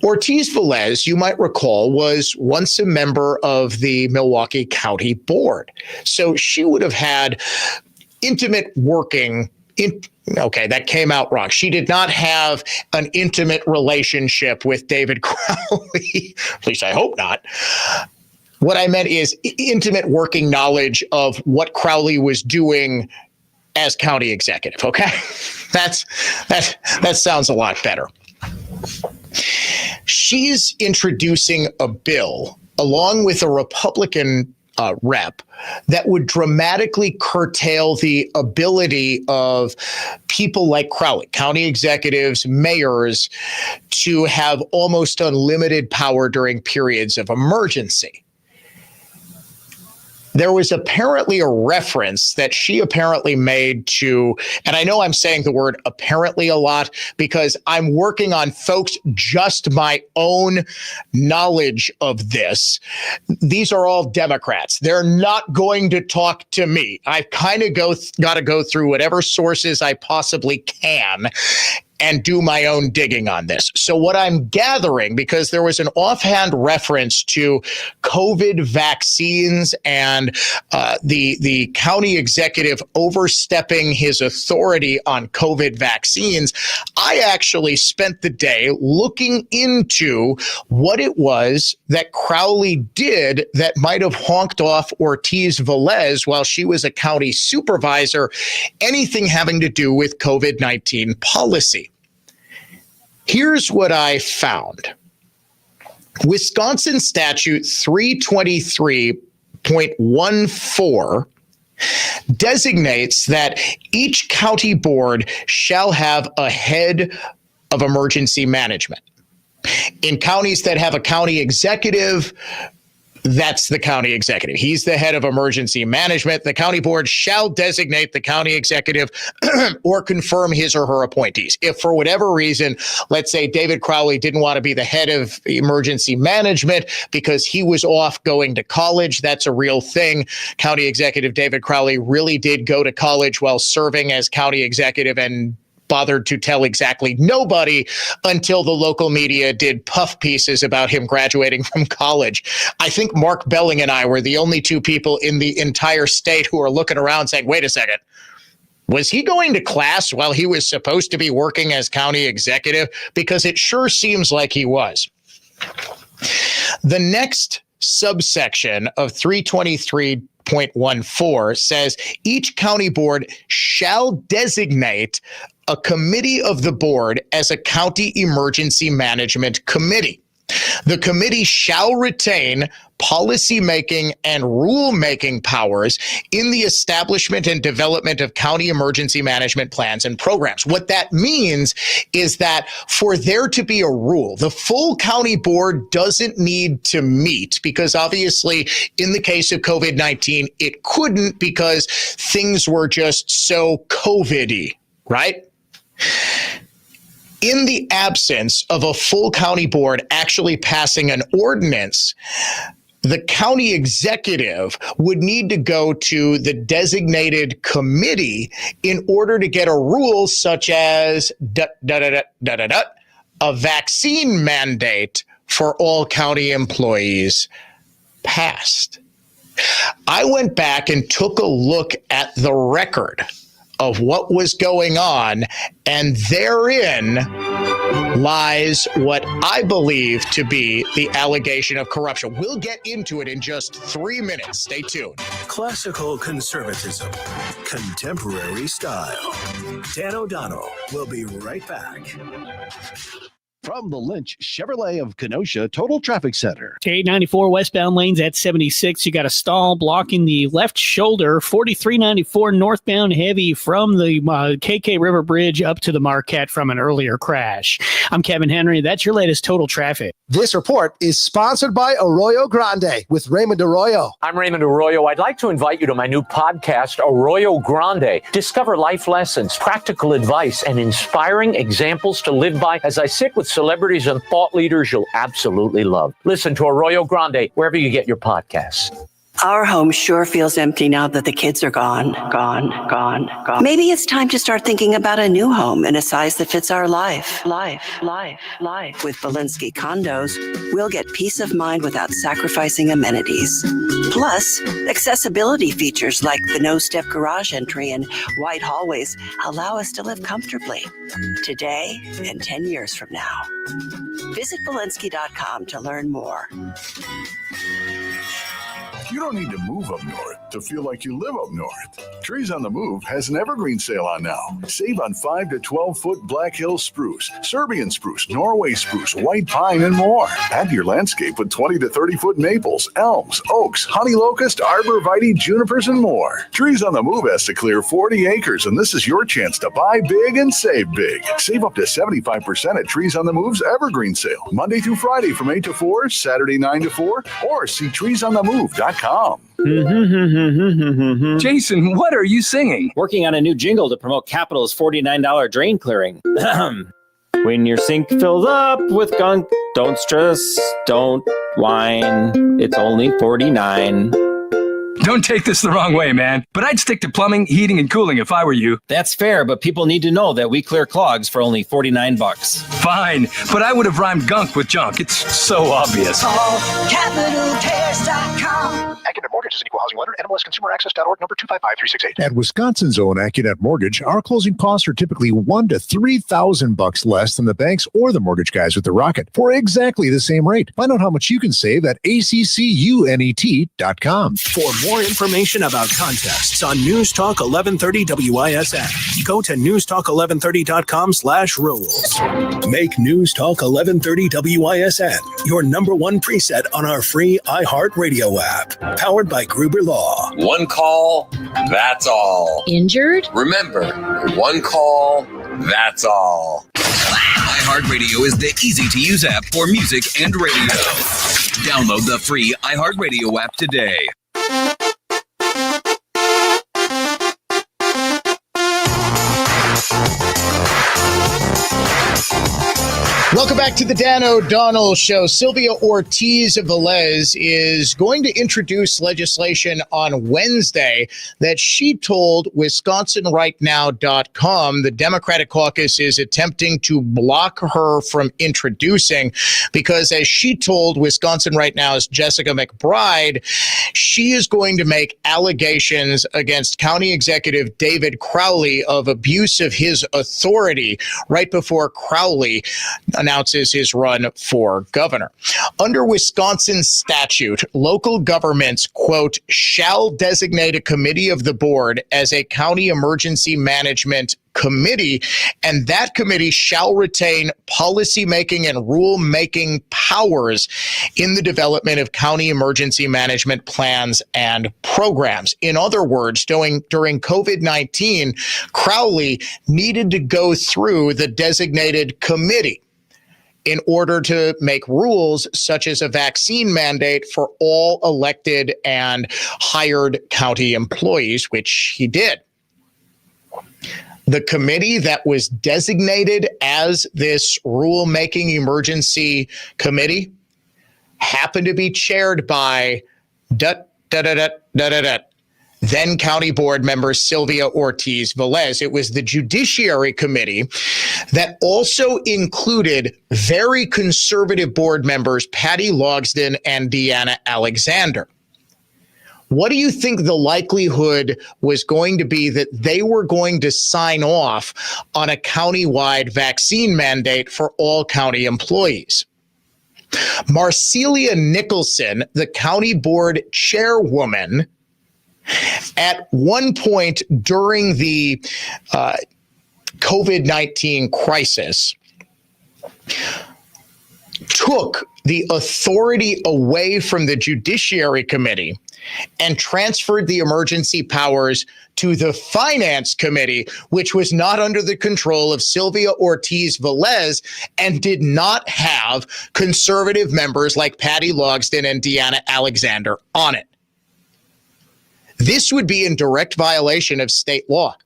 Ortiz Velez, you might recall, was once a member of the Milwaukee County Board. So she would have had intimate working. Okay, that came out wrong. She did not have an intimate relationship with David Crowley. At least I hope not. What I meant is intimate working knowledge of what Crowley was doing as county executive. Okay, that sounds a lot better. She's introducing a bill along with a Republican rep that would dramatically curtail the ability of people like Crowley, county executives, mayors, to have almost unlimited power during periods of emergency. There was apparently a reference that she apparently made to, and I know I'm saying the word apparently a lot because I'm working on, folks, just my own knowledge of this. These are all Democrats. They're not going to talk to me. I've kind of got to go through whatever sources I possibly can and do my own digging on this. So what I'm gathering, because there was an offhand reference to COVID vaccines and the county executive overstepping his authority on COVID vaccines, I actually spent the day looking into what it was that Crowley did that might have honked off Ortiz Velez while she was a county supervisor, anything having to do with COVID-19 policy. Here's what I found. Wisconsin Statute 323.14 designates that each county board shall have a head of emergency management. In counties that have a county executive, that's the county executive. He's the head of emergency management. The county board shall designate the county executive or confirm his or her appointees. If for whatever reason, let's say David Crowley didn't want to be the head of emergency management because he was off going to college, that's a real thing. County executive David Crowley really did go to college while serving as county executive and bothered to tell exactly nobody until the local media did puff pieces about him graduating from college. I think Mark Belling and I were the only two people in the entire state who are looking around saying, wait a second, was he going to class while he was supposed to be working as county executive? Because it sure seems like he was. The next subsection of 323.14 says each county board shall designate a committee of the board as a county emergency management committee. The committee shall retain policy-making and rule-making powers in the establishment and development of county emergency management plans and programs. What that means is that for there to be a rule, the full county board doesn't need to meet, because obviously in the case of COVID-19, it couldn't because things were just so COVID-y, right? In the absence of a full county board actually passing an ordinance, the county executive would need to go to the designated committee in order to get a rule such as a vaccine mandate for all county employees passed. I went back and took a look at the record of what was going on, and therein lies what I believe to be the allegation of corruption. We'll get into it in just 3 minutes. Stay tuned. Classical conservatism, contemporary style. Dan O'Donnell will be right back. From the Lynch Chevrolet of Kenosha Total Traffic Center. 894 westbound lanes at 76. You got a stall blocking the left shoulder. 4394 northbound heavy from the KK River Bridge up to the Marquette from an earlier crash. I'm Kevin Henry. That's your latest total traffic. This report is sponsored by Arroyo Grande with Raymond Arroyo. I'm Raymond Arroyo. I'd like to invite you to my new podcast, Arroyo Grande. Discover life lessons, practical advice, and inspiring examples to live by as I sit with celebrities and thought leaders you'll absolutely love. Listen to Arroyo Grande wherever you get your podcasts. Our home sure feels empty now that the kids are gone. Maybe it's time to start thinking about a new home in a size that fits our life. With Belinsky Condos, we'll get peace of mind without sacrificing amenities. Plus, accessibility features like the no-step garage entry and wide hallways allow us to live comfortably today and 10 years from now. Visit Belinsky.com to learn more. You don't need to move up north to feel like you live up north. Trees on the Move has an evergreen sale on now. Save on 5 to 12-foot Black Hills spruce, Serbian spruce, Norway spruce, white pine, and more. Add to your landscape with 20 to 30-foot maples, elms, oaks, honey locust, arborvitae, junipers, and more. Trees on the Move has to clear 40 acres, and this is your chance to buy big and save big. Save up to 75% at Trees on the Move's evergreen sale, Monday through Friday from 8 to 4, Saturday 9 to 4, or see treesonthemove.com. Jason, what are you singing? Working on a new jingle to promote Capital's $49 drain clearing. When your sink fills up with gunk, don't stress, don't whine. It's only $49. Don't take this the wrong way, man, but I'd stick to plumbing, heating, and cooling if I were you. That's fair, but people need to know that we clear clogs for only $49. Fine, but I would have rhymed gunk with junk. It's so obvious. Call CapitalCares.com. Accunet Mortgage is an equal housing lender. NMLSConsumerAccess.org, number 255368. At Wisconsin's own Accunet Mortgage, our closing costs are typically $1,000 to $3,000 less than the banks or the mortgage guys with the Rocket for exactly the same rate. Find out how much you can save at ACCUNET.com. For more information about contests on News Talk 1130 WISN, go to newstalk1130.com/rules. Make News Talk 1130 WISN your number one preset on our free iHeartRadio app, powered by Gruber Law. One call, that's all. Injured? Remember, one call, that's all. iHeartRadio is the easy-to-use app for music and radio. Download the free iHeartRadio app today. Welcome back to the Dan O'Donnell Show. Sylvia Ortiz of Velez is going to introduce legislation on Wednesday that she told WisconsinRightNow.com the Democratic caucus is attempting to block her from introducing because, as she told Wisconsin Right Now's Jessica McBride, she is going to make allegations against County Executive David Crowley of abuse of his authority right before Crowley announces his run for governor. Under Wisconsin statute, local governments, quote, shall designate a committee of the board as a county emergency management committee, and that committee shall retain policymaking and rule-making powers in the development of county emergency management plans and programs. In other words, during COVID-19, Crowley needed to go through the designated committee in order to make rules such as a vaccine mandate for all elected and hired county employees, which he did. The committee that was designated as this rule-making emergency committee happened to be chaired by then County Board member Sylvia Ortiz-Velez. It was the Judiciary Committee that also included very conservative board members Patty Logsdon and Deanna Alexander. What do you think the likelihood was going to be that they were going to sign off on a countywide vaccine mandate for all county employees? Marcelia Nicholson, the county board chairwoman, at one point during the COVID-19 crisis, took the authority away from the Judiciary Committee and transferred the emergency powers to the Finance Committee, which was not under the control of Sylvia Ortiz-Velez and did not have conservative members like Patty Logsdon and Deanna Alexander on it. This would be in direct violation of state law.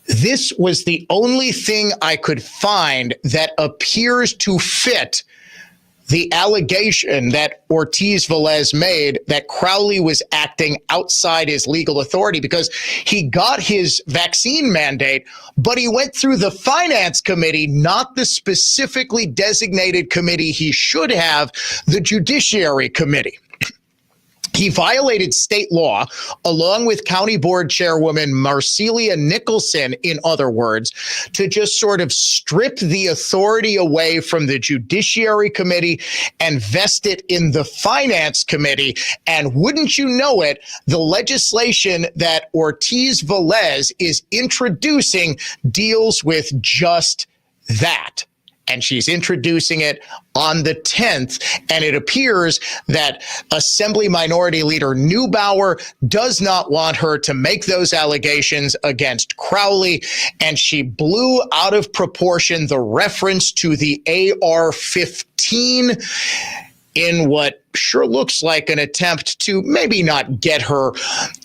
This was the only thing I could find that appears to fit the allegation that Ortiz-Velez made that Crowley was acting outside his legal authority, because he got his vaccine mandate, but he went through the Finance Committee, not the specifically designated committee he should have, the Judiciary Committee. He violated state law, along with County Board Chairwoman Marcelia Nicholson, in other words, to just sort of strip the authority away from the Judiciary Committee and vest it in the Finance Committee. And wouldn't you know it, the legislation that Ortiz-Velez is introducing deals with just that. And she's introducing it on the 10th. And it appears that Assembly Minority Leader Neubauer does not want her to make those allegations against Crowley. And she blew out of proportion the reference to the AR-15 in what sure looks like an attempt to maybe not get her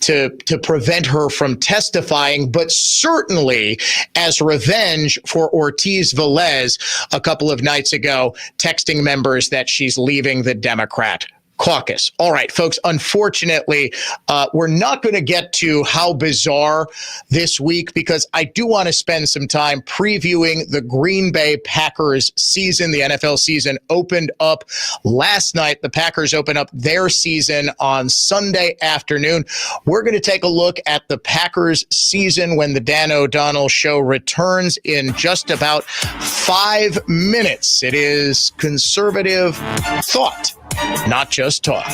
to prevent her from testifying, but certainly as revenge for Ortiz-Velez a couple of nights ago, texting members that she's leaving the Democrat caucus. All right, folks, unfortunately, we're not going to get to how bizarre this week, because I do want to spend some time previewing the Green Bay Packers season. The NFL season opened up last night. The Packers open up their season on Sunday afternoon. We're going to take a look at the Packers season when the Dan O'Donnell Show returns in just about 5 minutes. It is conservative thought, not just talk.